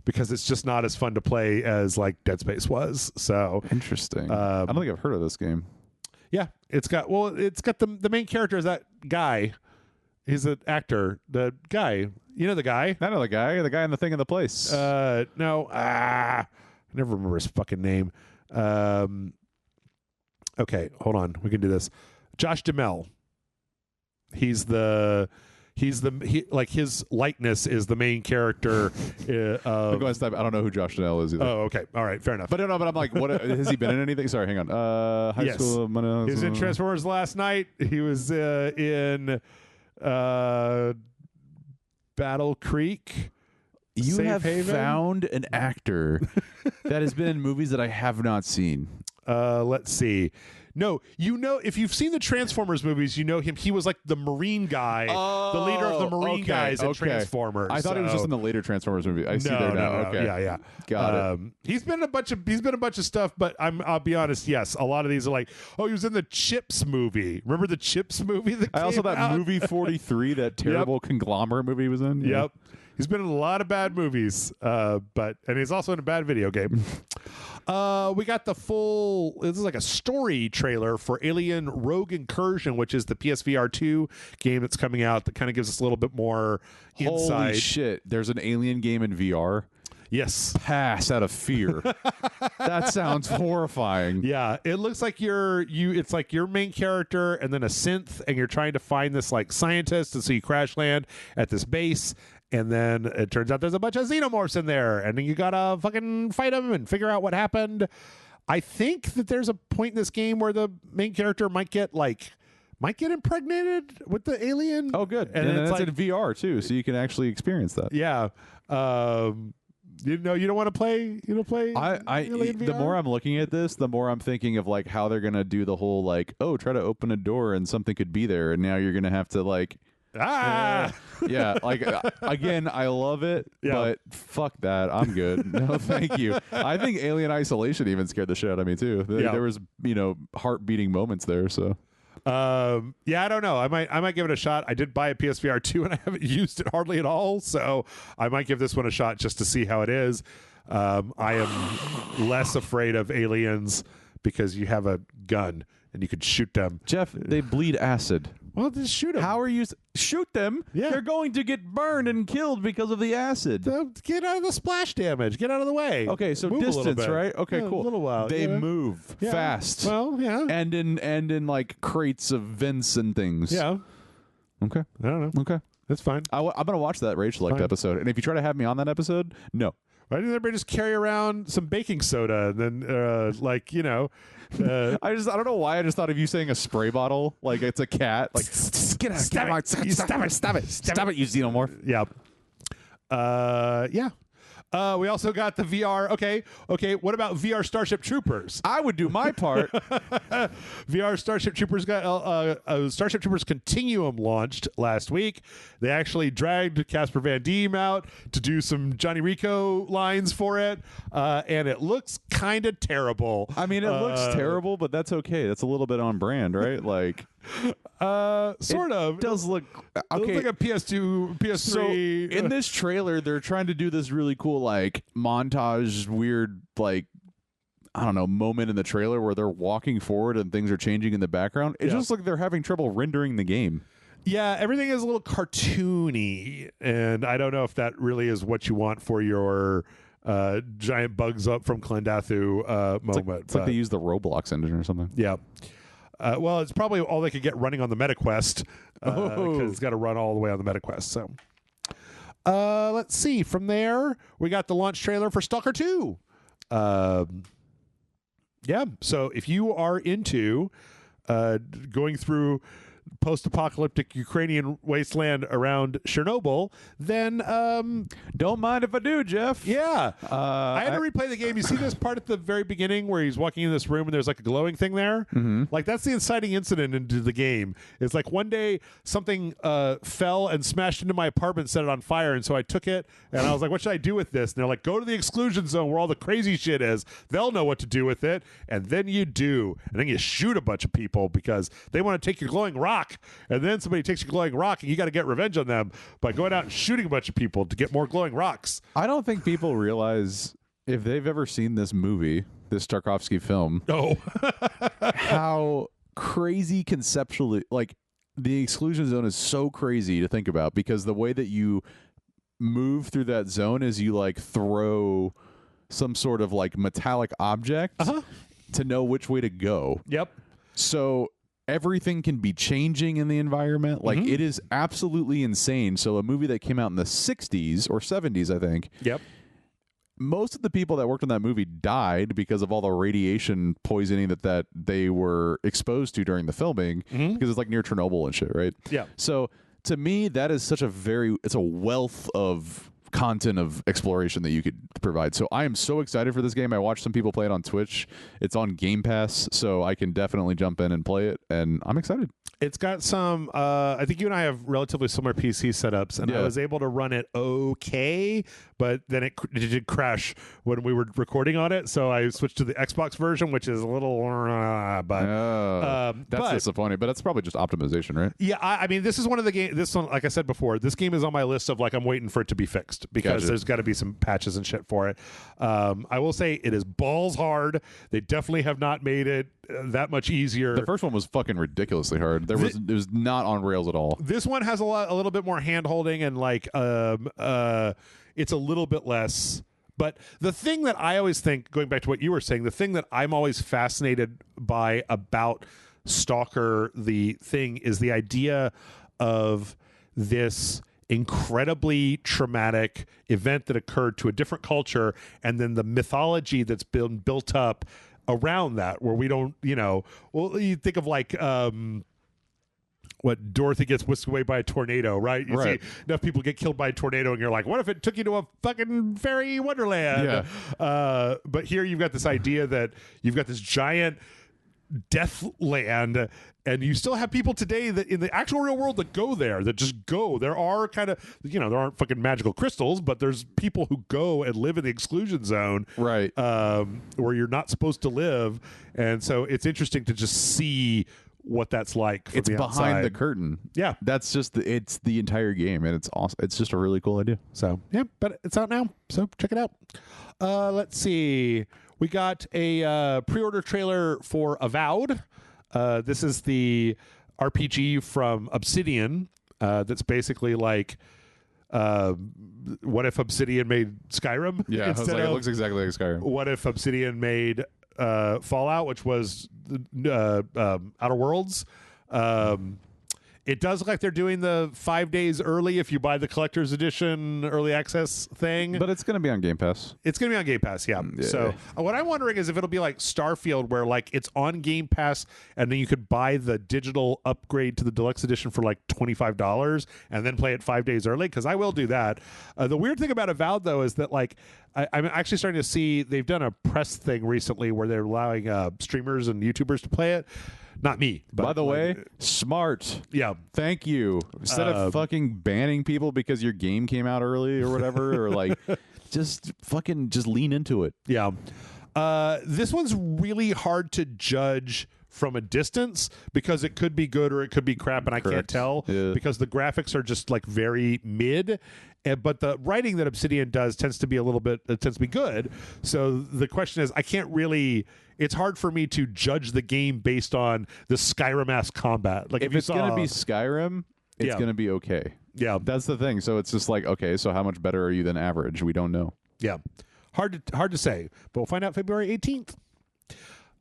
because it's just not as fun to play as like Dead Space was. So interesting. I don't think I've heard of this game. Yeah, it's got the main character is that guy. He's an actor. The guy, you know the guy. I know the guy in the thing in the place. No, I never remember his fucking name. Okay, hold on. We can do this. Josh Duhamel. He's like his likeness is the main character. I'm going to stop. I don't know who Josh Duhamel is either. Oh, okay. All right. Fair enough. But no, but I'm like, what has he been in anything? Sorry, hang on. High school. He was in Transformers last night. He was in Battle Creek. You Safe have Haven? found an actor that has been in movies that I have not seen. Let's see. No, if you've seen the Transformers movies, you know him. He was like the Marine guy, the leader of the Marine guys in Transformers. I thought he was just in the later Transformers movie. I see there now. Okay, yeah, got it. He's been in a bunch of stuff, but I'll be honest. Yes, a lot of these are like, oh, he was in the Chips movie. Remember the Chips movie? I also that movie 43, that terrible conglomerate movie he was in. Yeah. Yep. He's been in a lot of bad movies, and he's also in a bad video game. We got this is like a story trailer for Alien Rogue Incursion, which is the PSVR 2 game that's coming out that kind of gives us a little bit more insight. Holy shit, there's an Alien game in VR? Yes. Pass out of fear. That sounds horrifying. Yeah, it looks like it's like your main character and then a synth, and you're trying to find this like scientist, and so you crash land at this base. And then it turns out there's a bunch of xenomorphs in there, and then you gotta fucking fight them and figure out what happened. I think that there's a point in this game where the main character might get impregnated with the alien. Oh, good. And it's like in VR too, so you can actually experience that. Yeah. You don't want to play. You don't play. The more I'm looking at this, the more I'm thinking of like how they're gonna do the whole like, oh, try to open a door and something could be there, and now you're gonna have to like. Yeah, like again, I love it, but fuck that. I'm good. No, thank you. I think Alien Isolation even scared the shit out of me too. There was, heart beating moments there. So, I don't know. I might give it a shot. I did buy a PSVR 2 and I haven't used it hardly at all, so I might give this one a shot just to see how it is. I am less afraid of aliens because you have a gun and you could shoot them. Jeff, they bleed acid. Well, just shoot them. How are you? Shoot them? Yeah. They're going to get burned and killed because of the acid. Get out of the splash damage. Get out of the way. Okay, so move distance, right? Okay, cool. A little while. They move fast. Well, yeah. And in like crates of vents and things. Yeah. Okay. I don't know. Okay. That's fine. I'm going to watch that RageSelect episode. And if you try to have me on that episode, no. Why didn't everybody just carry around some baking soda and then, I don't know why I just thought of you saying a spray bottle like it's a cat. Like, get out! Stop it, you xenomorph. Yeah. Yeah. We also got the VR. Okay. What about VR Starship Troopers? I would do my part. VR Starship Troopers got Starship Troopers Continuum launched last week. They actually dragged Casper Van Diem out to do some Johnny Rico lines for it, and it looks kind of terrible. I mean, it looks terrible, but that's okay. That's a little bit on brand, right? Like. Sort of. Does look okay. It looks like a PS2, PS3. So in this trailer, they're trying to do this really cool, like montage, weird, like I don't know, moment in the trailer where they're walking forward and things are changing in the background. It just looks like they're having trouble rendering the game. Yeah, everything is a little cartoony, and I don't know if that really is what you want for your giant bugs up from Klendathu moment. It's like they use the Roblox engine or something. Yeah. Well, it's probably all they could get running on the MetaQuest because it's got to run all the way on the MetaQuest. So, let's see. From there, we got the launch trailer for Stalker 2. Yeah. So if you are into going through post-apocalyptic Ukrainian wasteland around Chernobyl, then don't mind if I do, Jeff. Yeah. I had to replay the game. You see this part at the very beginning where he's walking in this room and there's like a glowing thing there? Mm-hmm. Like that's the inciting incident into the game. It's like one day something fell and smashed into my apartment, set it on fire, and so I took it and I was like, what should I do with this? And they're like, go to the exclusion zone where all the crazy shit is. They'll know what to do with it. And then you do. And then you shoot a bunch of people because they want to take your glowing rock rock, and then somebody takes your glowing rock, and you got to get revenge on them by going out and shooting a bunch of people to get more glowing rocks. I don't think people realize, if they've ever seen this movie, this Tarkovsky film, how crazy conceptually, like, the exclusion zone is so crazy to think about, because the way that you move through that zone is you like throw some sort of like metallic object to know which way to go. Yep. So everything can be changing in the environment. Like, it is absolutely insane. So a movie that came out in the 60s or 70s, I think. Yep. Most of the people that worked on that movie died because of all the radiation poisoning that they were exposed to during the filming, because it's like near Chernobyl and shit, right? Yeah. So to me, that is such it's a wealth of content of exploration that you could provide. So I am so excited for this game. I watched some people play it on Twitch. It's on Game Pass, so I can definitely jump in and play it, and I'm excited. It's got some, I think you and I have relatively similar PC setups, and I was able to run it okay, but then it did crash when we were recording on it, so I switched to the Xbox version, which is a little, that's disappointing, but that's probably just optimization, right? Yeah, I mean, this is one of the games, this one, like I said before, this game is on my list of, like, I'm waiting for it to be fixed, because there's got to be some patches and shit for it. I will say it is balls hard. They definitely have not made it that much easier. The first one was fucking ridiculously hard. It was not on rails at all. This one has a little bit more hand holding, and like it's a little bit less. But the thing that I always think, going back to what you were saying, the thing that I'm always fascinated by about Stalker, the thing, is the idea of this incredibly traumatic event that occurred to a different culture, and then the mythology that's been built up around that, where we don't, well, you think of like what, Dorothy gets whisked away by a tornado, right? You see enough people get killed by a tornado, and you're like, what if it took you to a fucking fairy wonderland? Yeah. But here you've got this idea that you've got this giant death land, and you still have people today that in the actual real world that go there, that just go. There are kind of, there aren't fucking magical crystals, but there's people who go and live in the exclusion zone, right? Where you're not supposed to live. And so it's interesting to just see what that's like from it's the behind outside. the curtain. Yeah, that's just it's the entire game, and it's awesome. It's just a really cool idea. So yeah, but it's out now, so check it out. Let's see, we got a pre-order trailer for Avowed. This is the RPG from Obsidian, that's basically like what if Obsidian made Skyrim? Yeah, it looks exactly like Skyrim. What if Obsidian made Fallout, which was Outer Worlds? It does look like they're doing the 5 days early if you buy the collector's edition early access thing. But it's going to be on Game Pass. It's going to be on Game Pass, yeah. So what I'm wondering is if it'll be like Starfield, where like it's on Game Pass and then you could buy the digital upgrade to the deluxe edition for like $25 and then play it 5 days early, because I will do that. The weird thing about Avowed, though, is that like I'm actually starting to see they've done a press thing recently where they're allowing streamers and YouTubers to play it. Not me. But by the way, smart. Yeah. Thank you. Instead of fucking banning people because your game came out early or whatever, or like just lean into it. Yeah. This one's really hard to judge from a distance because it could be good or it could be crap, and I can't tell because the graphics are just like very mid. But the writing that Obsidian does tends to be good. So the question is, I can't really. It's hard for me to judge the game based on the Skyrim-esque combat. Like if it's going to be Skyrim, it's going to be okay. Yeah, that's the thing. So it's just like, okay, so how much better are you than average? We don't know. Yeah, hard to say, but we'll find out February 18th.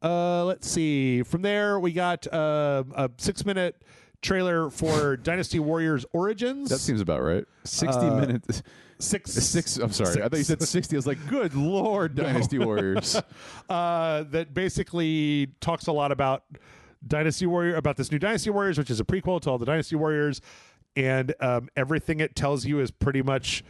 Let's see. From there, we got a 6-minute trailer for Dynasty Warriors Origins. That seems about right. 60 minutes. Six. I'm sorry. 6. I thought you said 60. I was like, good Lord, Dynasty Warriors. That basically talks a lot about about this new Dynasty Warriors, which is a prequel to all the Dynasty Warriors. And everything it tells you is pretty much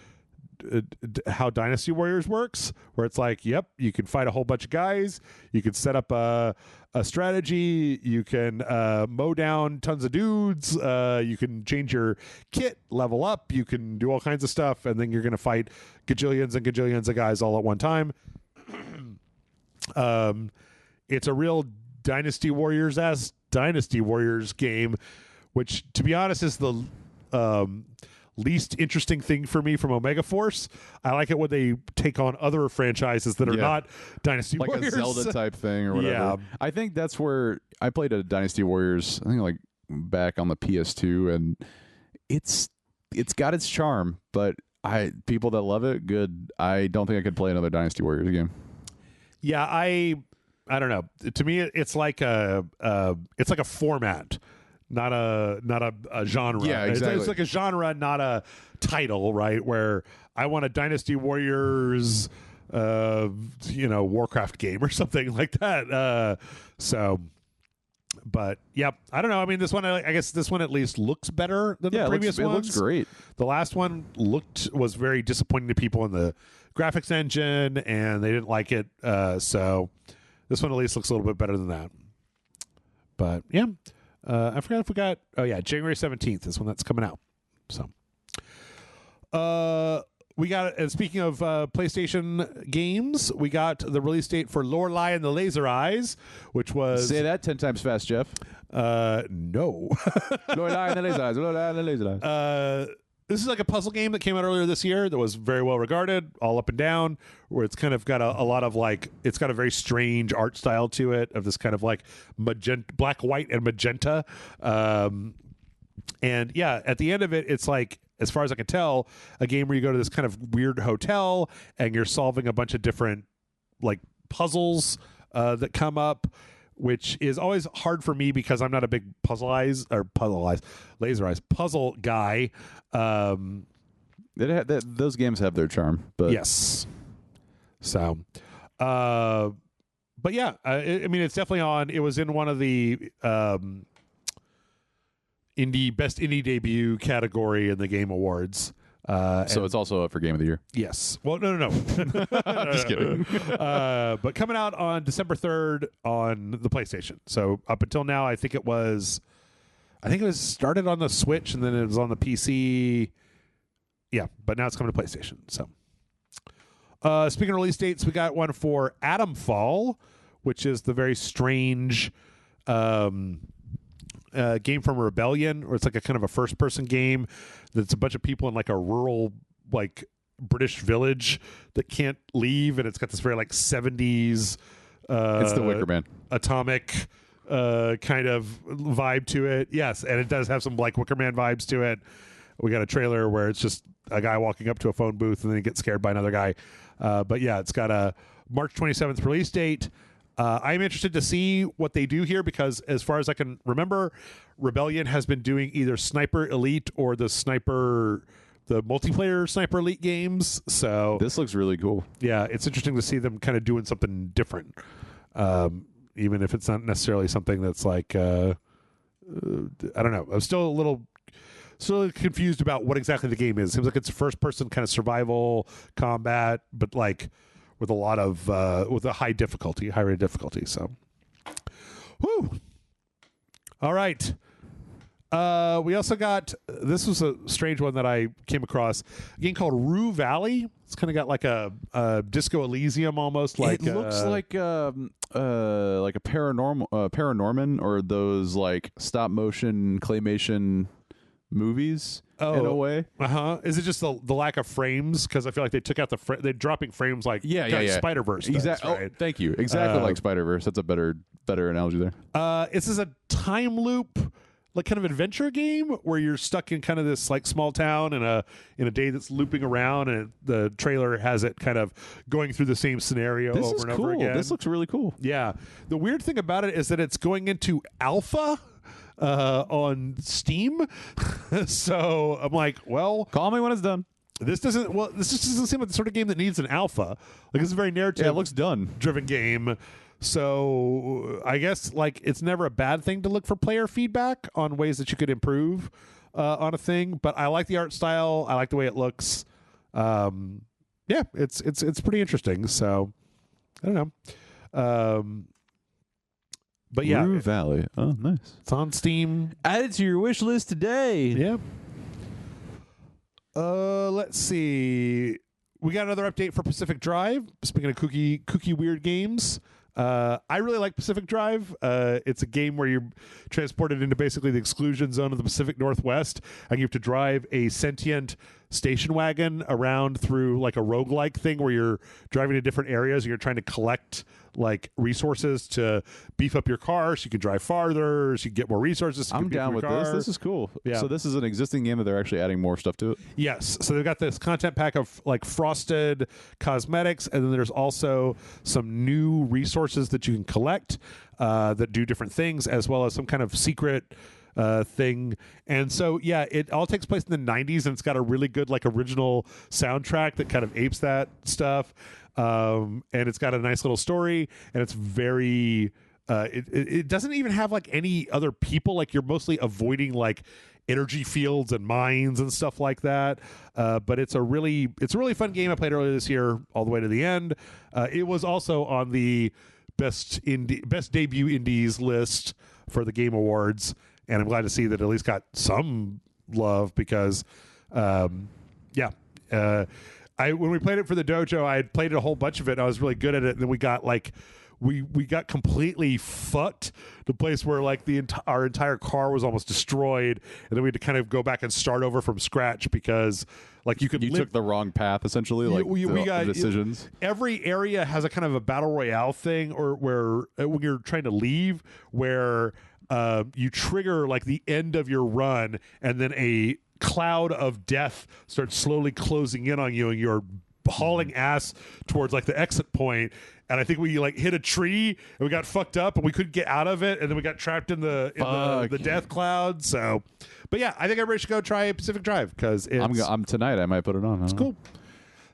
how Dynasty Warriors works, where it's like, yep, you can fight a whole bunch of guys, you can set up a strategy, you can mow down tons of dudes, you can change your kit, level up, you can do all kinds of stuff, and then you're going to fight gajillions and gajillions of guys all at one time. It's a real Dynasty Warriors game which, to be honest, is the least interesting thing for me from Omega Force. I like it when they take on other franchises that are not Dynasty like Warriors. a Zelda type thing or whatever. Yeah. I think that's where I played a Dynasty Warriors, I think like back on the PS2, and it's got its charm, but people that love it, good. I don't think I could play another Dynasty Warriors game. Yeah, I don't know. To me, it's like a format, not a genre. Yeah, exactly. It's like a genre, not a title, right? Where I want a Dynasty Warriors, Warcraft game or something like that. But yeah, I don't know. I mean, this one, I guess this one at least looks better than the previous ones. It looks great. The last one was very disappointing to people in the graphics engine, and they didn't like it. So this one at least looks a little bit better than that. But yeah, I forgot if we got. Oh yeah, January 17th is when that's coming out. So, we got. And speaking of PlayStation games, we got the release date for Lorelei and the Laser Eyes, which was say that 10 times fast, Jeff. No. Lorelei and the Laser Eyes. Lorelei and the Laser Eyes. This is like a puzzle game that came out earlier this year that was very well regarded, all up and down, where it's kind of got a lot of like, it's got a very strange art style to it of this kind of like magenta, black, white, and magenta. And yeah, at the end of it, it's like, as far as I can tell, a game where you go to this kind of weird hotel and you're solving a bunch of different like puzzles that come up, which is always hard for me because I'm not a big laser eyes puzzle guy. Those games have their charm, but yes. So, but yeah, I mean, it's definitely on. It was in one of the best indie debut category in the Game Awards. So it's also up for Game of the Year. Yes. Well, no. Just kidding. But coming out on December 3rd on the PlayStation. So up until now, I think it was started on the Switch and then it was on the PC. Yeah, but now it's coming to PlayStation. So, speaking of release dates, we got one for Atomfall, which is the very strange game from Rebellion, where it's like a kind of a first-person game that's a bunch of people in like a rural, like British village that can't leave, and it's got this very like 70s. It's the Wicker Man atomic kind of vibe to it. Yes, and it does have some like Wicker Man vibes to it. We got a trailer where it's just a guy walking up to a phone booth and then he gets scared by another guy. But yeah, it's got a March 27th release date. I'm interested to see what they do here because as far as I can remember, Rebellion has been doing either Sniper Elite or the multiplayer Sniper Elite games. So this looks really cool. Yeah, it's interesting to see them kind of doing something different. Even if it's not necessarily something that's like, I don't know. I'm still a little confused about what exactly the game is. It seems like it's a first person kind of survival combat, but like with a lot of, with a high rate of difficulty. So, whoo. All right. We also got, this was a strange one that I came across, a game called Rue Valley. It's kind of got like a Disco Elysium almost. Like it looks like a Paranorman or those like stop motion claymation movies in a way. Is it just the lack of frames? Because I feel like they took out they're dropping frames like Spider-Verse. Exactly. Right? Oh, thank you. Exactly like Spider-Verse. That's a better analogy there. This is a time loop, like kind of adventure game where you're stuck in kind of this like small town in a day that's looping around, and the trailer has it kind of going through the same scenario over and over again. This looks really cool. Yeah. The weird thing about it is that it's going into alpha on Steam. So I'm like, well, call me when it's done. This just doesn't seem like the sort of game that needs an alpha. Like it's a very narrative. Yeah, it looks done. Driven game. So I guess like it's never a bad thing to look for player feedback on ways that you could improve on a thing. But I like the art style. I like the way it looks. Yeah, it's pretty interesting. So I don't know. But yeah, Rue Valley. Oh, nice. It's on Steam. Add it to your wish list today. Yeah. Let's see. We got another update for Pacific Drive. Speaking of kooky weird games, I really like Pacific Drive. It's a game where you're transported into basically the exclusion zone of the Pacific Northwest, and you have to drive a sentient station wagon around through like a roguelike thing where you're driving to different areas and you're trying to collect like resources to beef up your car so you can drive farther, so you can get more resources. So I'm down with this. This is cool. Yeah. So this is an existing game that they're actually adding more stuff to it? Yes. So they've got this content pack of like frosted cosmetics, and then there's also some new resources that you can collect that do different things, as well as some kind of secret thing. And so yeah, it all takes place in the 90s, and it's got a really good like original soundtrack that kind of apes that stuff. And it's got a nice little story, and it's very it doesn't even have like any other people. Like you're mostly avoiding like energy fields and mines and stuff like that. But it's a really fun game. I played earlier this year all the way to the end. It was also on the best debut indies list for the Game Awards, and I'm glad to see that it at least got some love because when we played it for the dojo, I had played a whole bunch of it. And I was really good at it, and then we got like we got completely fucked. The place where like our entire car was almost destroyed, and then we had to kind of go back and start over from scratch because like you took the wrong path essentially. Like we got decisions. Every area has a kind of a battle royale thing, or where when you're trying to leave, where you trigger like the end of your run, and then a cloud of death starts slowly closing in on you, and you're hauling ass towards like the exit point. And I think we like hit a tree and we got fucked up and we couldn't get out of it, and then we got trapped in the death cloud. So, but yeah, I think everybody should go try Pacific Drive because I'm tonight. I might put it on. It's cool.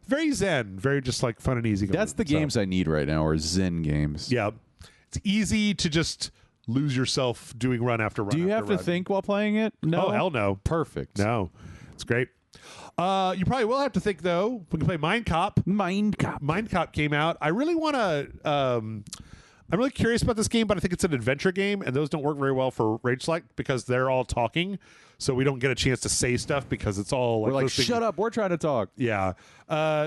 Very zen, very just like fun and easy. That's the games I need right now, are zen games. Yeah, it's easy to just lose yourself doing run after run. Do you have to think while playing it? No. Oh, hell no. Perfect. No. It's great. You probably will have to think, though. We can play Mind Cop. Mind Cop came out. I really want to... I'm really curious about this game, but I think it's an adventure game, and those don't work very well for RageSelect because they're all talking, so we don't get a chance to say stuff because it's all... We're like, shut up, we're trying to talk. Yeah.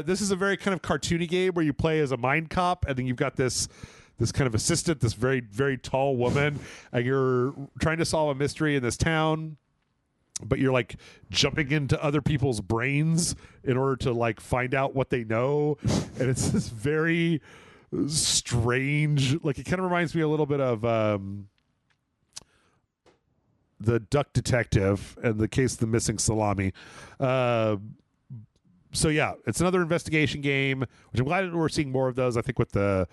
This is a very kind of cartoony game where you play as a Mind Cop, and then you've got this kind of assistant, this very, very tall woman, and you're trying to solve a mystery in this town, but you're like jumping into other people's brains in order to like find out what they know. And it's this very strange, like it kind of reminds me a little bit of the Duck Detective and the Case of the Missing Salami. So yeah, it's another investigation game, which I'm glad that we're seeing more of those. I think with the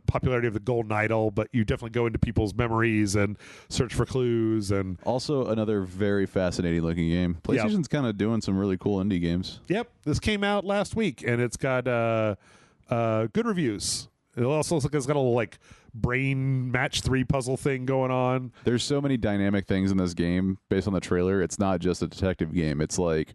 popularity of the Golden Idol, but you definitely go into people's memories and search for clues. And also another very fascinating looking game. PlayStation's kind of doing some really cool indie games. Yep, this came out last week, and it's got good reviews. It also looks like it's got a little like brain match 3 puzzle thing going on. There's so many dynamic things in this game based on the trailer. It's not just a detective game. It's like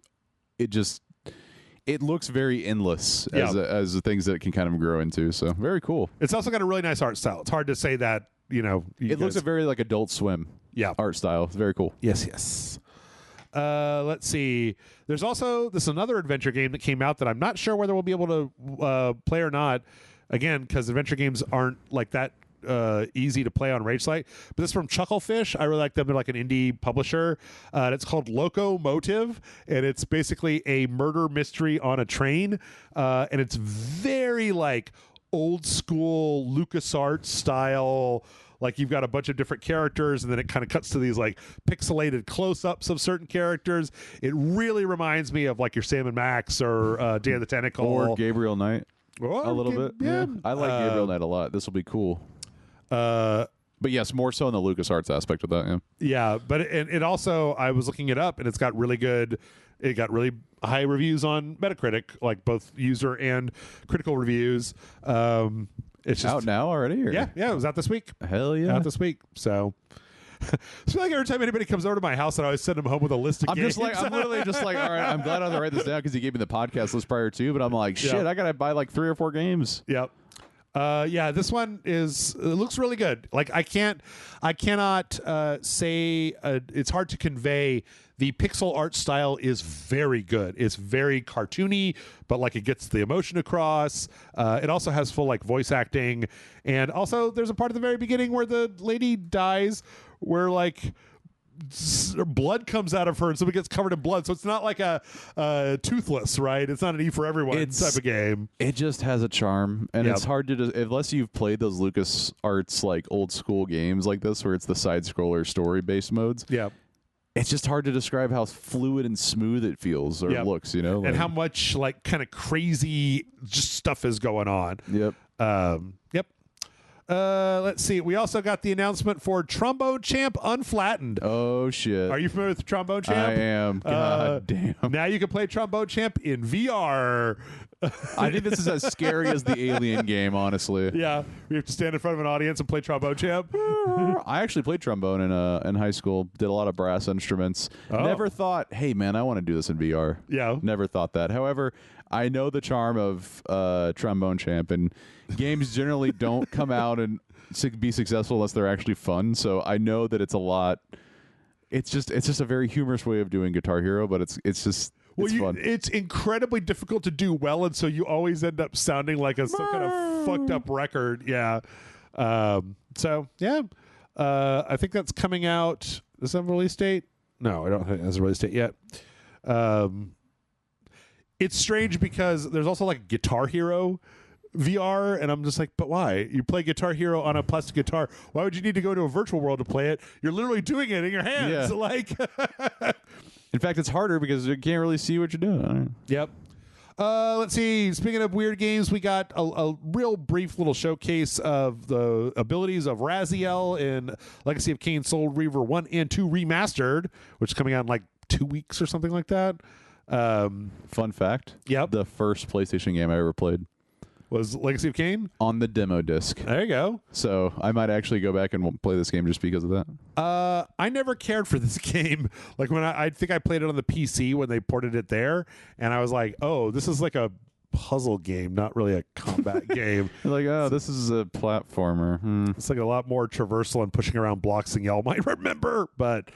it looks very endless as the things that it can kind of grow into. So very cool. It's also got a really nice art style. It's hard to say that, it looks a very like Adult Swim art style. It's very cool. Yes. Let's see. There's also another adventure game that came out that I'm not sure whether we'll be able to play or not. Again, because adventure games aren't like that easy to play on RageSelect. But this is from Chucklefish. I really like them. They're like an indie publisher. And it's called Locomotive, and it's basically a murder mystery on a train. And it's very like old school LucasArts style. Like you've got a bunch of different characters, and then it kind of cuts to these like pixelated close-ups of certain characters. It really reminds me of like your Sam and Max or Day of the Tentacle or Gabriel Knight. A little bit. Yeah. I like Gabriel Knight a lot. This will be cool. But yes, more so in the LucasArts aspect of that. Yeah, but it also, I was looking it up, and it got really high reviews on Metacritic, like both user and critical reviews. It's just out now already? Or? Yeah, it was out this week. Hell yeah. Out this week. So I feel like every time anybody comes over to my house, I always send them home with a list of games. I'm literally just like, all right, I'm glad I had to write this down because he gave me the podcast list prior to, but I'm like, shit, I got to buy like 3 or 4 games. Yep. Yeah, this one it looks really good. Like I cannot say it's hard to convey. The pixel art style is very good. It's very cartoony, but like it gets the emotion across. It also has full like voice acting, and also there's a part at the very beginning where the lady dies, where like blood comes out of her and somebody gets covered in blood. So it's not like a Toothless, right? It's not an E for everyone type of game. It just has a charm, and Yep. it's hard to unless you've played those LucasArts like old school games like this where it's the side scroller story based modes. Yeah. It's just hard to describe how fluid and smooth it feels or Yep. looks, you know, And how much like kind of crazy just stuff is going on. Yep. Yep. Let's see. We also got the announcement for Trombone Champ Unflattened. Oh shit! Are you familiar with Trombone Champ? I am. God damn. Now you can play Trombone Champ in VR. I think this is as scary as the Alien game, honestly. Yeah, we have to stand in front of an audience and play Trombone Champ. I actually played trombone in high school. Did a lot of brass instruments. Oh. Never thought, hey man, I want to do this in VR. Yeah. Never thought that. However, I know the charm of Trombone Champ, and games generally don't come out and be successful unless they're actually fun. So I know that it's a lot. It's just a very humorous way of doing Guitar Hero, but it's just. Well, it's fun. It's incredibly difficult to do well, and so you always end up sounding like some kind of fucked up record. Yeah. So yeah, I think that's coming out. Does that have a release date? No, I don't think it has a release date yet. It's strange because there's also like Guitar Hero VR, and I'm just like, but why? You play Guitar Hero on a plastic guitar. Why would you need to go to a virtual world to play it? You're literally doing it in your hands. Yeah. Like. In fact, it's harder because you can't really see what you're doing. Yep. Let's see. Speaking of weird games, we got a real brief little showcase of the abilities of Raziel in Legacy of Kain Soul Reaver 1 and 2 Remastered, which is coming out in like 2 weeks or something like that. Fun fact. Yep. The first PlayStation game I ever played Was Legacy of Kain? on the demo disc. There you go. So I might actually go back and play this game just because of that. I never cared for this game. Like when I think I played it on the PC when they ported it there, and I was like, oh, this is like a puzzle game, not really a combat game. Like, oh, this is a platformer. It's like a lot more traversal and pushing around blocks than y'all might remember. But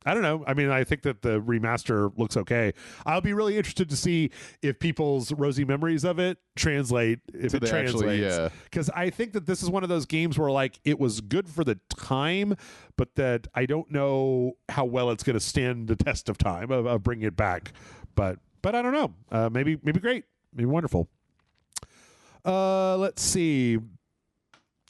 I don't know. I mean, I think that the remaster looks okay. I'll be really interested to see if people's rosy memories of it translate, if it translates. Because I think that this is one of those games where like it was good for the time, but that I don't know how well it's going to stand the test of time of bringing it back. But I don't know. Maybe great. Maybe wonderful. Let's see.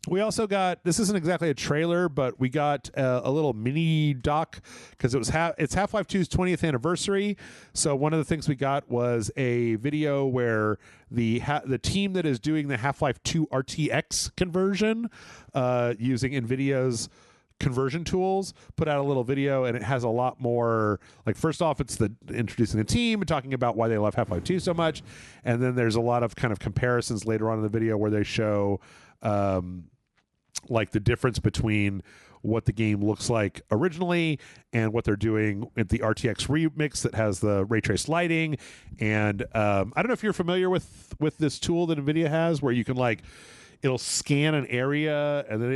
We also got, this isn't exactly a trailer, but we got a little mini doc because it's Half-Life 2's 20th anniversary. So one of the things we got was a video where the team that is doing the Half-Life 2 RTX conversion using NVIDIA's conversion tools put out a little video, and it has a lot more, like, first off, it's the introducing the team and talking about why they love Half-Life 2 so much, and then there's a lot of kind of comparisons later on in the video where they show like the difference between what the game looks like originally and what they're doing at the RTX remix that has the ray trace lighting. And I don't know if you're familiar with this tool that NVIDIA has where you can like, it'll scan an area and then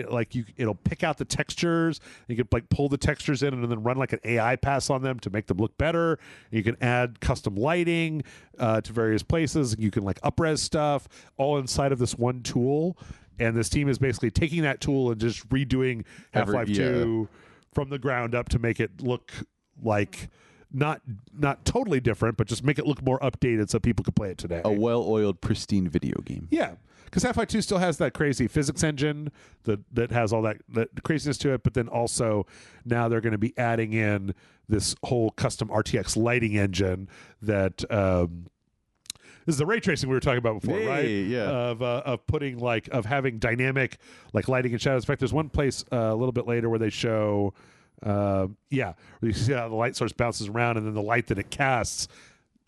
it'll pick out the textures. You can like pull the textures in and then run like an AI pass on them to make them look better. You can add custom lighting to various places. You can like up-res stuff all inside of this one tool. And this team is basically taking that tool and just redoing Half-Life 2 from the ground up to make it look like not totally different, but just make it look more updated so people could play it today. A well-oiled, pristine video game. Yeah. Because Half-Life 2 still has that crazy physics engine that has all that craziness to it, but then also now they're going to be adding in this whole custom RTX lighting engine that this is the ray tracing we were talking about before, right? Yeah. Of putting of having dynamic like lighting and shadows. In fact, there's one place a little bit later where they show where you see how the light source bounces around and then the light that it casts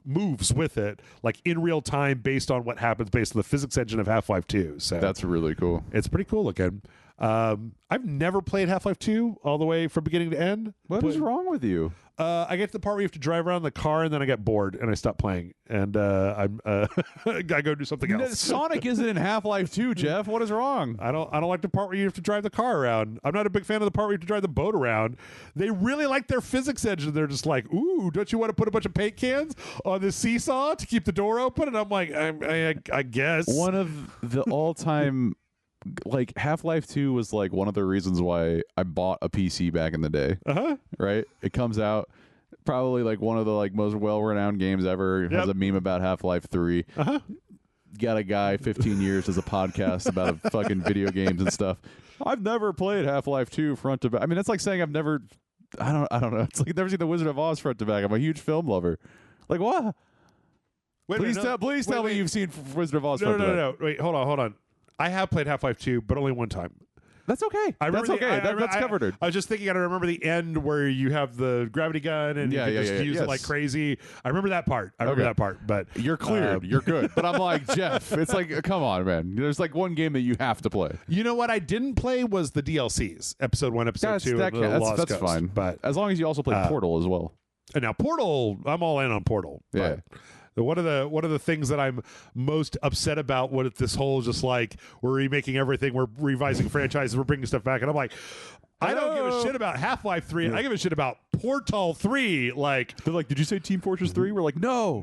moves with it, like in real time, based on what happens based on the physics engine of Half-Life 2. So that's really cool. It's pretty cool looking. I've never played Half-Life 2 all the way from beginning to end. What is wrong with you? I get to the part where you have to drive around in the car, and then I get bored and I stop playing, and I'm I go do something else. Sonic isn't in Half-Life 2, Jeff. What is wrong? I don't like the part where you have to drive the car around. I'm not a big fan of the part where you have to drive the boat around. They really like their physics engine. They're just like, ooh, don't you want to put a bunch of paint cans on this seesaw to keep the door open? And I'm like, I guess. One of the all-time, like, Half-Life 2 was like one of the reasons why I bought a PC back in the day. Right? It comes out probably like one of the like most well-renowned games ever. It has a meme about Half-Life 3. Got a guy 15 years as a podcast about fucking video games and stuff. I've never played Half-Life 2 front to back. I mean, that's like saying I've never. I don't know. It's like I've never seen The Wizard of Oz front to back. I'm a huge film lover. Like what? Please tell me you've seen Wizard of Oz front to back. No. Wait, hold on. I have played Half-Life 2, but only one time. That's okay. That's okay. That's covered. I was just thinking, I remember the end where you have the gravity gun and you can just use it like crazy. I remember that part. But you're cleared. You're good. But I'm like, Jeff, it's like, come on, man. There's like one game that you have to play. You know what I didn't play was the DLCs, Episode 1, Episode 2, and the Lost That's Coast. fine. But as long as you also play Portal as well. And now Portal, I'm all in on Portal. Yeah. One of the things that I'm most upset about, what this whole just like we're remaking everything, we're revising franchises, we're bringing stuff back, and I'm like, I don't give a shit about Half-Life 3. I give a shit about Portal 3. Like they're like, did you say Team Fortress 3? We're like, no.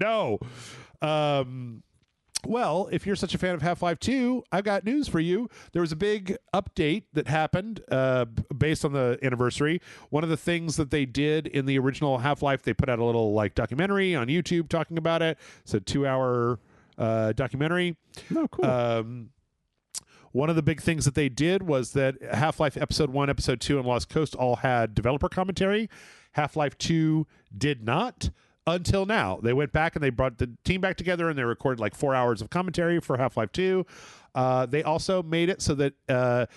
Well, if you're such a fan of Half-Life 2, I've got news for you. There was a big update that happened based on the anniversary. One of the things that they did in the original Half-Life, they put out a little like documentary on YouTube talking about it. It's a 2-hour documentary. Oh, cool. One of the big things that they did was that Half-Life Episode 1, Episode 2, and Lost Coast all had developer commentary. Half-Life 2 did not. Until now. They went back and they brought the team back together and they recorded like 4 hours of commentary for Half-Life 2. They also made it so that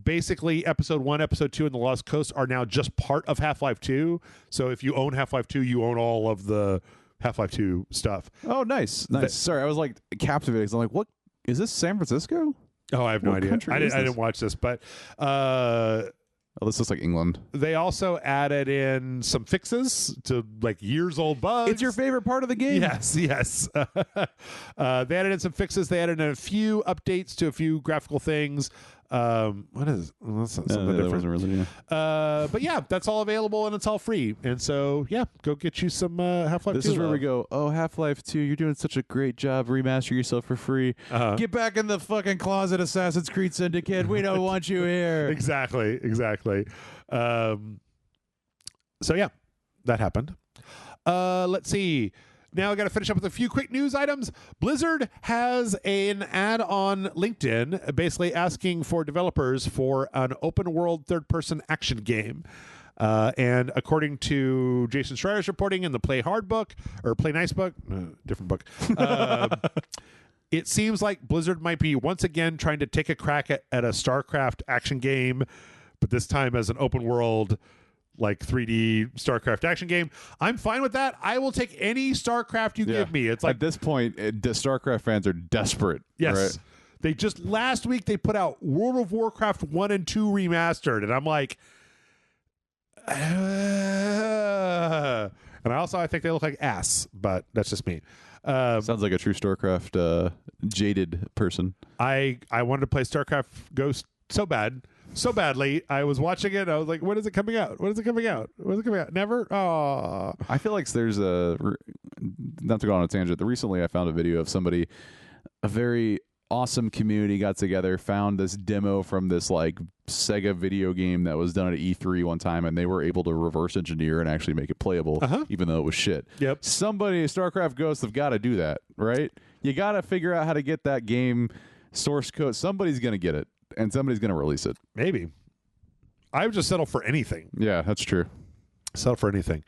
basically Episode 1, Episode 2, and the Lost Coast are now just part of Half-Life 2. So if you own Half-Life 2, you own all of the Half-Life 2 stuff. Oh, nice. Sorry, I was like captivated. I'm like, what? Is this San Francisco? Oh, I have no idea. I didn't watch this, but... this looks like England. They also added in some fixes to like years old bugs. It's your favorite part of the game. Yes. They added in some fixes. They added in a few updates to a few graphical things. What is that's something different? Really, but yeah, that's all available and it's all free. And so yeah, go get you some Half-Life 2. This is where we go, oh, Half-Life 2, you're doing such a great job. Remaster yourself for free. Get back in the fucking closet, Assassin's Creed Syndicate. We don't want you here. Exactly. So yeah, that happened. Let's see. Now I got to finish up with a few quick news items. Blizzard has an ad on LinkedIn basically asking for developers for an open world third-person action game. And according to Jason Schreier's reporting in the Play Hard book, or Play Nice book, different book, it seems like Blizzard might be once again trying to take a crack at a StarCraft action game, but this time as an open world like 3D StarCraft action game. I'm fine with that. I will take any StarCraft you give me. It's like at this point, the StarCraft fans are desperate. Yes. Right? They just last week they put out World of Warcraft 1 and 2 remastered, and I'm like, and I think they look like ass, but that's just me. Sounds like a true StarCraft jaded person. I wanted to play StarCraft Ghost so badly. I was watching it. I was like, when is it coming out? Never? Oh. I feel like there's not to go on a tangent, but recently I found a video of somebody, a very awesome community got together, found this demo from this like Sega video game that was done at E3 one time, and they were able to reverse engineer and actually make it playable, even though it was shit. Yep. Somebody, StarCraft Ghosts, have got to do that, right? You got to figure out how to get that game source code. Somebody's going to get it. And somebody's going to release it. Maybe. I would just settle for anything. Yeah, that's true. Settle for anything.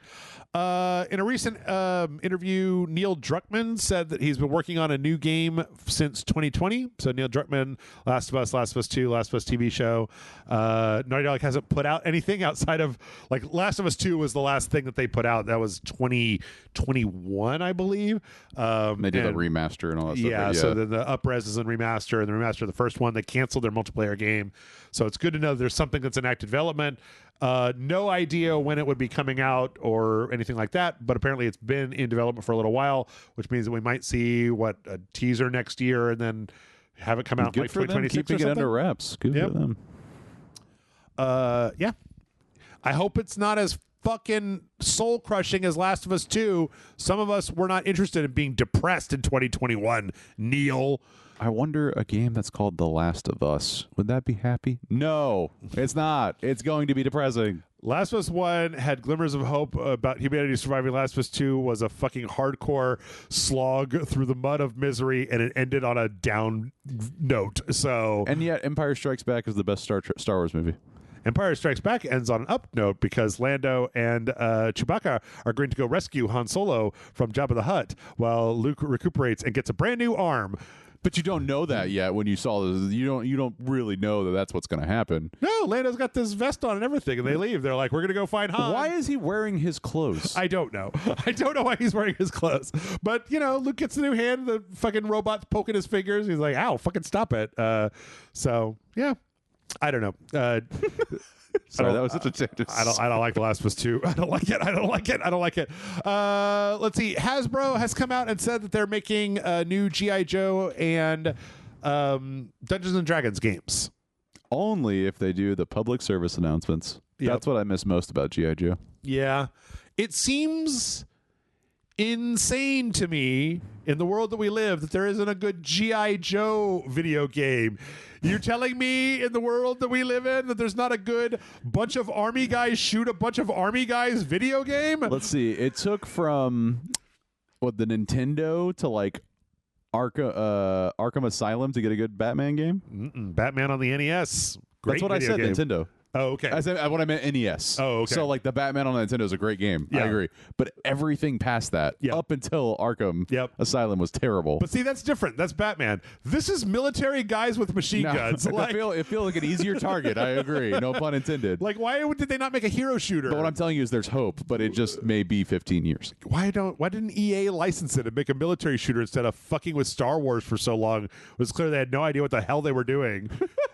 In a recent interview, Neil Druckmann said that he's been working on a new game since 2020. So Neil Druckmann, Last of Us 2, Last of Us TV show. Naughty Dog hasn't put out anything outside of, like, Last of Us 2 was the last thing that they put out. That was 2021, I believe. They did a remaster and all that stuff. Yeah, so then the up-res is in remaster, and the remaster of the first one, they canceled their multiplayer game. So it's good to know there's something that's in active development. No idea when it would be coming out or anything like that, but apparently it's been in development for a little while, which means that we might see a teaser next year and then have it come out in like 2026 keeping or something. it under wraps. Good for them. Yeah. I hope it's not as fucking soul crushing as Last of Us 2. Some of us were not interested in being depressed in 2021. Neil. I wonder, a game that's called The Last of Us, would that be happy? No, it's not. It's going to be depressing. Last of Us 1 had glimmers of hope about humanity surviving. Last of Us 2 was a fucking hardcore slog through the mud of misery, and it ended on a down note. So, and yet Empire Strikes Back is the best Star Wars movie. Empire Strikes Back ends on an up note because Lando and Chewbacca are going to go rescue Han Solo from Jabba the Hutt while Luke recuperates and gets a brand new arm. But you don't know that yet when you saw this. You don't really know that that's what's going to happen. No, Lando's got this vest on and everything, and they leave. They're like, we're going to go find Han. Why is he wearing his clothes? I don't know. I don't know why he's wearing his clothes. But, Luke gets a new hand. The fucking robot's poking his fingers. He's like, ow, fucking stop it. So, yeah. I don't know. Sorry, that was such a tangent. I don't like The Last of Us 2. I don't like it. Let's see. Hasbro has come out and said that they're making new G.I. Joe and Dungeons and Dragons games. Only if they do the public service announcements. Yep. That's what I miss most about G.I. Joe. Yeah. It seems insane to me in the world that we live that there isn't a good G.I. Joe video game. You're telling me in the world that we live in that there's not a good bunch of army guys shoot a bunch of army guys video game? Let's see. It took from the Nintendo to like Arkham Asylum to get a good Batman game. Batman on the NES. Great That's what I said. game. Nintendo. Oh, okay. I said what I meant NES. Oh, okay. So like the Batman on Nintendo is a great game. Yeah. I agree. But everything past that, up until Arkham Asylum, was terrible. But see, that's different. That's Batman. This is military guys with machine guns. It feels like an easier target. I agree. No pun intended. Like, why did they not make a hero shooter? But what I'm telling you is there's hope, but it just may be 15 years. Why didn't EA license it and make a military shooter instead of fucking with Star Wars for so long? It was clear they had no idea what the hell they were doing.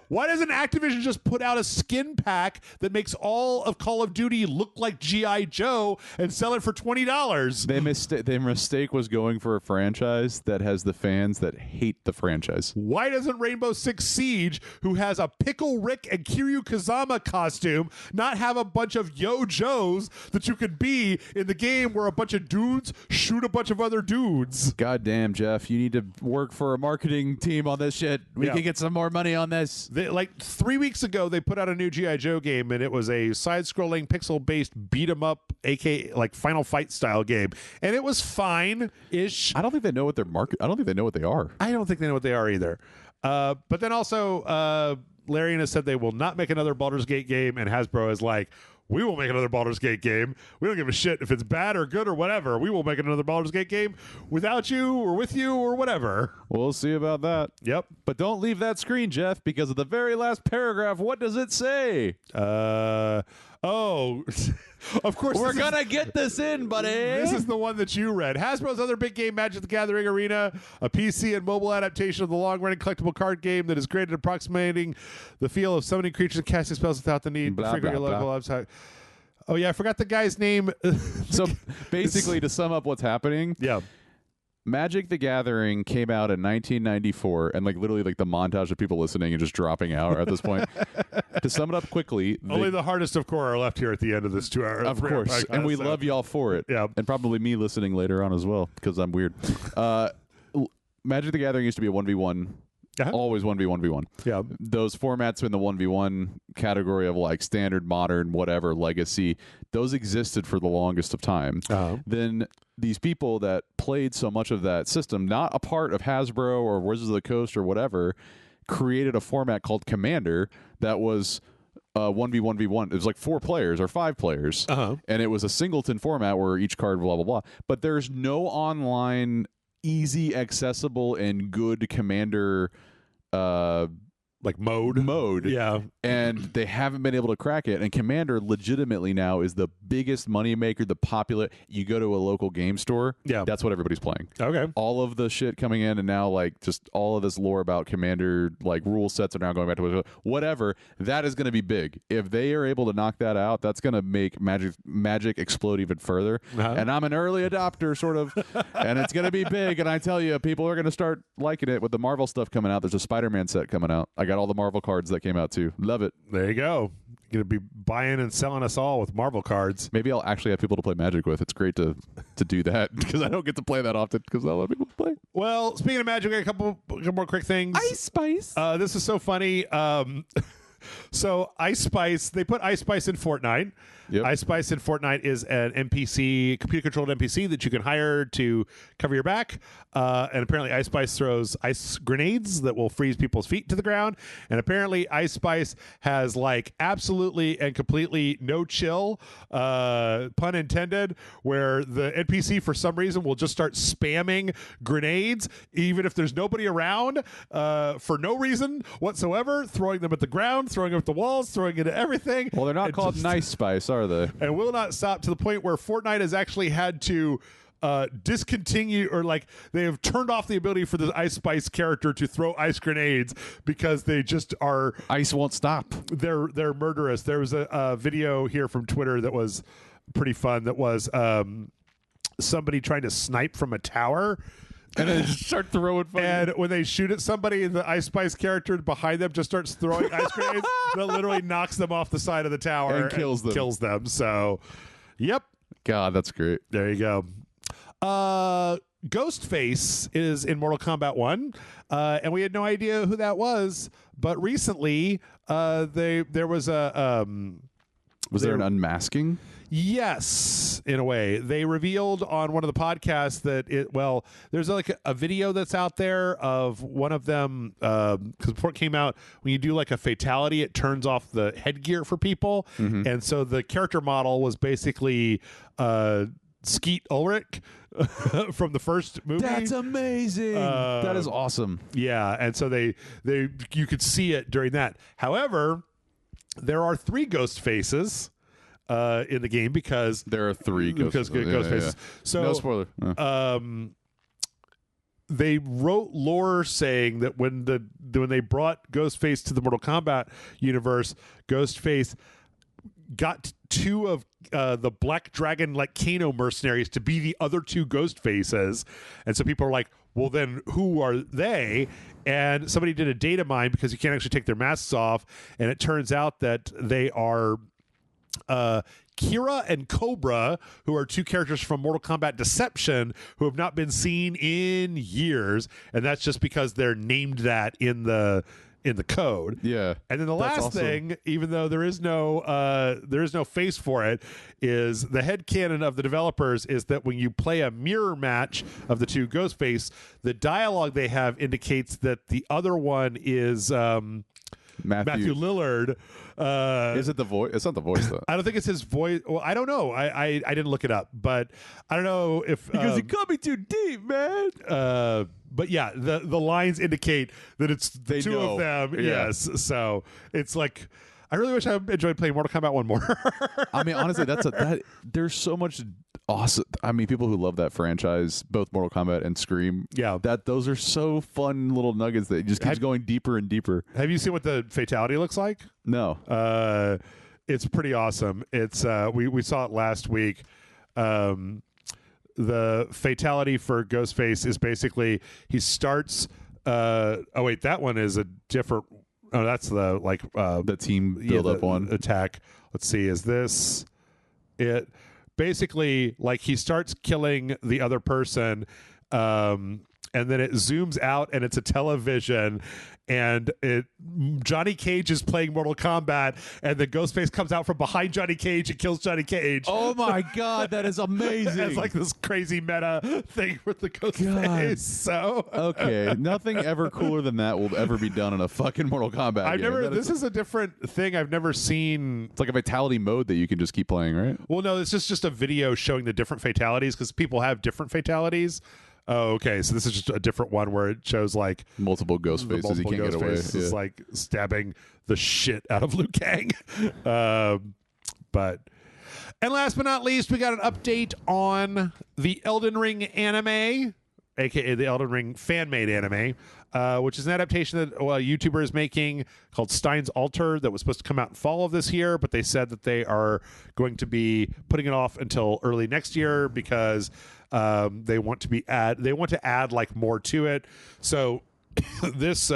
Why doesn't Activision just put out a skin pack that makes all of Call of Duty look like G.I. Joe and sell it for $20? Their mistake was going for a franchise that has the fans that hate the franchise. Why doesn't Rainbow Six Siege, who has a Pickle Rick and Kiryu Kazama costume, not have a bunch of Yo-Joes that you could be in the game where a bunch of dudes shoot a bunch of other dudes? God damn, Jeff. You need to work for a marketing team on this shit. We can get some more money on this. Like 3 weeks ago, they put out a new G.I. Joe game, and it was a side-scrolling, pixel-based beat-em-up, aka like Final Fight style game, and it was fine-ish. I don't think they know what their market. I don't think they know what they are. I don't think they know what they are either. But then also, Larian has said they will not make another Baldur's Gate game, and Hasbro is like, we will make another Baldur's Gate game. We don't give a shit if it's bad or good or whatever. We will make another Baldur's Gate game without you or with you or whatever. We'll see about that. Yep. But don't leave that screen, Jeff, because of the very last paragraph. What does it say? Of course. We're going to get this in, buddy. This is the one that you read. Hasbro's other big game, Magic the Gathering Arena, a PC and mobile adaptation of the long-running collectible card game that is created approximating the feel of summoning creatures and casting spells without the need to figure your local website. Oh, yeah, I forgot the guy's name. So basically, to sum up what's happening, Magic the Gathering came out in 1994, and literally the montage of people listening and just dropping out at this point. To sum it up quickly, only the hardest of core are left here at the end of this 2 hour. Of course, and we love y'all for it. Yeah, and probably me listening later on as well because I'm weird. Magic the Gathering used to be a 1v1. Always 1v1v1. Yeah. Those formats in the 1v1 category of standard, modern, whatever, legacy, those existed for the longest of time. Then these people that played so much of that system, not a part of Hasbro or Wizards of the Coast or whatever, created a format called Commander that was 1v1v1. It was 4 players or 5 players. And it was a singleton format where each card, blah, blah, blah. But there's no online easy, accessible, and good Commander like mode. Yeah. And they haven't been able to crack it. And Commander legitimately now is the biggest moneymaker, the popular. You go to a local game store, that's what everybody's playing. Okay. All of the shit coming in, and now like just all of this lore about Commander, like rule sets are now going back to whatever. That is going to be big. If they are able to knock that out, that's going to make Magic explode even further. And I'm an early adopter, sort of, and it's going to be big. And I tell you, people are going to start liking it with the Marvel stuff coming out. There's a Spider-Man set coming out. I got all the Marvel cards that came out too. Love it. There you go. You're gonna be buying and selling us all with Marvel cards. Maybe I'll actually have people to play Magic with. It's great to do that because I don't get to play that often because not a lot of people play. Well, speaking of Magic, a couple more quick things. Ice Spice. This is so funny. So Ice Spice, they put Ice Spice in Fortnite. Yep. Ice Spice in Fortnite is an NPC, computer-controlled NPC that you can hire to cover your back. And apparently Ice Spice throws ice grenades that will freeze people's feet to the ground. And apparently Ice Spice has like absolutely and completely no chill, pun intended, where the NPC for some reason will just start spamming grenades, even if there's nobody around, for no reason whatsoever, throwing them at the ground, throwing them at the walls, throwing it at everything. Well, they're not called Nice Spice, are they? And will not stop, to the point where Fortnite has actually had to discontinue, or like they have turned off the ability for the Ice Spice character to throw ice grenades because they just are ice won't stop. They're murderous. There was a video here from Twitter that was pretty fun. That was somebody trying to snipe from a tower. And then just start throwing fire. And when they shoot at somebody, the Ice Spice character behind them just starts throwing ice grenades that literally knocks them off the side of the tower and kills them. So, yep. God, that's great. There you go. Ghostface is in Mortal Kombat 1, and we had no idea who that was. But recently, there was a... was there an unmasking? Yes, in a way. They revealed on one of the podcasts that there's like a video that's out there of one of them, because before it came out, when you do like a fatality, it turns off the headgear for people. Mm-hmm. And so the character model was basically Skeet Ulrich from the first movie. That's amazing. That is awesome. Yeah, and so you could see it during that. However, there are 3 ghost faces in the game because there are 3 ghost faces. Yeah. So no spoiler. they wrote lore saying that when they brought Ghostface to the Mortal Kombat universe, Ghostface got 2 of the Black Dragon like Kano mercenaries to be the other 2 ghost faces. And so people are like, well, then who are they? And somebody did a data mine because you can't actually take their masks off. And it turns out that they are Kira and Cobra, who are 2 characters from Mortal Kombat Deception who have not been seen in years. And that's just because they're named that in the code. Yeah. And then the last thing, even though there is no face for it, is the headcanon of the developers is that when you play a mirror match of the 2 Ghostface, the dialogue they have indicates that the other one is Matthew Lillard. Is it the voice? It's not the voice though. I don't think it's his voice. Well, I don't know. I didn't look it up, but I don't know if because you cut me too deep, man. But yeah, the lines indicate that it's the 2 of them. Yeah. Yes, so it's like I really wish I enjoyed playing Mortal Kombat 1 more. I mean, honestly, there's so much awesome. I mean, people who love that franchise, both Mortal Kombat and Scream, those are so fun little nuggets that just keeps going deeper and deeper. Have you seen what the fatality looks like? No. It's pretty awesome. It's we saw it last week. The fatality for Ghostface is basically he starts. Oh wait, that one is a different. Oh, that's the the team build up one attack. Let's see, is this it? Basically, like he starts killing the other person, and then it zooms out and it's a television, and Johnny Cage is playing Mortal Kombat, and the Ghostface comes out from behind Johnny Cage and kills Johnny Cage. Oh my god, that is amazing! It's like this crazy meta thing with the Ghostface. So okay, nothing ever cooler than that will ever be done in a fucking Mortal Kombat game. This is a different thing I've never seen. It's like a fatality mode that you can just keep playing, right? Well, no, it's just a video showing the different fatalities because people have different fatalities. Oh, okay. So this is just a different one where it shows like multiple ghost faces. He can't get away. Is like stabbing the shit out of Liu Kang. And last but not least, we got an update on the Elden Ring anime, aka the Elden Ring fan-made anime, which is an adaptation that a YouTuber is making called Stein's Altar that was supposed to come out in fall of this year, but they said that they are going to be putting it off until early next year because they want to add like more to it. So this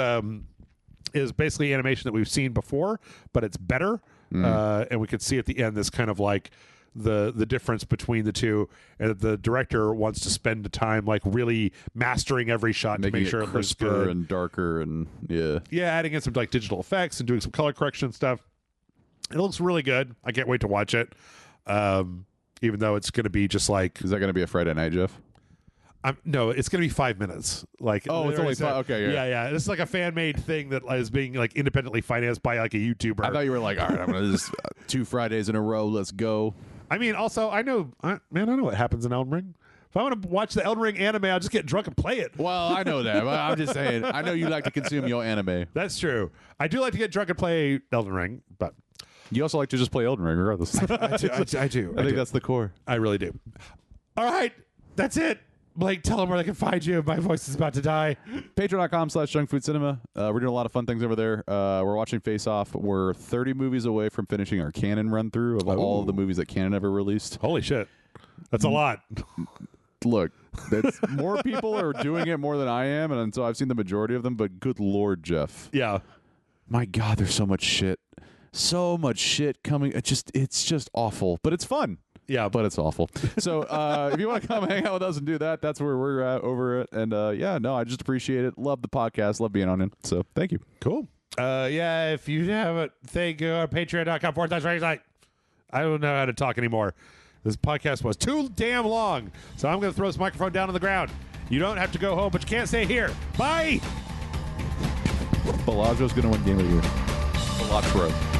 is basically animation that we've seen before, but it's better. And we could see at the end this kind of like the difference between the two, and the director wants to spend the time like really mastering every shot to make sure it looks good and darker, and adding in some like digital effects and doing some color correction stuff. It looks really good. I can't wait to watch it. Even though it's going to be just like, is that going to be a Friday night, Jeff? No, it's going to be 5 minutes. Like, oh, it's only 5. Okay, yeah. It's like a fan-made thing that is being like independently financed by like a YouTuber. I thought you were like, all right, I'm going to just 2 Fridays in a row. Let's go. I mean, also, I know what happens in Elden Ring. If I want to watch the Elden Ring anime, I'll just get drunk and play it. Well, I know that. But I'm just saying, I know you like to consume your anime. That's true. I do like to get drunk and play Elden Ring, but you also like to just play Elden Ring, regardless. I do. I think that's the core. I really do. All right, that's it. Blake, tell them where they can find you. My voice is about to die. Patreon.com/junkfoodcinema. We're doing a lot of fun things over there. We're watching Face Off. We're 30 movies away from finishing our canon run through of all of the movies that Canon ever released. Holy shit. That's a lot. Look, that's more people are doing it more than I am, and so I've seen the majority of them, but good Lord, Jeff. Yeah. My God, there's so much shit. So much shit coming. It's just awful, but it's fun. Yeah, but it's awful. So if you want to come hang out with us and do that, that's where we're at over it. And I just appreciate it. Love the podcast. Love being on it. So thank you. Cool. If you have a thing, go on patreon.com/RageSelect. I don't know how to talk anymore. This podcast was too damn long. So I'm going to throw this microphone down on the ground. You don't have to go home, but you can't stay here. Bye. Bellagio's going to win Game of the Year. Bellagio.